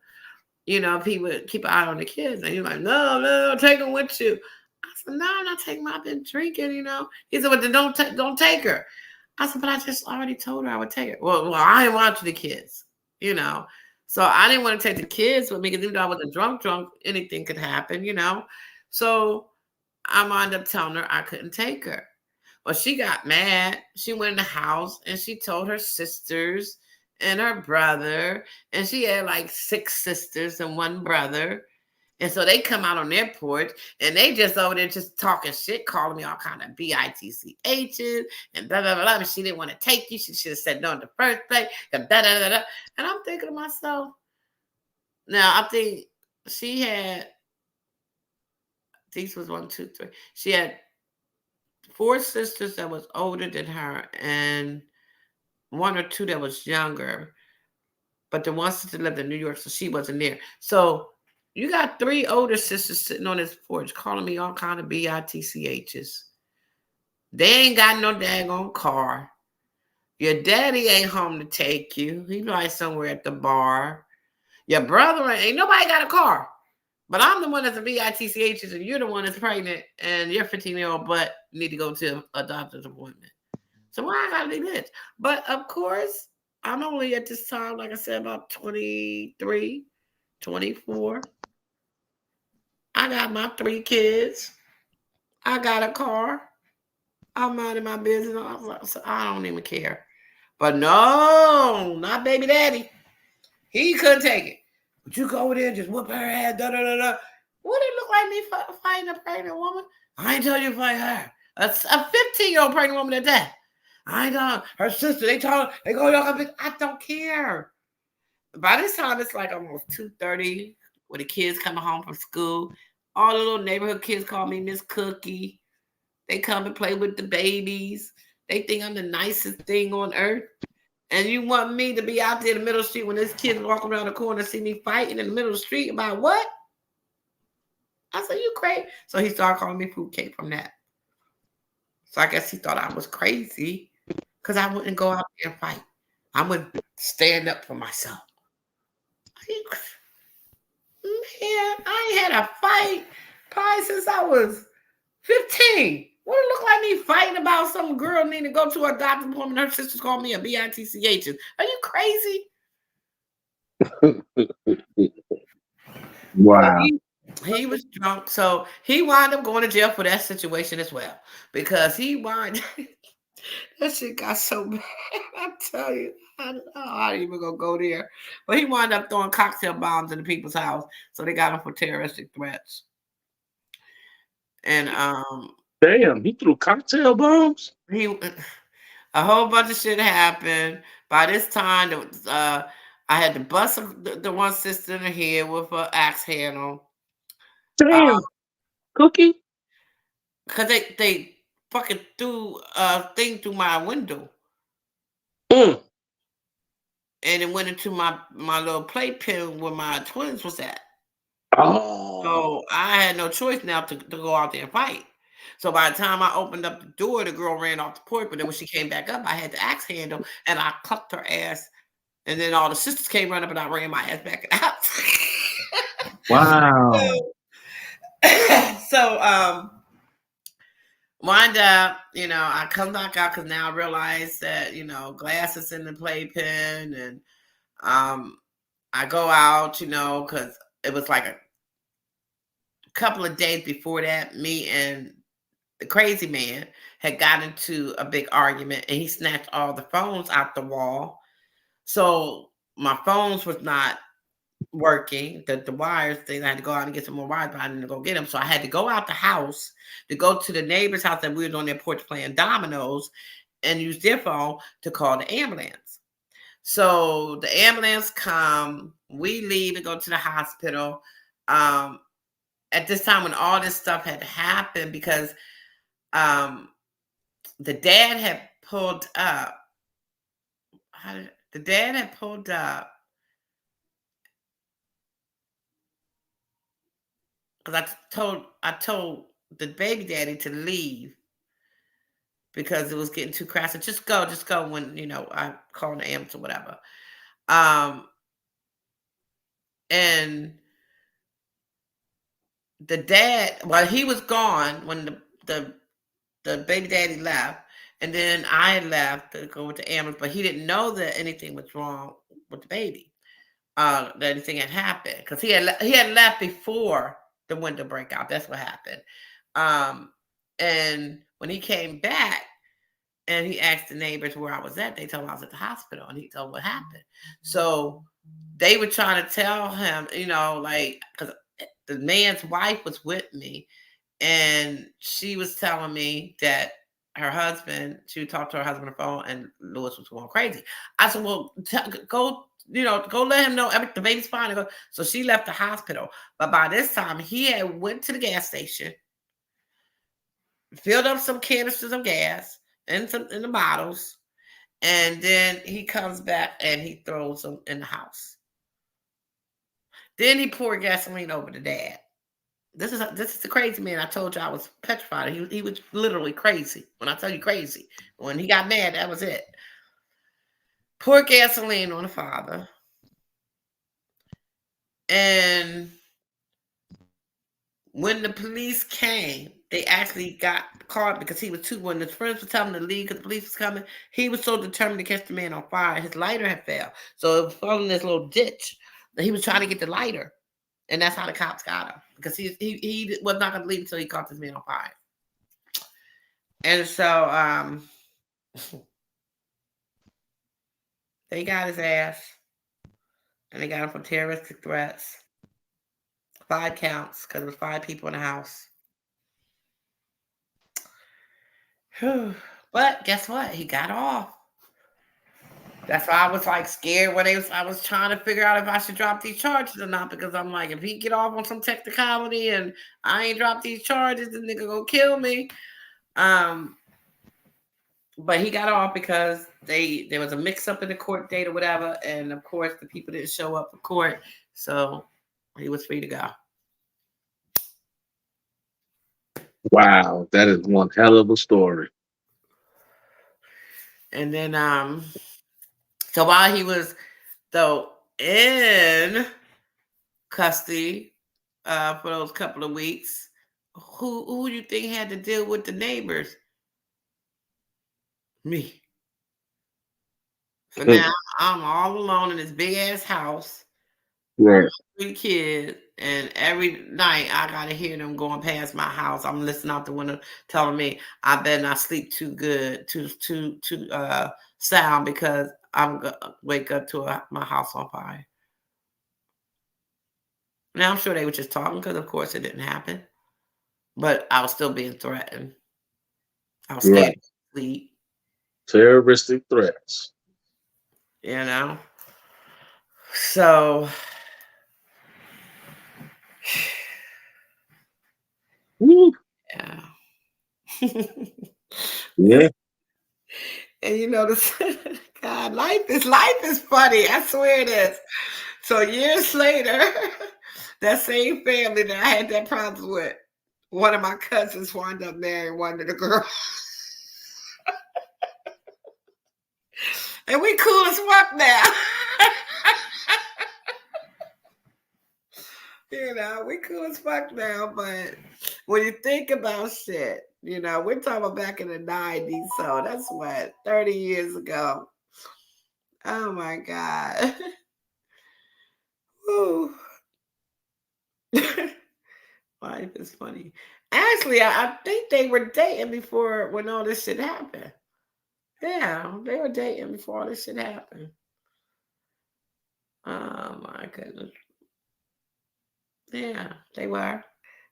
if he would keep an eye on the kids. And he was like, no, no, no, take them with you. I said, no, I'm not taking her. I've been drinking. He said, well, then don't take her. I said, but I just already told her I would take her. Well, I didn't want the kids, you know. So I didn't want to take the kids with me because even though I wasn't drunk, anything could happen. So I wound up telling her I couldn't take her. Well, she got mad. She went in the house and she told her sisters and her brother, and she had like 6 sisters and 1 brother. And so they come out on their porch and they just over there just talking shit, calling me all kind of BITCHs and blah, blah, blah, blah. And she didn't want to take you. She should have said no in the first place. And, blah, blah, blah, blah. And I'm thinking to myself, now I think she had, these was 1, 2, 3. She had 4 sisters that was older than her and 1 or 2 that was younger. But the one sister lived in New York, so she wasn't there. So you got 3 older sisters sitting on this porch calling me all kind of BITCHs. They ain't got no daggone car. Your daddy ain't home to take you. He like somewhere at the bar. Your brother ain't nobody got a car. But I'm the one that's a BITCHs and you're the one that's pregnant and your 15-year-old butt need to go to a doctor's appointment. So why I gotta do this? But of course, I'm only at this time, like I said, about 23, 24. I got my 3 kids. I got a car. I'm minding my business. So I don't even care. But no, not baby daddy. He couldn't take it. But you go over there and just whoop her ass. Da, da, da, da. What it look like me fighting a pregnant woman? I ain't tell you to fight her. A 15-year-old pregnant woman at that. I ain't gonna. Her sister, they told her, they go, I don't care. By this time, it's like almost 2:30 when the kids coming home from school. All the little neighborhood kids call me Miss Cookie. They come and play with the babies. They think I'm the nicest thing on earth. And you want me to be out there in the middle of the street when this kid walk around the corner and see me fighting in the middle of the street about what? I said, you crazy. So he started calling me fruitcake from that. So I guess he thought I was crazy because I wouldn't go out there and fight. I would stand up for myself. Man, I ain't had a fight probably since I was 15. What it look like me fighting about some girl needing to go to a doctor's appointment? Her sisters call me a BITCH. Are you crazy? But Wow. he was drunk, so he wound up going to jail for that situation as well because he wound. That shit got so bad. I tell you, I ain't even gonna go there. But he wound up throwing cocktail bombs in the people's house, so they got him for terroristic threats. And Damn, he threw cocktail bombs? he a whole bunch of shit happened. By this time, I had to bust the one sister in the head with an axe handle. Damn, Cookie. Because they fucking threw a thing through my window. Mm. And it went into my little playpen where my twins was at. Oh, So I had no choice now to go out there and fight. So by the time I opened up the door, the girl ran off the porch. But then when she came back up, I had the axe handle and I clucked her ass. And then all the sisters came running up and I ran my ass back in the house. wow. So wind up, I come back out because now I realize that, glasses in the playpen and I go out, because it was like a couple of days before that, me and the crazy man had got into a big argument and he snatched all the phones out the wall. So my phones was not working, the wires thing. I had to go out and get some more wires, but I didn't go get them. So I had to go out the house to go to the neighbor's house that we was on their porch playing dominoes and use their phone to call the ambulance. So the ambulance come, we leave and go to the hospital. At this time when all this stuff had happened, because um the dad had pulled up. The dad had pulled up because I told the baby daddy to leave because it was getting too crass. So just go when I call the ambulance or whatever. Um, and the dad, well, he was gone when the baby daddy left, and then I left to go with the ambulance, but he didn't know that anything was wrong with the baby. That anything had happened because he had left before the window breakout. That's what happened. Um, and when he came back and he asked the neighbors where I was at, they told him I was at the hospital, and he told them what happened. So they were trying to tell him, like because the man's wife was with me, and she was telling me that she talked to her husband on the phone, and Lewis was going crazy. I said, well, go, go let him know the baby's fine. So she left the hospital. But by this time, he had went to the gas station, filled up some canisters of gas and some in the bottles, and then he comes back and he throws them in the house. Then he poured gasoline over the dad. This is the crazy man. I told you I was petrified. He was literally crazy. When I tell you crazy, when he got mad, that was it. Pour gasoline on the father, and when the police came, they actually got caught because he was too. When his friends were telling him to leave because the police was coming, he was so determined to catch the man on fire. His lighter had failed, so it was falling in this little ditch. That he was trying to get the lighter, and that's how the cops got him because he was not going to leave until he caught this man on fire. And so they got his ass, and they got him for terroristic threats. 5 counts because there was 5 people in the house. Whew. But guess what? He got off. That's why I was like scared when I was trying to figure out if I should drop these charges or not, because I'm like, if he get off on some technicality and I ain't drop these charges, the nigga gonna kill me. But he got off because there was a mix up in the court date or whatever, and of course the people didn't show up for court, so he was free to go. Wow, that is one hell of a story. And then so while he was though in custody for those couple of weeks, who you think had to deal with the neighbors? Me. So now I'm all alone in this big ass house, Right. 3 kids, and every night I gotta hear them going past my house. I'm listening out the window, telling me I better not sleep too good, too sound, because I'm gonna wake up to my house on fire. Now I'm sure they were just talking because, of course, it didn't happen, but I was still being threatened. I was scared Right. to sleep, Terroristic threats. you know. So Woo. yeah. Yeah. And you know this God, life is funny. I swear it is. So years later, that same family that I had that problem with, one of my cousins wound up marrying one of the girls. And we cool as fuck now. We cool as fuck now, but when you think about shit, we're talking about back in the 90s, so that's what, 30 years ago. Oh my God. Woo. Life is funny. Actually, I think they were dating before when all this shit happened. Yeah, they were dating before all this shit happened. Oh my goodness. Yeah, they were.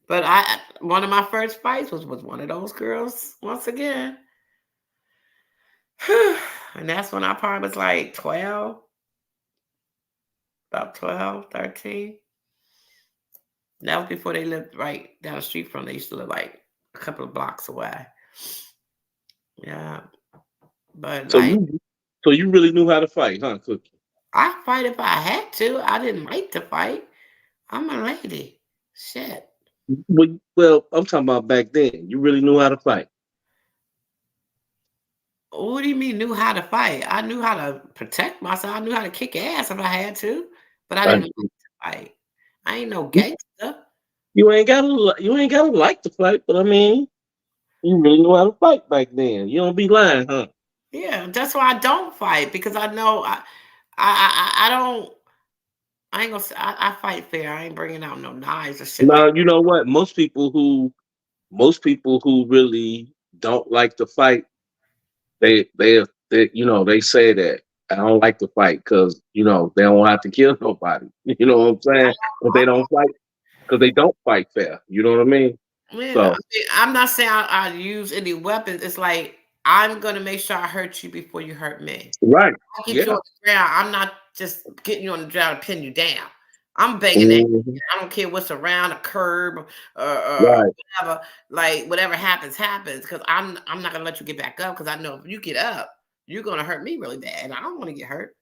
But one of my first fights was with one of those girls once again. And that's when I probably was like 12, about 12, 13. That was before they lived right down the street from. They used to live like a couple of blocks away. Yeah. But So like you really knew how to fight, huh, Cookie? I fight if I had to. I didn't like to fight. I'm a lady. Shit. Well, I'm talking about back then. You really knew how to fight. What do you mean knew how to fight? I knew how to protect myself. I knew how to kick ass if I had to, but I I, didn't like to fight. I ain't no gangster. you ain't gotta like to fight, but I mean, you really know how to fight back then. You don't be lying, huh? Yeah, that's why I don't fight because I know I don't. I ain't gonna say I fight fair. I ain't bringing out no knives or shit like. Now you know what? Most people who really don't like to fight, they they say that I don't like to fight because they don't have to kill nobody. You know what I'm saying? But they don't fight because they don't fight fair. You know what I mean? Yeah, So I'm not saying I use any weapons. It's like I'm gonna make sure I hurt you before you hurt me. right, I get you yeah, on the ground. I'm not just getting you on the ground and pin you down. I'm banging that. mhm, I don't care what's around a curb or right, whatever. Like whatever happens, happens. Because I'm not gonna let you get back up. Because I know if you get up, you're gonna hurt me really bad, and I don't want to get hurt.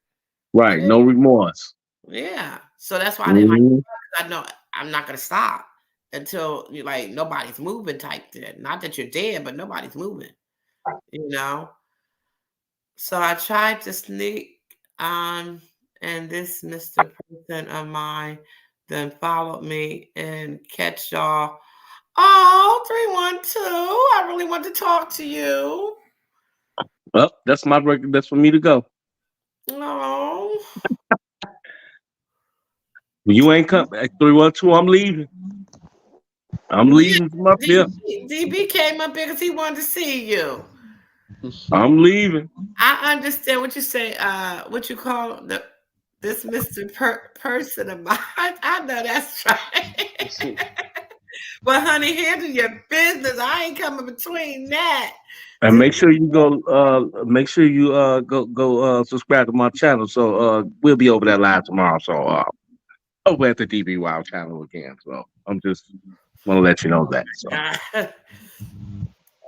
right. No remorse. Yeah. So that's why I didn't like. Hmm. I know I'm not gonna stop until you like nobody's moving type thing. Not that you're dead, but nobody's moving. You know. So I tried to sneak on, and this Mr. Person of mine then followed me and catch y'all. Oh, 312. I really want to talk to you. Well, that's my record. That's for me to go. Oh. You ain't come at 312. I'm leaving. I'm Yeah, leaving from up here. DB came up here because he wanted to see you. I'm leaving. I understand what you say. What you call this Mr. Person of mine. I know that's right. Well, honey, handle your business. I ain't coming between that. And Just make sure you go. Make sure you go subscribe to my channel. So we'll be over there live tomorrow. So over at the DB Wild channel again. So I'm just want to let you know that. So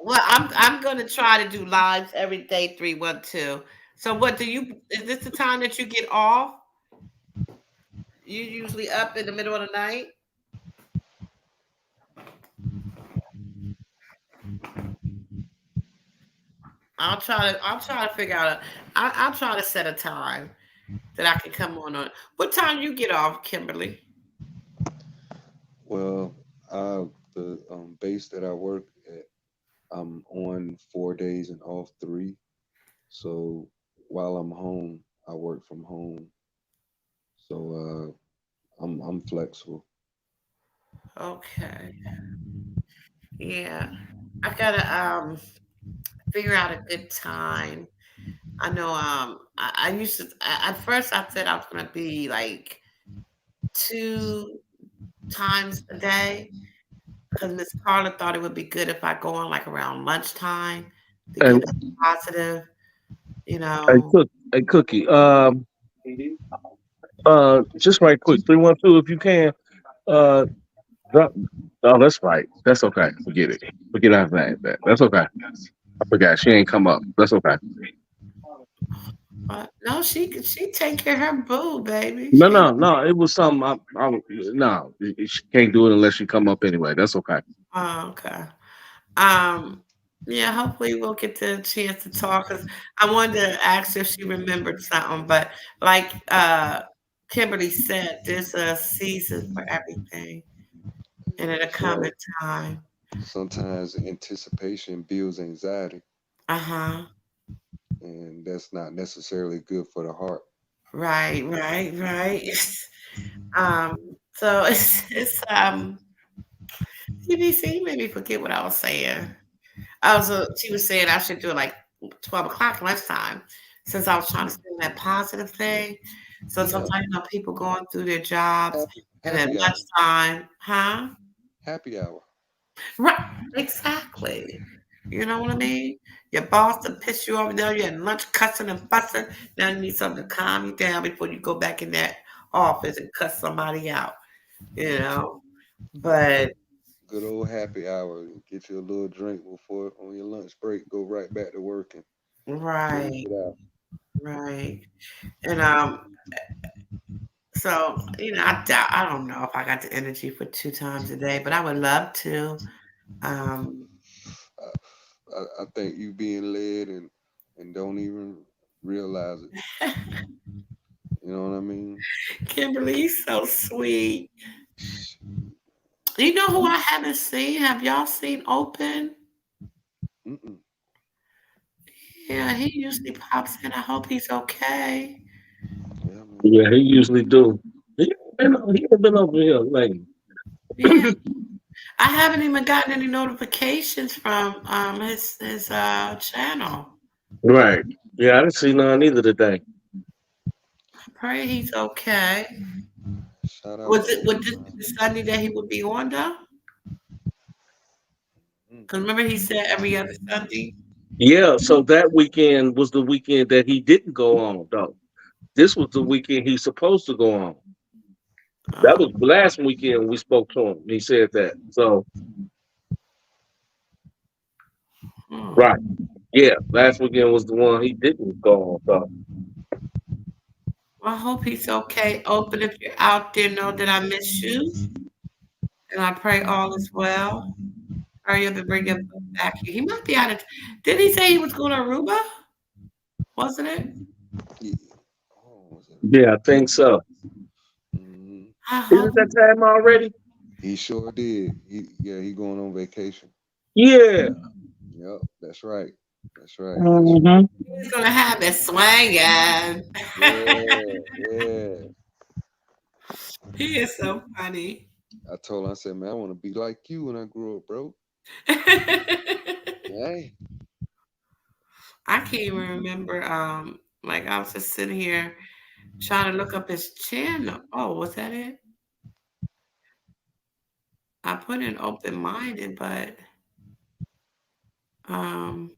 well, I'm gonna try to do lives every day, 312. So what do you is this the time that you get off? You usually up in the middle of the night? I'll try to figure out I'll try to set a time that I can come on. What time you get off, Kimberly? Well, the base that I work at, I'm on 4 days and off three. So while I'm home, I work from home. So I'm flexible. Okay. Yeah. I gotta figure out a good time. I know I used to at first I said I was gonna be like 2 times a day because Miss Carla thought it would be good if I go on like around lunchtime to and give it positive, you a know. cookie. Just right quick, 312 if you can. Uh, drop. Oh, that's right. That's okay. Forget it. Forget after that. That's okay. I forgot. She ain't come up. That's okay. No, she take care of her boo, baby. No, She no, no. It was something. No, she can't do it unless she come up anyway. That's okay. oh, okay. Um, yeah, hopefully we'll get the chance to talk because I wanted to ask if she remembered something, but like Kimberly said, there's a season for everything and it'll That's come in right. time. Sometimes anticipation builds anxiety, Uh-huh. and that's not necessarily good for the heart. Right, right, right. Um, so it's TBC made me forget what I was saying. She was saying I should do it like 12 o'clock lunchtime since I was trying to send that positive thing. So Yeah, sometimes, people going through their jobs and at happy hour, lunchtime, huh? happy hour. Right, exactly. You know what I mean? Your boss to piss you off now, you're at lunch cussing and fussing. Now you need something to calm you down before you go back in that office and cuss somebody out, you know? But Good old happy hour. Get you a little drink before on your lunch break. Go right back to working. Close right, it out. right. And so, I don't know if I got the energy for 2 times a day, but I would love to. Um, I think you being led and don't even realize it. You know what I mean? Kimberly's so sweet. You know who I haven't seen? Have y'all seen Open? Mm-mm. Yeah, he usually pops in. I hope he's okay. Yeah, man. Yeah, he usually do. He ain't been over here lately. Yeah, I haven't even gotten any notifications from his channel. Right. Yeah, I didn't see none either today. I pray he's okay. Shout out to Would Open this be Mind. the Sunday that he would be on though? Mm. Because remember he said every other Sunday. Yeah, so that weekend was the weekend that he didn't go on, though. This was the weekend he's supposed to go on. That Oh, was last weekend we spoke to him. He said that. So, hmm. right. Yeah, last weekend was the one he didn't go on. So, Well, I hope he's okay. Open, if you're out there, know that I miss you, and I pray all is well. Hurry up and bring him back here. He might be out of. Didn't he say he was going to Aruba? Wasn't it? Yeah. Oh, was it? yeah, I think so. Mm-hmm. I Is hope. it that time already? He sure did. He going on vacation. Yeah. Yep, that's right. That's right. That's right. Hmm. He's gonna have it swinging. Yeah, yeah. He is so funny. I told him, I said, man, I want to be like you when I grow up, bro. Hey. I can't even remember. Like I was just sitting here trying to look up his channel. Oh, was that it? I put in open minded, but um,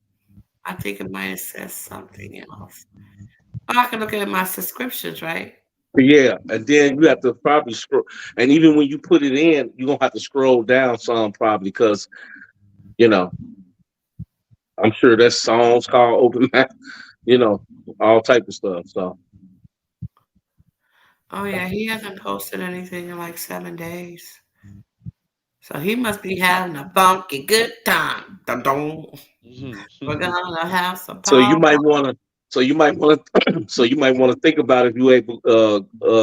I think it might have said something else. Oh, I can look at my subscriptions, right? Yeah, and then you have to probably scroll. And even when you put it in, you're gonna have to scroll down some probably because you know I'm sure there's songs called Open Mic, you know, all type of stuff. So Oh yeah, he hasn't posted anything in like 7 days. So he must be having a funky good time. Dun dun. We're gonna have some so you Paul. might want to. So you might want to. So you might want to think about if you able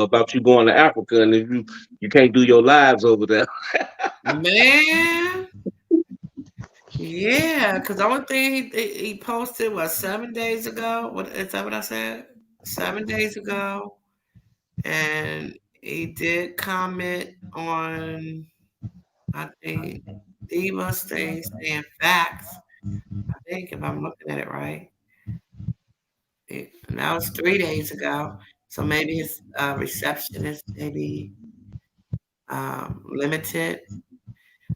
about you going to Africa and if you can't do your lives over there. Man, yeah, because the only thing he posted was 7 days ago. What is that? What I said? 7 days ago, and he did comment on I think Diva's thing saying facts. I think if I'm looking at it right, and that was 3 days ago. So maybe his reception is maybe limited.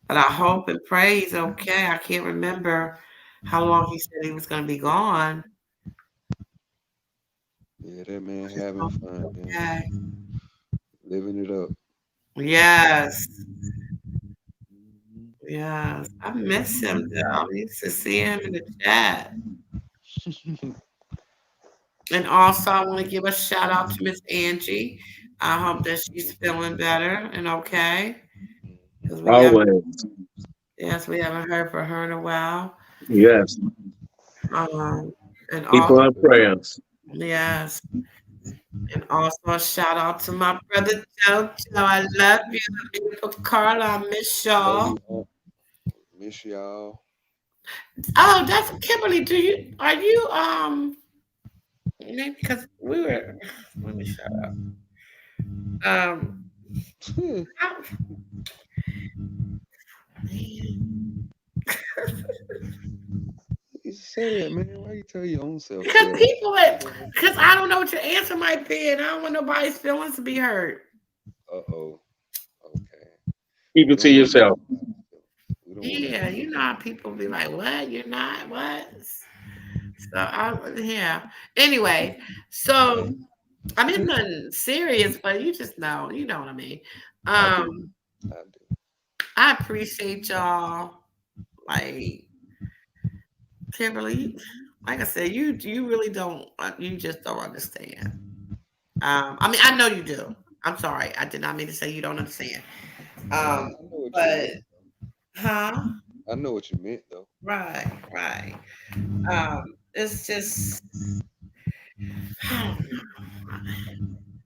But I hope and pray he's okay. I can't remember how long he said he was going to be gone. Yeah, that man Just having hope he's fun, man. okay. living it up. Yes. Mhm. Yes. I miss him though. I used to see him in the chat. And also, I want to give a shout out to Miss Angie. I hope that she's feeling better and okay. Because we have, Always. yes, we haven't heard from her in a while. Yes. Um, and Keep also, her in prayers. yes, and also a shout out to my brother Jojo. I love you, the beautiful Carla. I miss Love y'all. you all. Miss y'all. Oh, that's Kimberly. Are you maybe because we were let me shut up. Um I- You say that, man. Why you tell your own self because that? people because I don't know what your answer might be, and I don't want nobody's feelings to be hurt. Uh-oh. Okay. Keep We it to don't want to hurt yourself. nobody's feelings. We don't want to Yeah, hurt you know nobody. how people be like, "What? You're not what?" So yeah. Anyway, so I mean nothing serious, but you know what I mean. I do. Um, I do. I appreciate y'all. Like Kimberly, like I said, you really don't. You just don't understand. I mean, I know you do. I'm sorry. I did not mean to say you don't understand. Um, I know what you but meant. huh? I know what you meant, though. Right, right. It's just I don't know.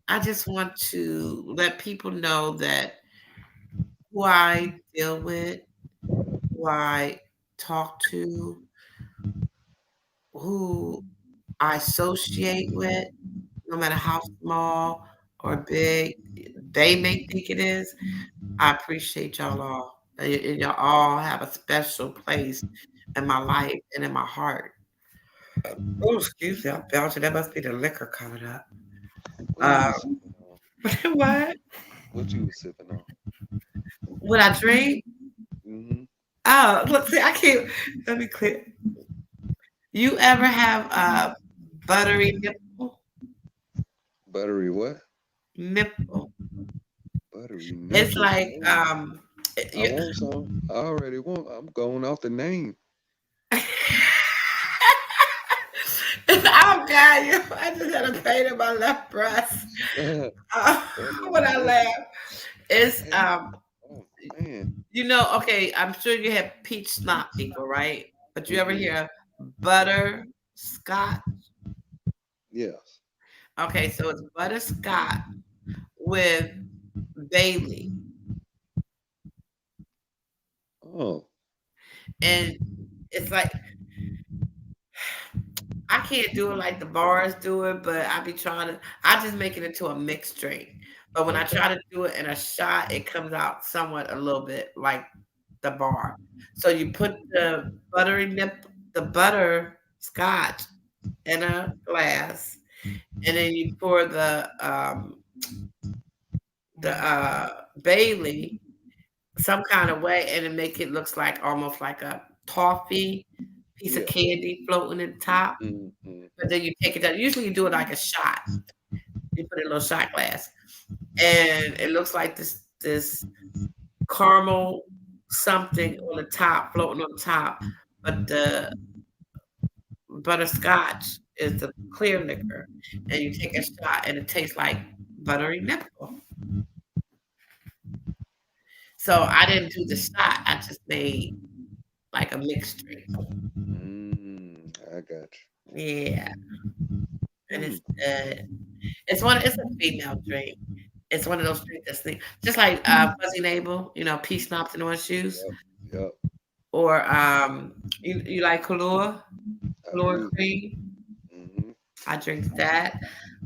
I just want to let people know that who I deal with, who I talk to, who I associate with, no matter how small or big they may think it is, I appreciate y'all all. And y'all all have a special place in my life and in my heart. Oh, excuse me, I'm belching. That must be the liquor coming up. What you Uh, was sipping on? what? What you was sipping on? Would I drink? Mm-hmm. Oh, look, see, I can't. Let me clear. You ever have a buttery nipple? Buttery what? Nipple. Buttery It's nipple. like Oh, I you, want some. I already want. I'm going off the name. oh God, you! I just had a pain in my left breast. When Buttery I nipple. laugh, it's Hey. Oh man. okay, I'm sure you have peach snot people, right? But you ever Mm-hmm. hear butter scotch? Yes. Okay, so it's butterscotch with Bailey, Oh. and it's like I can't do it like the bars do it, but I be trying to. I just make it into a mixed drink. But when I Okay. try to do it in a shot, it comes out somewhat a little bit like the bar. So you put the butter scotch in a glass, and then you pour the Bailey some kind of way, and it make it looks like almost like a toffee piece of Yeah. candy floating in the top. But Mm-hmm. then you take it down. Usually you do it like a shot. You put it in a little shot glass, and it looks like this caramel something on the top, floating on top. But the butterscotch is the clear liquor, and you take a shot, and it tastes like buttery nipple. So I didn't do the shot. I just made like a mixed drink. I got Yeah, and you. it's good. It's a female drink. It's one of those drinks that's just like Fuzzy Navel, peach schnapps and orange juice. Yep. Yep. Or you like I Kahlua do. cream. Mm-hmm. I drink that.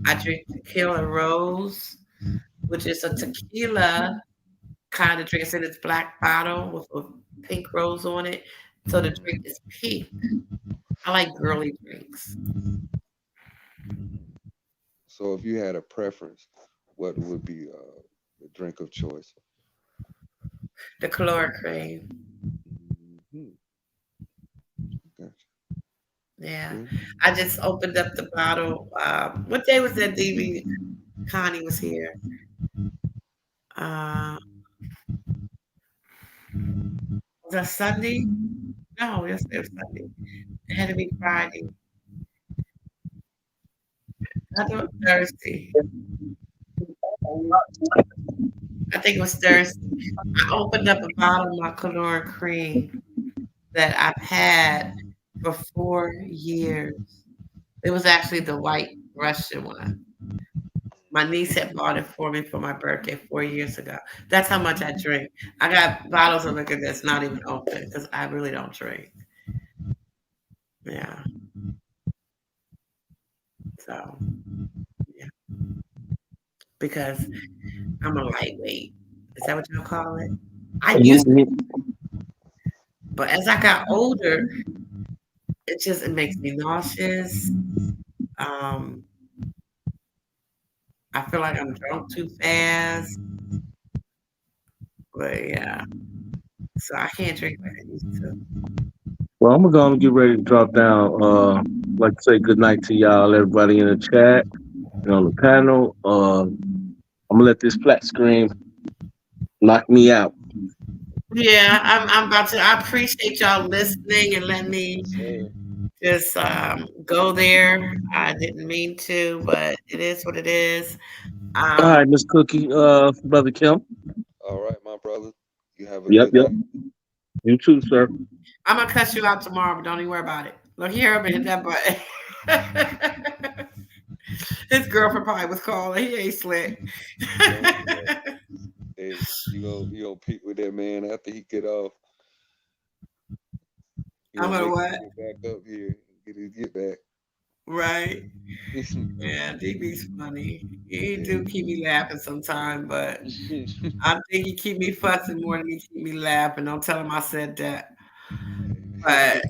I drink tequila rose, which is a tequila kind of drink. It's in its black bottle with a pink rose on it. So the drink is pink. I like girly drinks. So if you had a preference, what would be the drink of choice? The chloricrane. Mm-hmm. Gotcha. Yeah. Good. I just opened up the bottle. What day was that DV Connie was here? Uh, was that Sunday? No, yesterday was Sunday. It had to be Friday. I thought it was Thursday. I think it was Thursday. I opened up a bottle of my cologne cream that I've had for 4 years. It was actually the white Russian one. My niece had bought it for me for my birthday 4 years ago. That's how much I drink. I got bottles of liquor that's not even open because I really don't drink. Yeah. So, yeah. Because I'm a lightweight. Is that what y'all call it? I used to, Mhm. but as I got older, it makes me nauseous. Um, I feel like I'm drunk too fast. But yeah, so I can't drink like I used to. Well, I'm gonna get ready to drop down. Like to say good night to y'all, everybody in the chat and on the panel. I'm gonna let this flat screen knock me out. Yeah, I'm about to. I appreciate y'all listening and let me Yes, sir. just go there. I didn't mean to, but it is what it is. All Um, right, Miss Cookie, brother Kim. All right, my brother. You have a Yep, good yep. night. You too, sir. I'm gonna cuss you out tomorrow, but don't even worry about it. Look here, hit that button. His girlfriend probably was calling. He ain't slick. Don't do that. Hey, you go peep with that man after he get off. You I'm gonna gonna make him what? get back up here and get his get back. Right? Yeah, DB's funny. He do keep me laughing sometimes, but Yeah. I think he keep me fussing more than he keep me laughing. Don't tell him I said that. But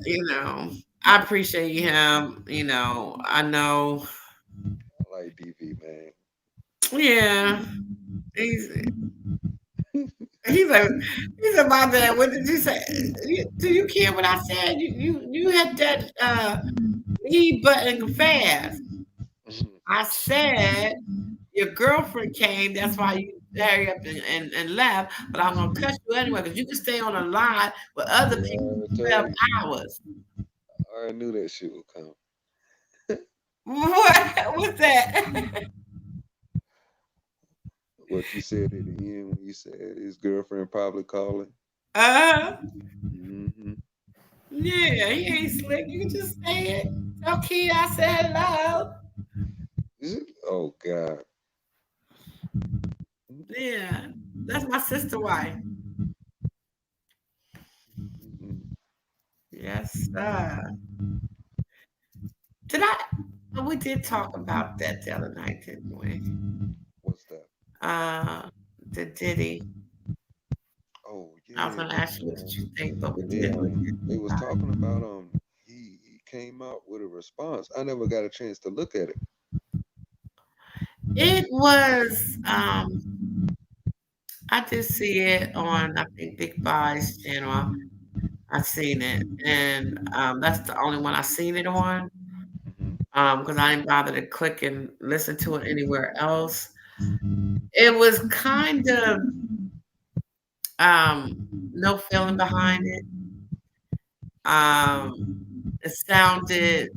I appreciate him. I know. I like DV, man. Yeah, he's he's a he's a my bad. What did you say? Do you care what I said? You had that lead button fast. I said your girlfriend came. That's why you hurry up and left. But I'm gonna cut you anyway because you can stay on a line with other Yeah, I people already for 12 told you. hours. I already knew that shit would come. What was that? What you said at the end when you said his girlfriend probably calling. uh Hmm. Yeah, he ain't slick. You can just say it. Tell Key I said hello. Oh God. Yeah, that's my sister wife. Mm-mm. Yes, sir. Did I? Oh, we did talk about that the other night, didn't we? What's that? Uh, the Diddy. Oh I was yeah, gonna ask you what did you think, but we they did. We did they talk was about talking about he came out with a response. I never got a chance to look at it. it. It was. I did see it on I think Big Buy's channel. I seen it, and that's the only one I seen it on. Hmm. Because I didn't bother to click and listen to it anywhere else. It was kind of um, no feeling behind it. Um, it sounded,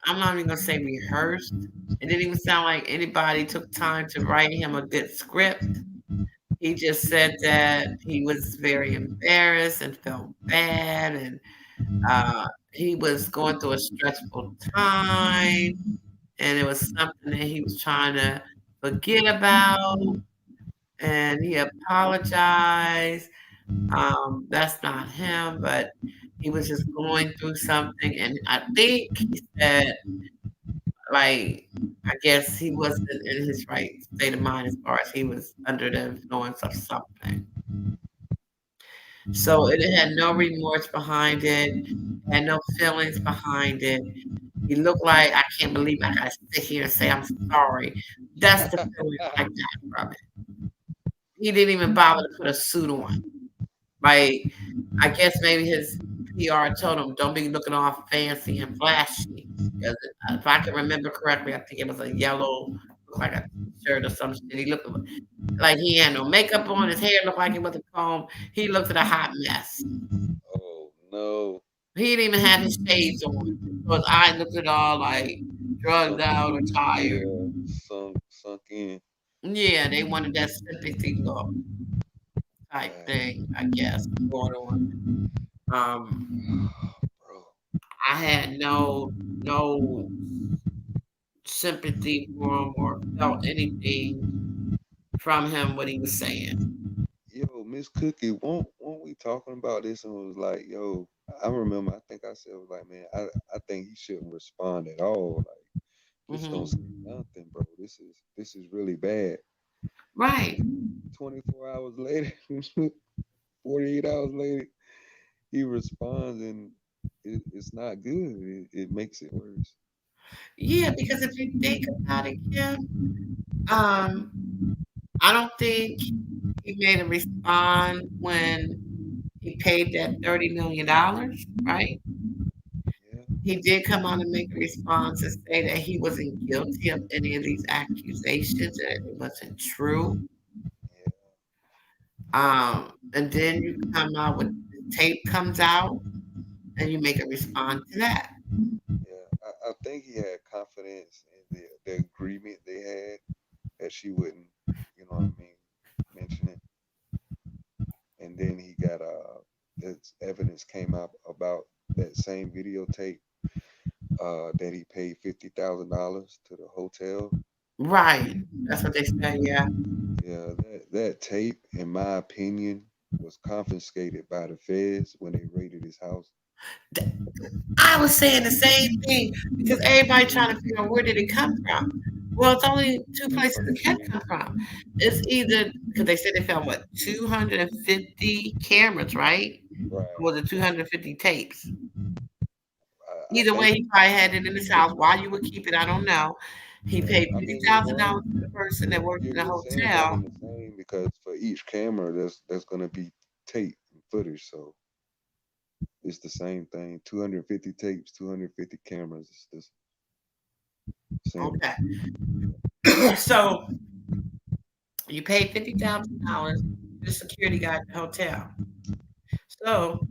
I'm not even gonna say rehearsed. It didn't even sound like anybody took time to write him a good script. He just said that he was very embarrassed and felt bad, and he was going through a stressful time, and it was something that he was trying to forget about, and he apologized. That's not him, but he was just going through something, and I think he said, like, I guess he wasn't in his right state of mind as far as he was under the influence of something. So it had no remorse behind it, had no feelings behind it. He looked like, "I can't believe I gotta sit here and say I'm sorry." That's the feeling I got from it. He didn't even bother to put a suit on. Like, I guess maybe his PR told him, "Don't be looking all fancy and flashy." 'Cause if I can remember correctly, I think it was a yellow looked like a t-shirt or some shit. He looked like he had no makeup on. His hair looked like it wasn't combed. He looked at a hot mess. Oh no. He didn't even have his shades on. So his eyes looked at all like drugged Sunk out or in. tired. Yeah. Sunk in. Yeah, they wanted that sympathy look type Dang. thing, I guess, going on. Um, Bro. I had no sympathy for him or felt anything from him what he was saying. Yo, Miss Cookie, won't we talking about this and was like, yo, I remember I think I said was like, man, I think he shouldn't respond at all. Like, just don't Hmm. say nothing, bro. This is really bad. Right. 24 hours later, 48 hours later, he responds and it's not good. It makes it worse. Yeah, because if you think about it, Kim, um, I don't think he made a respond when he paid that $30 million, right? Yeah, He did come on and make a response and say that he wasn't guilty of any of these accusations, that it wasn't true. yeah, And then you come out with the tape comes out and you make a response to that. yeah. I think he had confidence in the agreement they had that she wouldn't, you know what I mean, mention it. And then he got this evidence came out about that same videotape that he paid $50,000 to the hotel. Right. That's what they say, yeah. Yeah, that tape, in my opinion, was confiscated by the feds when they raided his house. Th I was saying the same thing because everybody trying to figure out where did it come from. Well, it's only 2 places From it the can street. come from. It's either because they said they found, what, 250 cameras, right? Right. Or was it 250 tapes? I Either way, think he probably had it in his house. Why you would keep it, I don't know. He paid I mean you're right. $50,000 to the person that worked in the You're saying one hotel. and the same because for each camera there's gonna be tape and footage, so it's the same thing. 250 tapes, 250 cameras. It's the same. Okay. So you paid $50,000 to the security guard at the hotel. So,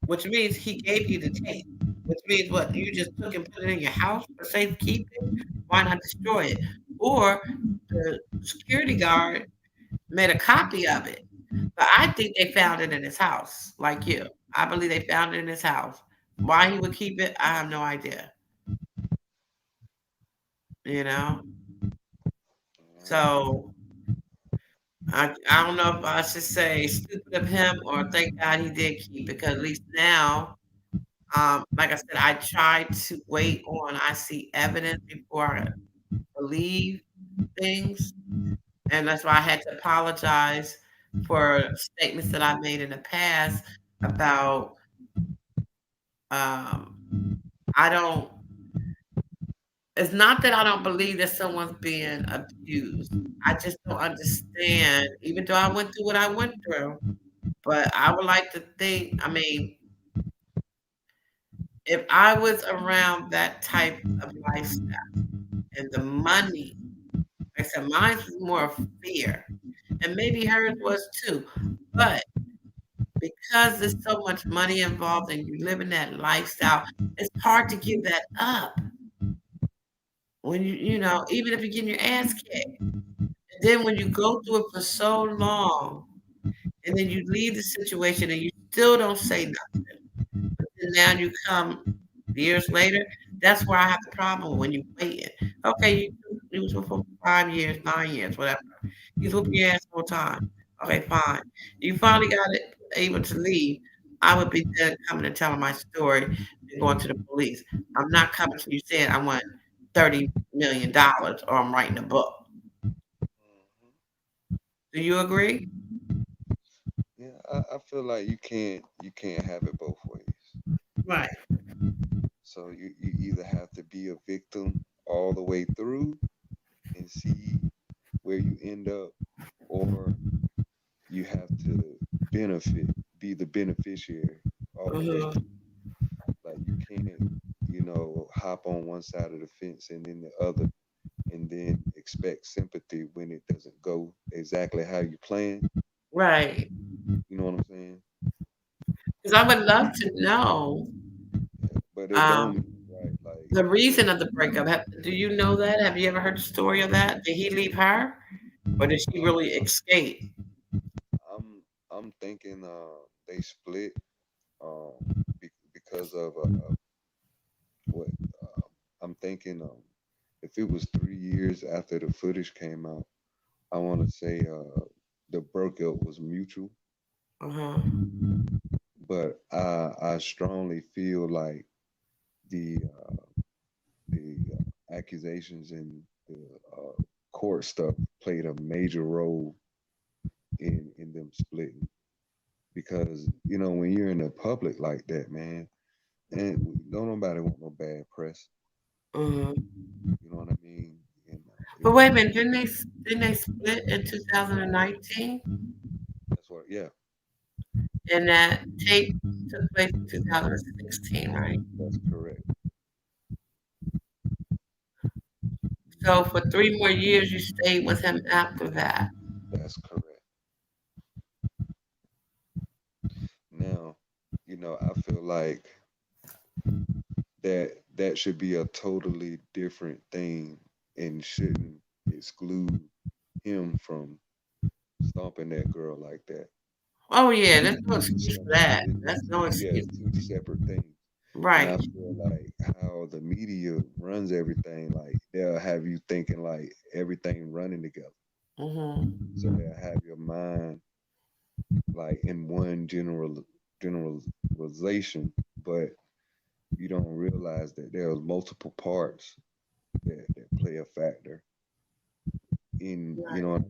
which means he gave you the tape. Which means what? You just took and put it in your house for safekeeping? Why not destroy it? Or the security guard made a copy of it. But I think they found it in his house, like you. I believe they found it in his house. Why he would keep it, I have no idea. You know? So I don't know if I should say stupid of him or thank God he did keep it, because at least now, like I said, I try to wait on I see evidence before I believe things. And that's why I had to apologize for statements that I made in the past about um I don't it's not that I don't believe that someone's being abused. I just don't understand, even though I went through what I went through. But I would like to think, I mean, if I was around that type of lifestyle and the money, like I said, mine was more of fear. And maybe hers was too. But because there's so much money involved and you live in that lifestyle, it's hard to give that up. When even if you're getting your ass kicked. And then when you go through it for so long, and then you leave the situation and you still don't say nothing, and now you come years later, that's where I have the problem when you waiting. Okay, you was with for 5 years, 9 years, whatever. You was whooping your ass the whole time. Okay, fine. You finally got it able to leave. I would be then coming and telling my story and going to the police. I'm not coming to you saying I want $30 million or I'm writing a book. Mhm. Do you agree? Yeah, I feel like you can't have it both ways. Right. So you either have to be a victim all the way through and see where you end up, or you have to be the beneficiary all the way Mhm. through. Like you can't, hop on one side of the fence and then the other and then expect sympathy when it doesn't go exactly how you plan. Right. You know what I'm saying? Because I would love to know But it don't um, mean right. Like the reason of the breakup. Do you know that? Have you ever heard the story of that? Did he leave her, or did she really escape? I'm thinking they split um because of what I'm thinking if it was 3 years after the footage came out, I want to say the breakup was mutual, Uh huh. but I strongly feel like the accusations and the court stuff played a major role in them splitting because when you're in the public like that, man, and don't nobody want no bad press. Hmm. You know what I mean? And But wait a minute, didn't they split in 2019? that's what, yeah, And that tape took place in 2016, right? that's correct. So for 3 more years, you stayed with him after that. That's correct. Now, I feel like that should be a totally different thing and shouldn't exclude him from stomping that girl like that. Oh yeah, there's no You see excuse what for I'm saying? that. That's no Yeah, excuse. it's two separate things. And I Right. feel like how the media runs everything, like they'll have you thinking like everything running together. Hmm. So they'll have your mind like in one generalization, but you don't realize that there's multiple parts that play a factor in, you know Right. what I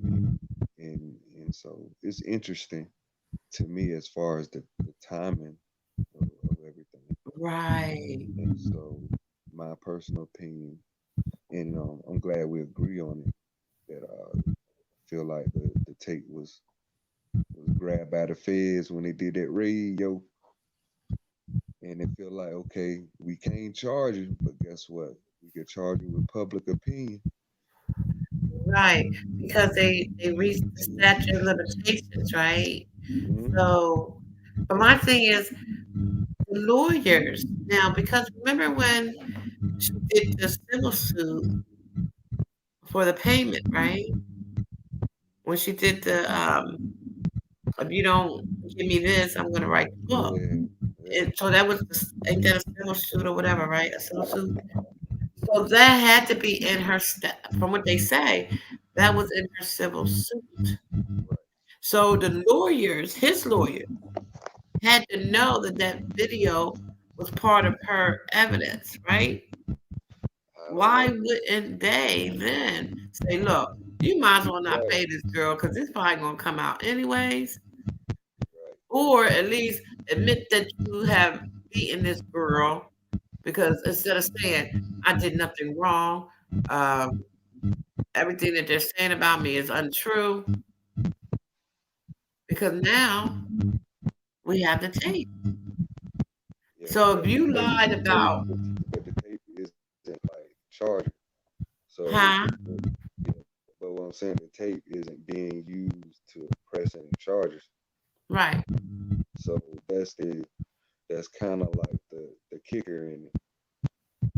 mean? And so it's interesting to me as far as the timing of everything. Right. And so my personal opinion, and I'm glad we agree on it, that feel like the tape was grabbed by the feds when they did that raid, yo. And they feel like, okay, we can't charge you, but guess what? We could charge you with public opinion. Right. Because they reached the statute of limitations, right? Mhm. So, but my thing is the lawyers now, because remember when she did the civil suit for the payment, right? When she did the if you don't give me this, I'm gonna write the book. Yeah, yeah, And so that was ain't that a civil suit or whatever, right? A civil suit. So that had to be in her from what they say, that was in her civil suit. right. So the lawyers, his lawyers, had to know that that video was part of her evidence, right? I don't Why know. wouldn't they then say, look, you might as well not Right, pay this girl because it's probably gonna come out anyways, right. or at least admit that you have beaten this girl because instead of saying I did nothing wrong, um, everything that they're saying about me is untrue because now we have the tape. Yeah, So if but you lied about, the tape isn't like charging. So, huh? yeah, but what I'm saying, the tape isn't being used to press any charges. Right. So that's kind of like the kicker in it,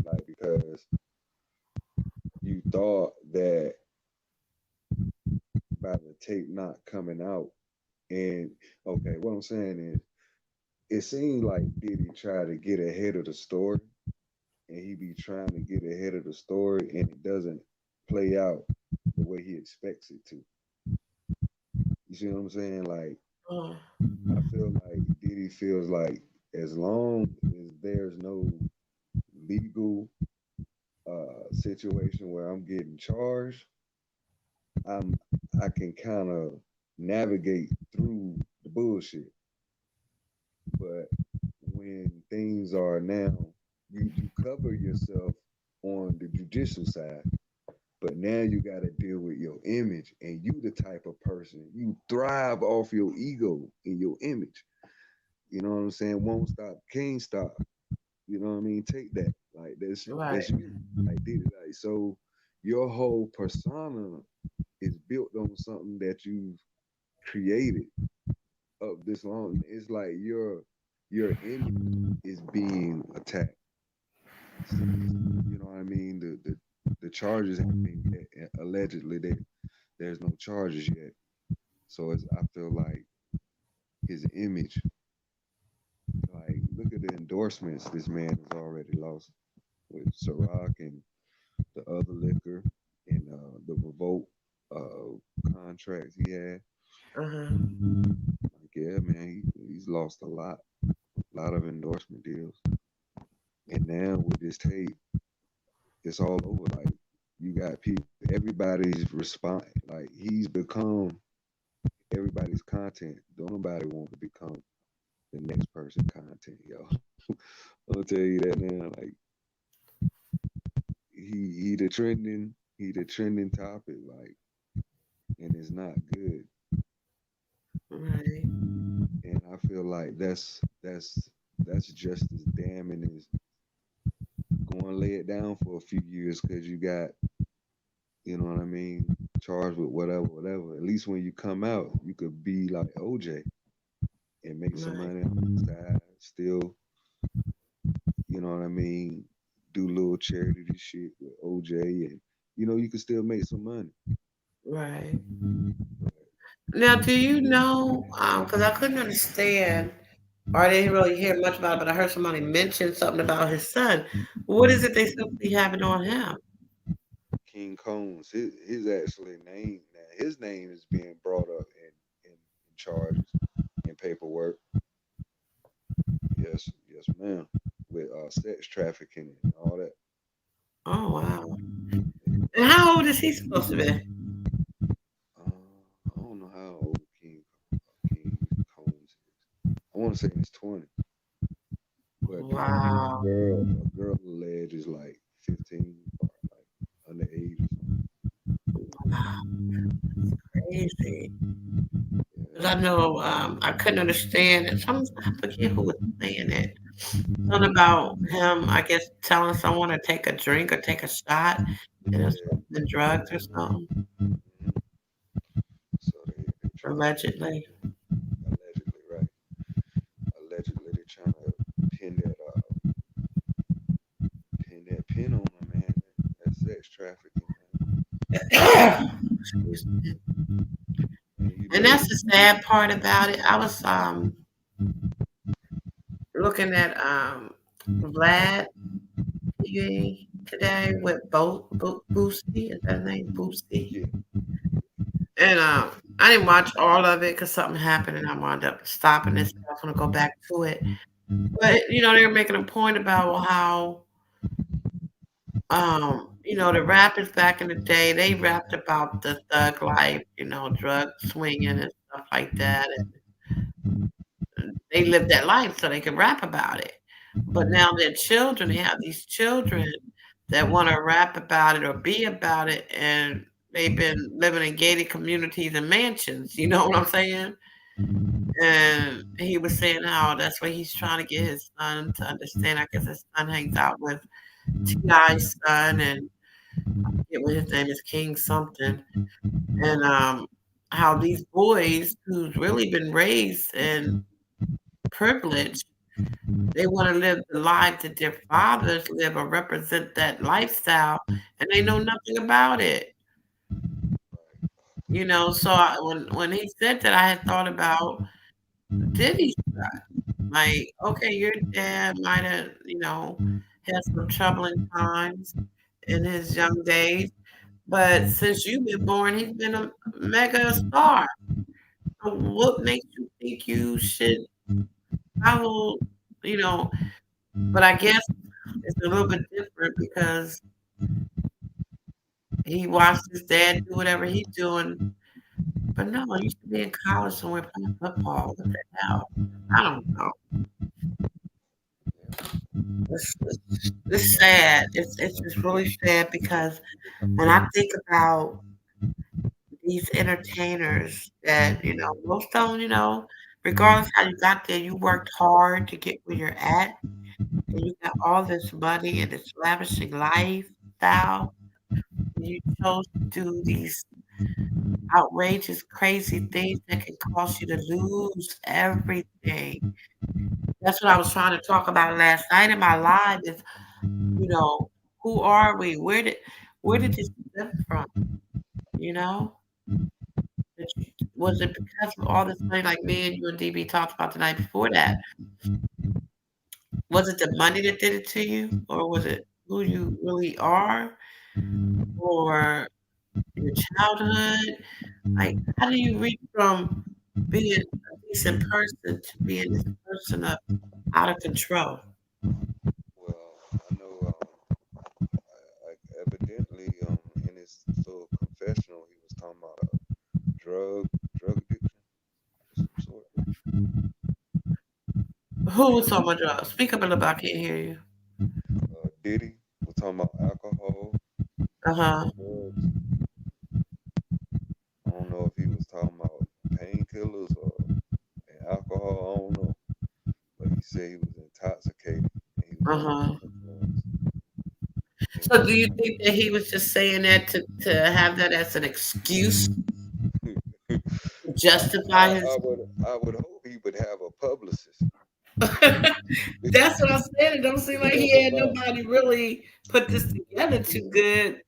like because you thought that by the tape not coming out, and okay, what I'm saying is, it seemed like Diddy tried to get ahead of the story, and he be trying to get ahead of the story, and it doesn't play out the way he expects it to. You see what I'm saying? Like, Uh, I feel like Diddy feels like as long as there's no legal situation where I'm getting charged, I'm I can kind of navigate through the bullshit. But when things are now, you cover yourself on the judicial side, but now you got to deal with your image, and you the type of person you thrive off your ego and your image. You know what I'm saying? Won't stop, can't stop. You know what I mean? Take that. Like that's right. you. Like did it like so. your whole persona is built on something that you've created up this long. It's like your image is being attacked. You know what I mean? The charges have been allegedly there's no charges yet. So it's I feel like his image, like look at the endorsements this man has already lost with Ciroc and the other liquor and the revolt contracts he had. Uh-huh. Like, yeah, man, he's lost a lot of endorsement deals. And now with this tape, it's all over. Like you got people, everybody's respond. Like he's become everybody's content. Don't nobody want to become the next person content, yo. I'll tell you that now. Like he the trending topic. Like, and it's not good. Right. And I feel like that's just as damning as going lay it down for a few years because you got, you know what I mean, charged with whatever, whatever. At least when you come out, you could be like OJ and make some Right. money on the side, still, you know what I mean, do little charity shit with OJ and you can still make some money. Right. Now, do you know? Because I couldn't understand, or I didn't really hear much about it, but I heard somebody mention something about his son. What is it they simply having on him? King Combs, his actually name now, his name is being brought up in charges and paperwork. Yes, yes, ma'am. With sex trafficking and all that. Oh wow! And how old is he supposed to be? I don't know how old King Combs is. I want to say he's 20, but Wow! a girl alleges like 15 or like underage or something. Wow! Crazy. Because I Yeah. know I couldn't understand it. I forget who was saying it. Something about him, I guess, telling someone to take a drink or take a shot, and it's Yeah. been drugs or something, Mhm. So they trying to allegedly. allegedly, right? Allegedly they trying to pin that pin on him, man. That sex trafficking, man. Excuse me. And you And know, that's the sad part about it. I was looking at Vlad TV today with Boosie. Is that his name? Boosie. yeah, And I didn't watch all of it because something happened and I wound up stopping this. I was going to go back to it. But, they were making a point about how, the rappers back in the day, they rapped about the thug life, drug swinging and stuff like that. And they lived that life so they could rap about it. But now their children, they have these children that want to rap about it or be about it. And they've been living in gated communities and mansions. You know what I'm saying? And he was saying how that's what he's trying to get his son to understand. I guess his son hangs out with T.I.'s son, and I forget what his name is, King something. And how these boys who's really been raised in privilege, they want to live the life that their fathers live or represent that lifestyle, and they know nothing about it. So when he said that, I had thought about Diddy's son. Like, okay, your dad might have, had some troubling times in his young days, but since you've been born, he's been a mega star. So what makes you think you should follow, you know? But I guess it's a little bit different because he watched his dad do whatever he's doing. But no, you should be in college somewhere playing football. What the hell? I don't know. It's sad. It's just really sad because when I think about these entertainers that, most of them, regardless how you got there, you worked hard to get where you're at, and you got all this money and this lavishing lifestyle. You chose to do these outrageous, crazy things that can cause you to lose everything. That's what I was trying to talk about last night in my live is, you know, who are we? Where did this stem from? You know? Was it because of all this money like me and you and DB talked about the night before that? Was it the money that did it to you? Or was it who you really are? Or your childhood? Like, how do you reach from being a decent person to being this person of out of control? Well, I know, evidently, in his little confessional, he was talking about a drug addiction of some sort. Who was talking about drugs? Speak up a little bit, I can't hear you. Diddy was talking about alcohol, Uh-huh. drugs. I don't know if he was talking about painkillers or and alcohol. I don't know, but he said he was intoxicated and he was under Uh-huh. the influence. So do you think that he was just saying that to have that as an excuse And to justify his I would hope he would have a publicist That's what I said. It don't seem to like help he him had out. nobody really put this together too good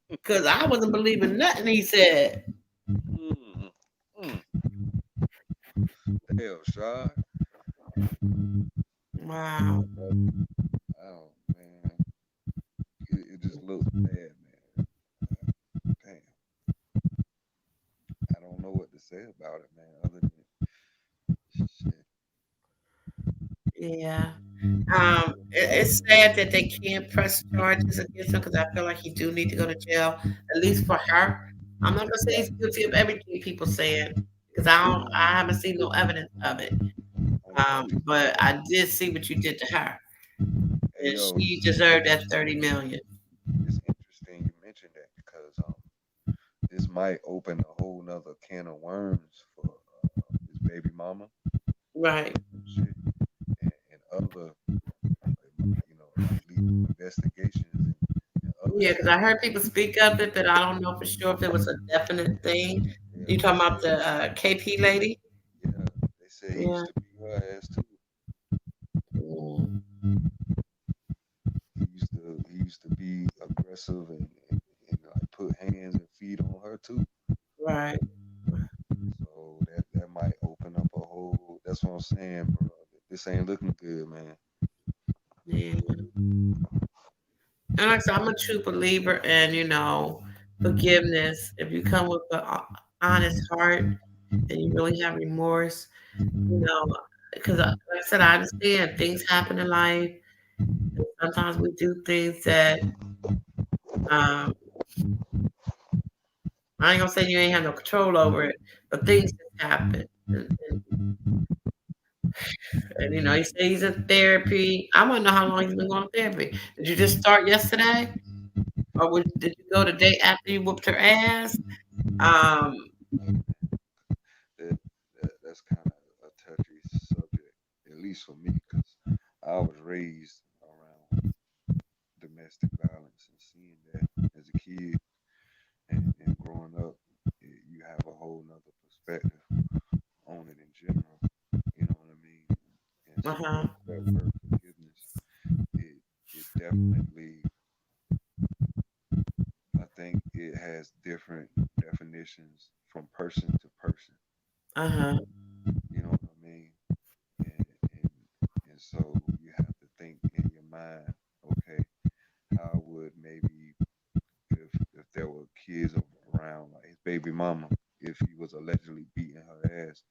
because I wasn't believing nothing he said. Mm, mm, damn, Shy. Wow. Oh man, it just looks bad, man. Damn, I don't know what to say about it, man. Other than shit. Yeah. It's sad that they can't press charges against him because I feel like he do need to go to jail, at least for her. I'm not gonna say he's guilty of everything people saying because I haven't seen no evidence of it. On the streets. But I did see what you did to her, Hey and yo, she deserved that 30 million. it's interesting you mentioned that because this might open a whole nother can of worms for his baby mama Right. and shit and other like legal investigations and other Yeah, shit. because I heard people speak of it, but I don't know for sure if it was a definite thing. Yeah, You they talking about said the KP lady? yeah, they said he Yeah. used to beat her ass too. Mm, He used to be aggressive and like put hands and feet on her too. right. So that might open up a whole. That's what I'm saying, bro. This ain't looking good, man. Yeah. And like I said, I'm a true believer in, forgiveness. If you come with an honest heart and you really have remorse, you know, because like I said, I understand things happen in life. And sometimes we do things that um, I ain't gonna say you ain't have no control over it, but things just happen. And he said he's in therapy. I want to know how long he's been going to therapy. Did you just start yesterday, or did you go the day after you whooped her ass? Um, That, that's kind of a touchy subject, at least for me, because I was raised around domestic violence and seeing that as a kid and growing up, you have a whole nother perspective on it in general. You know what I mean? And so uh-huh, that word forgiveness, it definitely, I think it has different definitions from person to person. uh-huh, You know what I mean? And, and, and so you have to think in your mind, okay, how would maybe if there were kids around, like his baby mama, if he was allegedly beating her ass,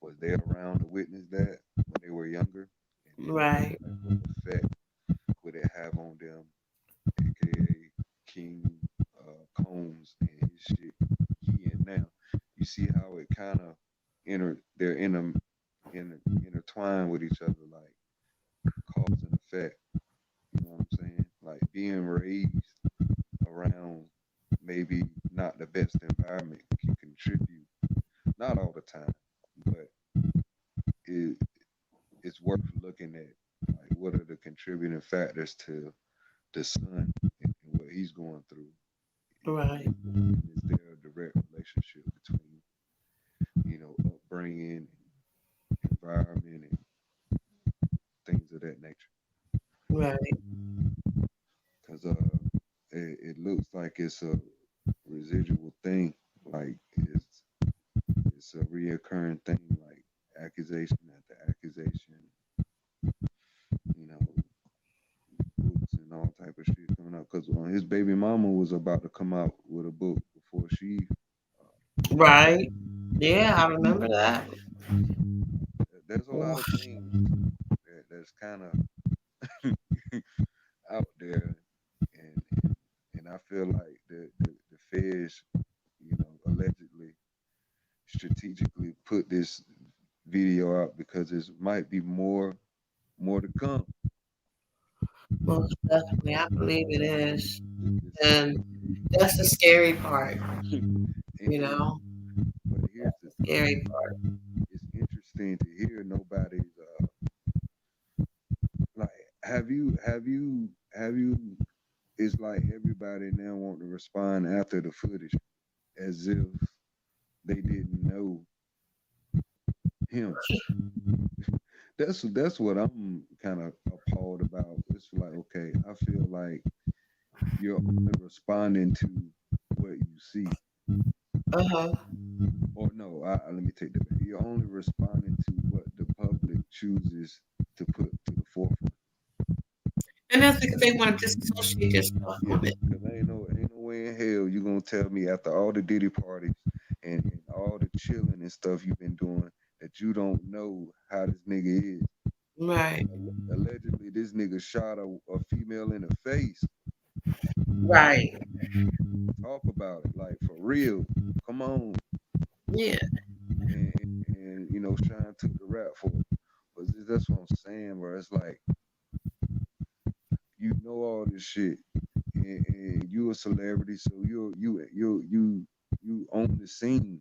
was they around to witness that when they were younger? And then what right, type of effect would it have on them, aka King Combs and his shit he in now? You see how it kind of they're intertwined with each other, like cause and effect. You know what I'm saying? Like being raised around maybe not the best environment can contribute. Not all the time, but it it's worth looking at. Like what are the contributing factors to the son and what he's going through? Right. Is there a direct relationship between, upbringing, environment, and things of that nature? Right. Because it looks like it's a residual thing, like it's a reoccurring thing, like accusation after accusation, you know, books and all type of shit coming out. Because his baby mama was about to come out with a book before she. Right. Yeah, I remember that. There's a lot of things that's kind of out there, and I feel like the feds, allegedly strategically put this video out because there might be more to come. Most definitely. I believe it is. This And that's the scary part, it you is. know? But here's the Scary thing: part. it's interesting to hear nobody's like. Have you? It's like everybody now want to respond after the footage as if they didn't know him. That's what I'm kind of appalled about. It's like, okay, I feel like you're only responding to what you see. Uh-huh. Or no, let me take that back. You're only responding to what the public chooses to put to the forefront. And that's because they want to disassociate themselves Yeah, from it. because ain't no way in hell you gonna tell me after all the Diddy parties and all the chilling and stuff you've been doing that you don't know how this nigga is. Right. Allegedly, this nigga shot a female in the face. Right. Talk about it, like for real. Come on, Yeah. and Shine took the rap for it. But that's what I'm saying, bro. It's like you know all this shit, and you a celebrity, so you own the scene.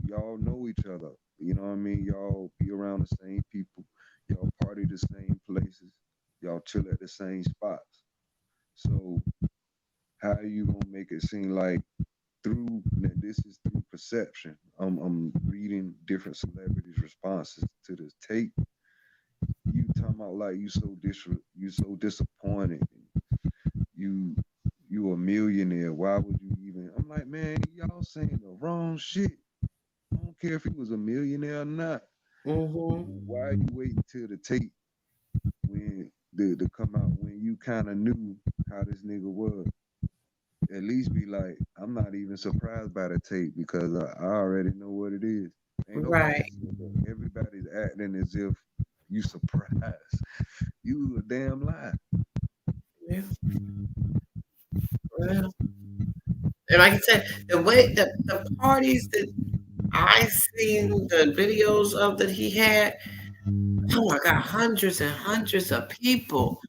Y'all know each other. You know what I mean? Y'all be around the same people. Y'all party the same places. Y'all chill at the same spots. So how are you gonna make it seem like through now this is through perception? I'm reading different celebrities' responses to this tape. You talking about like you so disappointed. You you a millionaire. Why would you even? I'm like, man, y'all saying the wrong shit. I don't care if he was a millionaire or not. Mm-hmm. Why are you waiting till the tape when the come out when you kind of knew how this nigga was? At least be like, I'm not even surprised by the tape because I already know what it is. Ain't nobody Right. said that. Everybody's acting as if you surprised. You a damn lie. Yeah. Well, and like I said, the parties that I seen the videos of that he had, oh my God, hundreds and hundreds of people.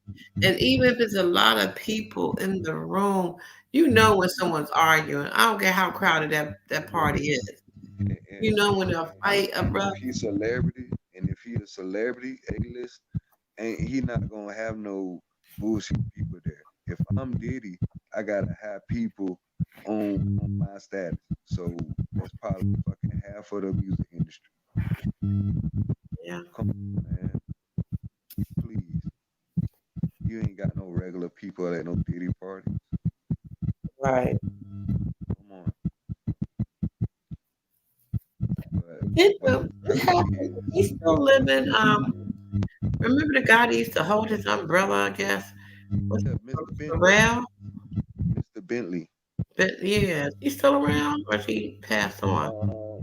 And even if it's a lot of people in the room, you know when someone's arguing. I don't care how crowded that party is. And, You know when a fight if erupts. he's celebrity, and if he a celebrity, A-list, ain't he not gonna have no bullshit people there. If I'm Diddy, I gotta have people on my status. So that's probably fucking half of the music industry. Yeah. Come on, man. Please. You ain't got no regular people at no Diddy party. Right. Come on. But It, what what I see happened? He's is still living. Remember the guy that used to hold his umbrella, I guess? Was yeah, Mr. Bentley. Pharrell? Mr. Bentley. But yeah, he's still around or he passed on?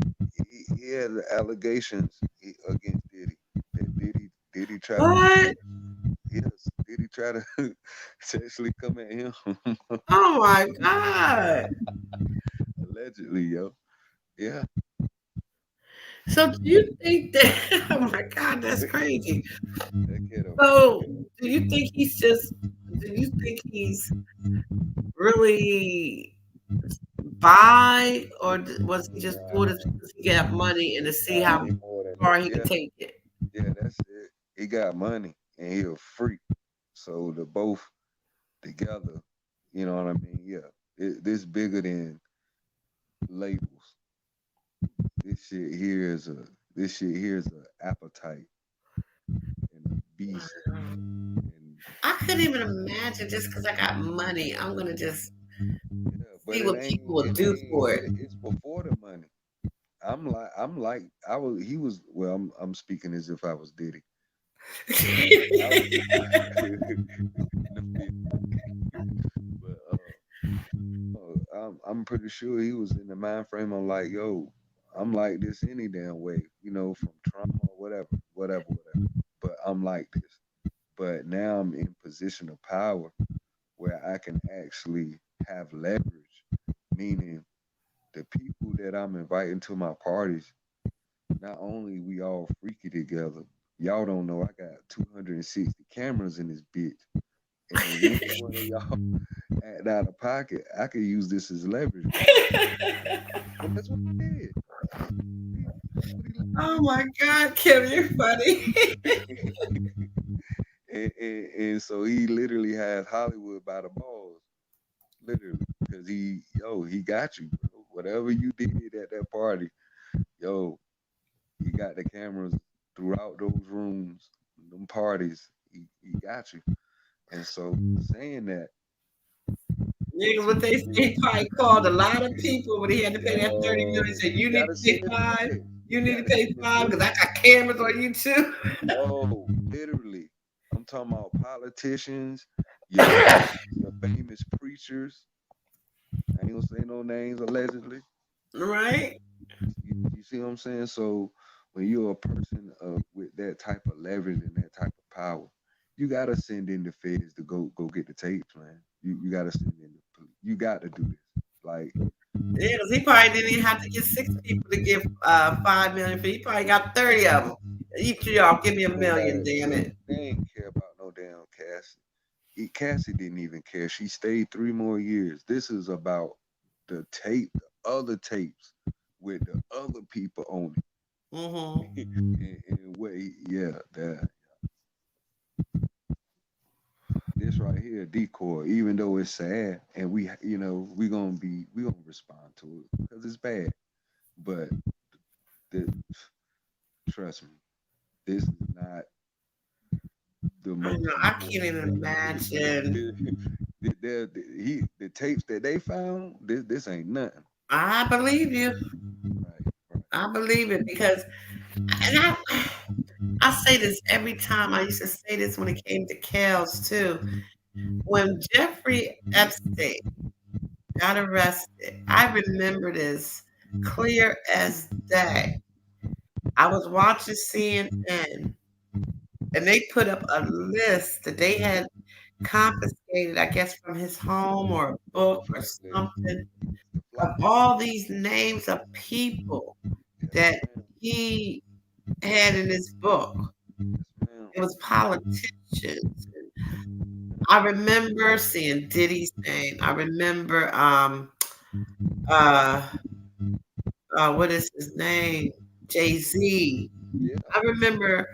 He had allegations against Diddy. That Diddy tried to What? yes, Diddy try to actually come at him. Oh my God. Allegedly, yo. Yeah. So do you think that oh my God, that's crazy. That kid So do you think he's just do you think he's really by or was he just doing this because he got money and to see how he more than far that. he could Yeah, take it? yeah, that's it. He got money and he a freak. So the both together, you know what I mean? Yeah. This bigger than labels. This shit here is a this shit here is a appetite and a beast. And I couldn't even imagine just because I got money, I'm gonna just yeah, but see what people will it do ain't for it. it's before the money. I'm like I was he was well I'm speaking as if I was Diddy. I was no, but I'm pretty sure he was in the mind frame of like, yo, I'm like this any damn way, from trauma or whatever. But I'm like this. But now I'm in position of power where I can actually have leverage, meaning the people that I'm inviting to my parties, not only we all freaky together, y'all don't know I got 260 cameras in this bitch. And if any one of y'all act out of pocket, I could use this as leverage. And that's what he did. That's what he Oh my God, Kim, you're funny. did. And so he literally has Hollywood by the balls. Literally. Because he got you, bro. Whatever you did at that party, yo, he got the cameras throughout those rooms, them parties. He got you. And so saying that Nigga, to what they say, he probably called a lot of people when he had to pay that 30 million. He yo, said, you you need gotta to pay send the five. feds. You You need to gotta pay send the five because I feds. got cameras on you too. Yo, literally. I'm talking about politicians, your your famous preachers. I ain't gonna say no names allegedly. Right? You see what I'm saying? So when you're a person with that type of leverage and that type of power, you gotta send in the feds to go get the tapes, man. You gotta send in the police. You got to do this. Like Yeah, because he probably didn't even have to get six people to give 5 million for. He probably got 30 of them. Each of y'all give me a million, damn it. they ain't care about no damn Cassie. Cassie didn't even care. She stayed 3 more years. This is about the tape, the other tapes with the other people on Mm-hmm. it. and what? Yeah, this right here, decoy. Even though it's sad, and we gonna respond to it because it's bad. But the, trust me, this is not the I most know. I can't important even thing. imagine. The tapes that they found, this ain't nothing. I believe you. Right, right. I believe it because, and I say this every time. I used to say this when it came to Kels too. When Jeffrey Epstein got arrested, I remember this clear as day. I was watching CNN and they put up a list that they had confiscated, I guess, from his home or a book or Blacklist, something the of fly. all these names of people Yes, that ma'am. he had in his book. Yes, ma'am. It was politicians. I remember seeing Diddy's name. I remember uh what is his name? Jay-Z. Yeah, I remember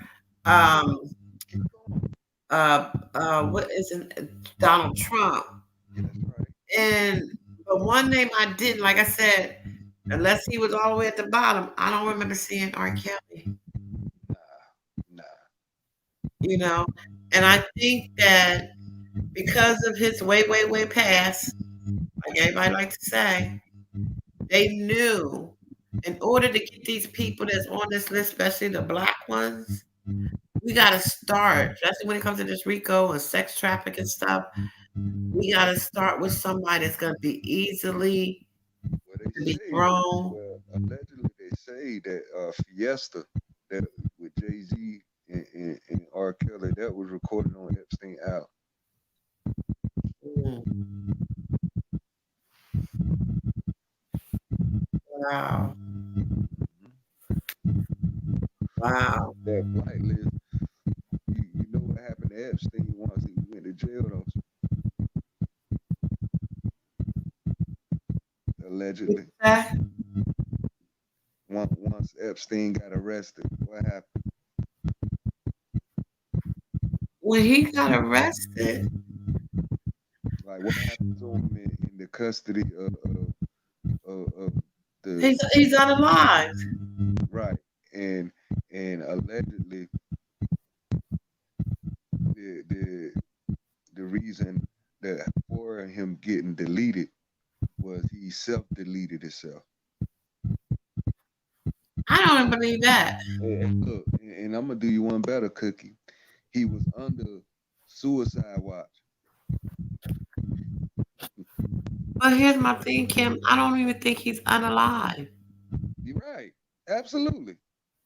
um keep going. what is it? Donald Trump. Yeah, that's right. And but one name I didn't, like I said, unless he was all the way at the bottom, I don't remember seeing R. Kelly, Nah, nah. you know. And I think that because of his way past, like everybody like to say, they knew in order to get these people that's on this list, especially the black ones, we got to start, especially when it comes to this RICO and sex trafficking stuff. We got to start with somebody that's going to be easily Well, they to be say, thrown. allegedly they say that Fiesta, that with Jay Z and R. Kelly, that was recorded on Epstein out. Mm, wow, wow. That flight list, you know what happened to Epstein once he went to jail, though, allegedly. That- Once Epstein got arrested, what happened? When he got arrested, Like, what happened to him in the custody of the He's unalive. right, and allegedly the the reason that for him getting deleted was he self-deleted himself. I don't even believe that. And look, and I'm gonna do you one better, Cookie. He was under suicide watch. But here's my thing, Kim. I don't even think he's unalive. You're right. Absolutely.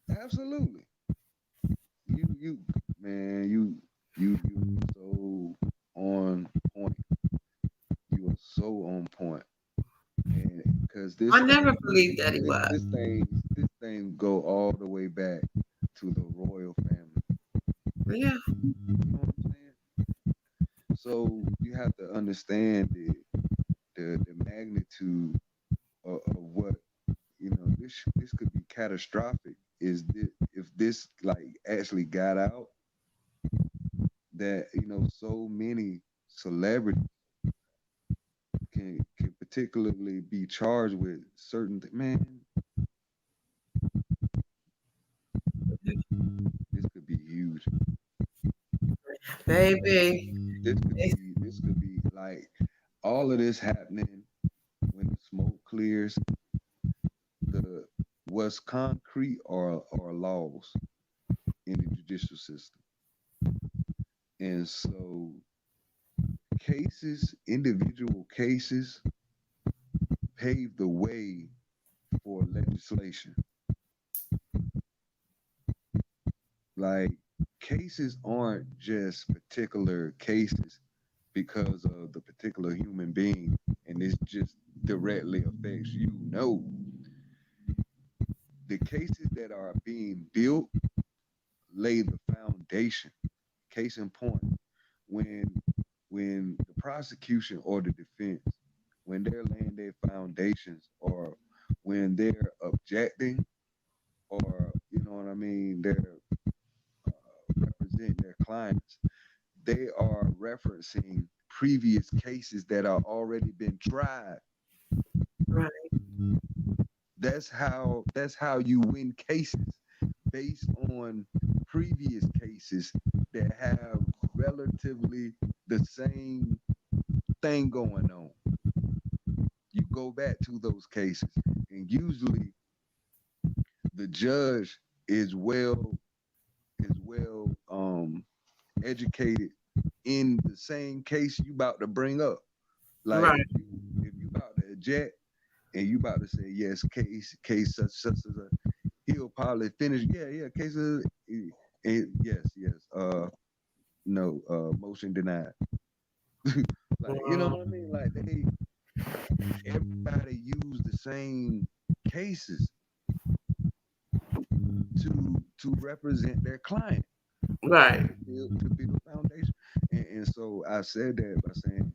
Absolutely. You man, you so on point. You are so on point. And because I never believed that he was. this thing go all the way back to the royal family. Yeah, You know what I'm saying? So you have to understand the magnitude of what this could be catastrophic. Is this, if this like actually got out, that so many celebrities can particularly be charged with certain man, this could be huge. baby. This could be like all of this happening when the smoke clears. The what's concrete are laws in the judicial system, and so individual cases, pave the way for legislation. Like cases aren't just particular cases because of the particular human being, and this just directly affects you. No, the cases that are being built lay the foundation. Case in point, when the prosecution or the defense, when they're laying their foundations, or when they're objecting, or you know what I mean, they're representing their clients, they are referencing previous cases that are already been tried. Right, That's how you win cases, based on previous cases that have relatively the same thing going on. You go back to those cases, and usually the judge is well educated in the same case you about to bring up. Like right. if you about to object and you about to say yes, case such as he'll probably finish. Yeah, cases. Yes. No. Motion denied. Like you know what I mean? Like everybody use the same cases to represent their client, Right. to build a foundation. And so I said that by saying,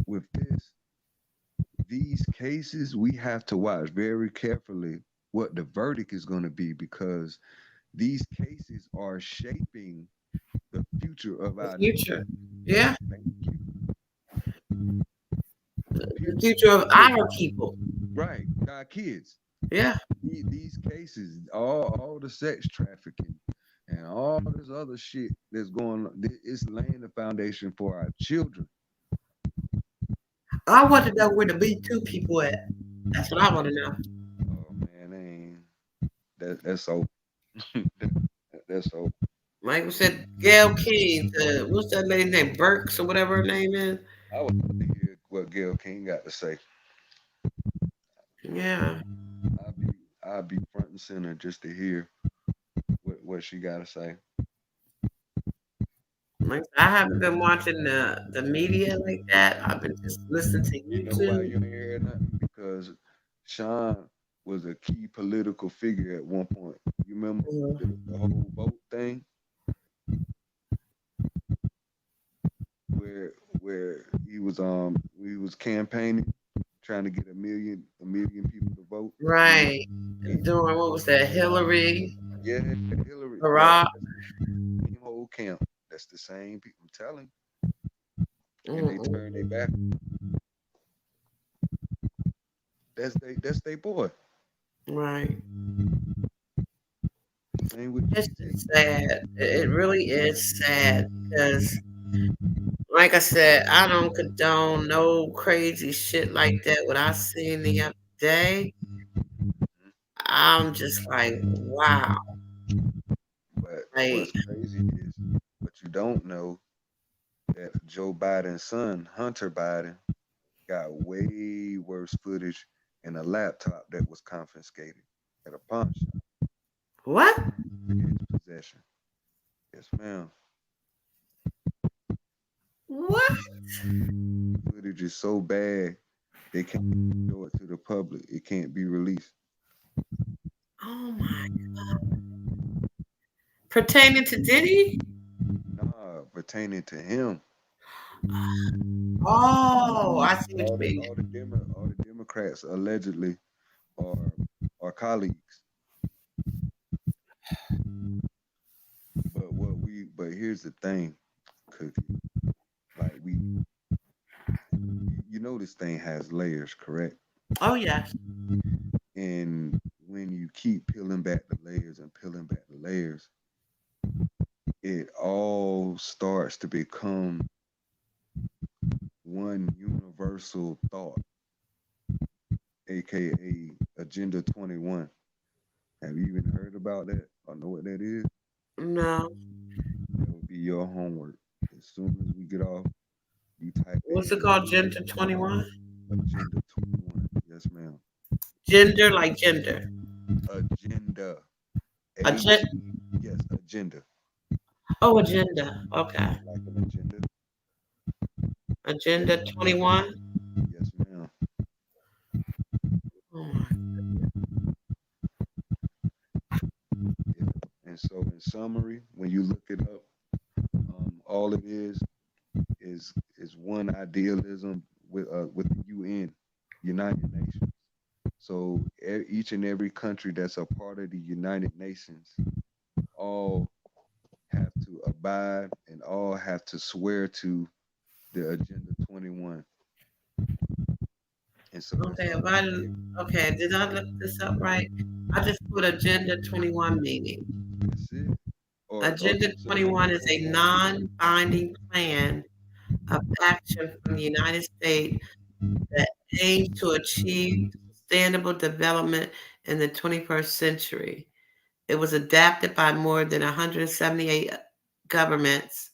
with these cases, we have to watch very carefully what the verdict is going to be, because these cases are shaping the future of The our future. nation. Yeah. Thank you. The future of our people. Right, our kids. Yeah. These cases, all the sex trafficking and all this other shit that's going on, it's laying the foundation for our children. I want to know where the B2 people at. That's what I want to know. Oh man, that's so that's so. Like we said, Gail King, what's that lady named Burks or whatever her name is? I would love to hear what Gail King got to say. Yeah. I'll be I'll be front and center just to hear what she got to say. Like I haven't been watching the media like that. I've been just listening to You know why YouTube. you ain't hear nothing? Because Sean was a key political figure at one point. You remember the whole vote thing, where he was campaigning, trying to get a million people to vote. Right. And, Doing what was that? Hillary, yeah, Hillary. Yeah, Barack. same whole camp. That's the same people. I'm telling you, and they Mm-mm. turned their back. That's they boy. Right. Same with It's Jay just Z. sad. It really is sad because, like I said, I don't condone no crazy shit like that. What I seen the other day, I'm just like, wow. But what's Like, crazy is what you don't know that Joe Biden's son, Hunter Biden, got way worse footage in a laptop that was confiscated at a pawn shop what? in his possession. Yes, ma'am. What? Footage is so bad they can't show it to the public. It can't be released. Oh my. Pertaining to Diddy? Nah, pertaining to him. Oh, I see what you All the mean. all the Democrats allegedly are colleagues. But here's the thing, Cookie. Like you know this thing has layers, correct? Oh yes. And when you keep peeling back the layers and peeling back the layers, it all starts to become one universal thought, aka Agenda 21. Have you even heard about that or know what that is? No. That will be your homework. As soon as we get off, you type What's it in called? Gender 21? Agenda 21. Yes, ma'am. Gender like gender. Agenda. Agenda. Yes, agenda. Oh, agenda. Okay. Like an agenda. Agenda 21. Yes, ma'am. Oh my. Yeah. And so, in summary, when you look it up, all it is one idealism with the UN, United Nations. So each and every country that's a part of the United Nations all have to abide and all have to swear to the Agenda 21. And so that's Okay. all If it I is. didn't, okay, did I look this up right? I just put Agenda 21 meaning. That's it. Or Agenda just Agenda 21 is a 21. non-binding plan of action from the United States that aims to achieve sustainable development in the 21st century. It was adapted by more than 178 governments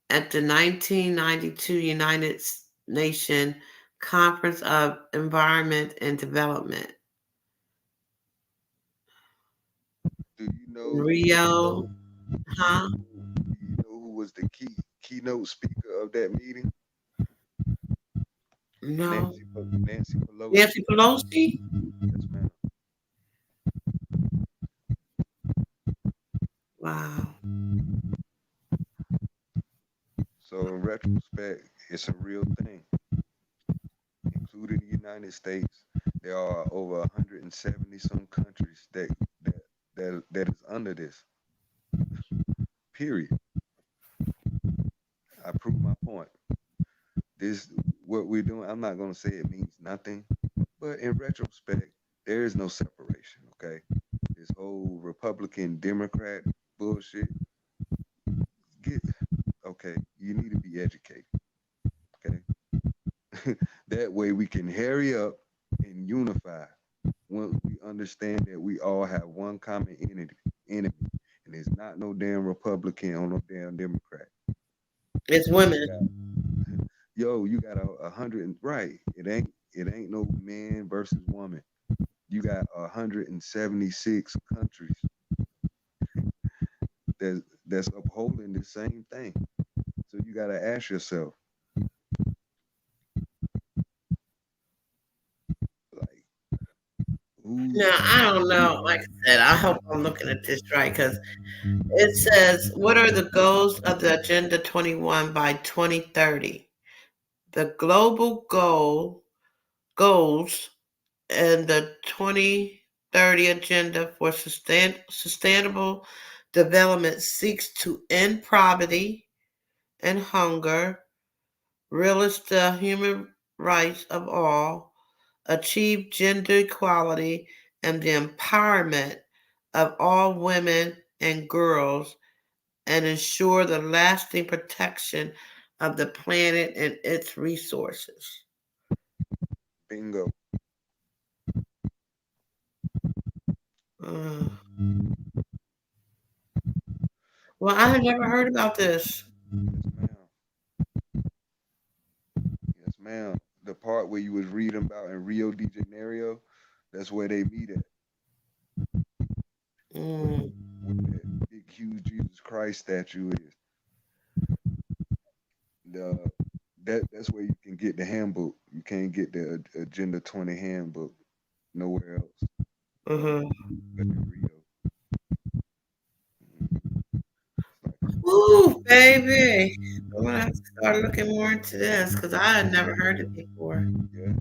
at the 1992 United Nations Conference of Environment and Development Do you in know? Rio. Huh? Do you know who was the keynote speaker of that meeting? No. Nancy Pelosi. Nancy Pelosi? Yes, ma'am. Wow. So in retrospect, it's a real thing, including the United States. There are over 170 some countries that is under this. Period. I prove my point. This what we're doing. I'm not gonna say it means nothing, but in retrospect, there is no separation. Okay, this whole Republican Democrat bullshit. Get okay. You need to be educated. Okay, that way we can hurry up and unify. When we understand that we all have one common enemy, and it's not no damn Republican or no damn Democrat. It's Yo, you women. got you got a hundred right. It ain't no man versus woman. You got 176 countries that's upholding the same thing. So you got to ask yourself, like, who's Now, I don't know. Like I said, I hope I'm looking at this right because it says, what are the goals of the Agenda 21 by 2030? The global goals and the 2030 Agenda for Sustainable Development seeks to end poverty and hunger, realize the human rights of all, achieve gender equality and the empowerment of all women and girls, and ensure the lasting protection of the planet and its resources. Bingo. Uh, well, I had never heard about this. Yes, ma'am. Yes, ma'am. The part where you was reading about in Rio de Janeiro, that's where they meet at. Where, Mm, where that big, huge Jesus Christ statue is. The that's where you can get the handbook. You can't get the Agenda 20 handbook nowhere else uh-huh. but in Rio. Mhm. It's like a Ooh, baby. I'm gonna have to start looking more into this because I had never heard it before. yeah,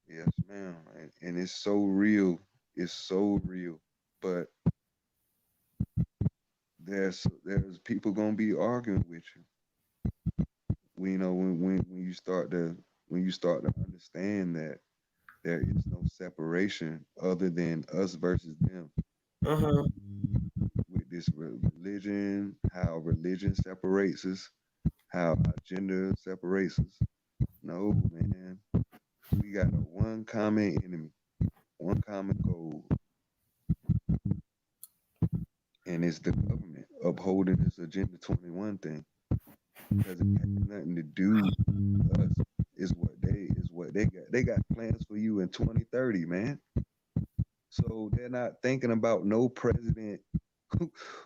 yes, ma'am. And it's so real. It's so real. But there's people gonna be arguing with you. We know when you start to understand that there is no separation other than us versus them Uh-huh. with this religion, how religion separates us, how our gender separates us. No, man, we got a one common enemy, one common goal, and it's the government upholding this Agenda 21 thing because it has nothing to do with us. Is what they got. They got plans for you in 2030, man. So they're not thinking about no president,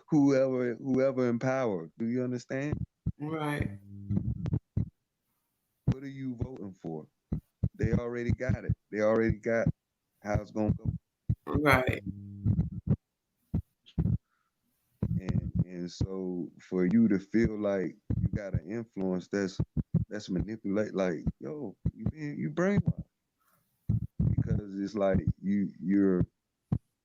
whoever in power. Do you understand? Right. What are you voting for? They already got it. They already got how it's gonna go. Right. And so for you to feel like you got an influence that's manipulate, like, yo, you brainwashed because it's like you're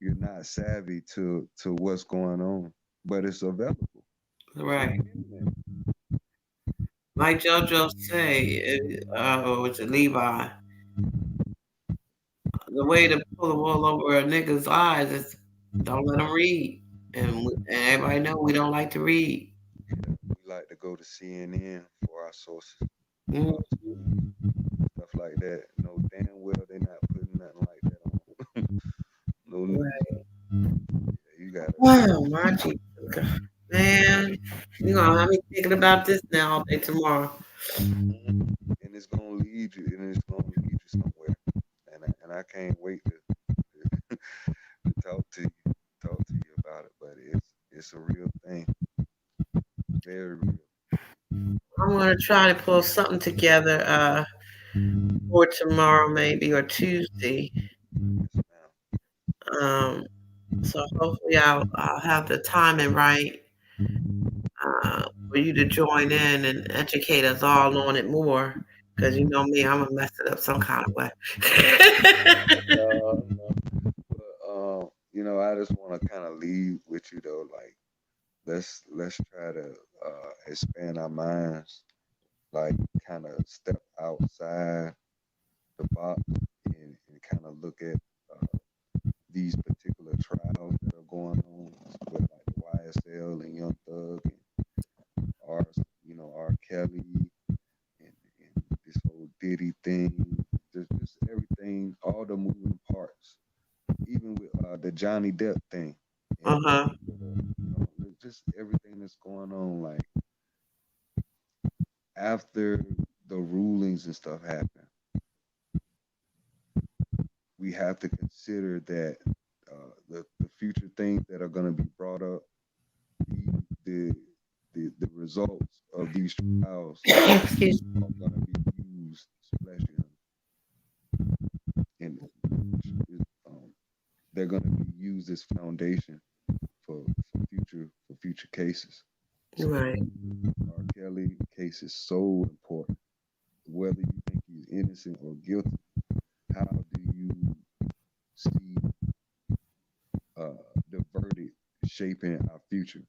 not savvy to what's going on, but it's available. It's on Right. the internet. Like JoJo say, or was it Levi? The way to pull the wool over a nigga's eyes is don't let him read. And everybody know we don't like to read. Yeah, we like to go to CNN for our sources, Mm, Fox News, stuff like that. No damn well they're not putting nothing like that on. No news. right. Yeah, you gotta. Wow, my Jesus. Man, you gonna have me thinking about this now all day tomorrow. Mhm. And it's gonna lead you, and it's gonna lead you somewhere. And I can't wait to talk to you about it. But it's a real thing, very real. I'm gonna try to pull something together for tomorrow maybe or Tuesday. Yes, ma'am. Um, so hopefully I'll have the timing right for you to join in and educate us all on it more. Because you know me, I'm gonna mess it up some kind of way. No. But I just want to kind of leave with you though, like let's try to expand our minds, like kind of step outside the box and kind of look at these particular trials that are going on with like the YSL and Young Thug and R, R. Kelly and this whole Diddy thing, just everything, all the moving parts, even with the Johnny Depp thing, and Uh-huh. just everything that's going on. Like after the rulings and stuff happen, we have to consider that the future things that are going to be brought up, the the the results of these trials Excuse are going to be used, especially in they're going to be used as foundation for future cases. me. So Right. R. Kelly case is so important. Whether you think he's innocent or guilty, how do you see uh, the verdict shaping our future?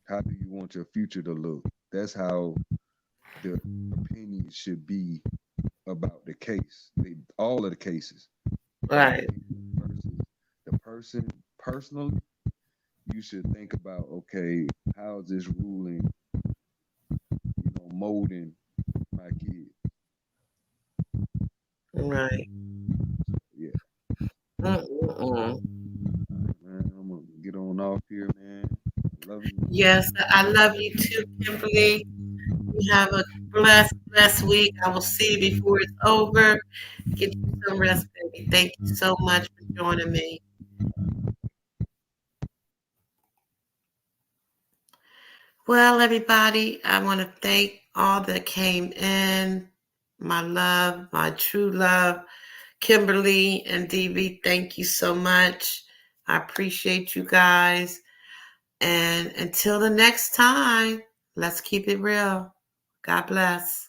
How do you want your future to look? That's how the opinion should be about the case, all of the cases. Right. Versus the person personally, you should think about, okay, how is this ruling, molding my kids? Right. Yeah. Mm-mm-mm. Man, I'm gonna get on off here, man. Love you. Yes, I love you too, Kimberly. You have a blessed week. I will see you before it's over. Get you some rest, baby. Thank you so much for joining me. Well, everybody, I want to thank all that came in. My love, my true love, Kimberly and DB, thank you so much. I appreciate you guys. And until the next time, let's keep it real. God bless.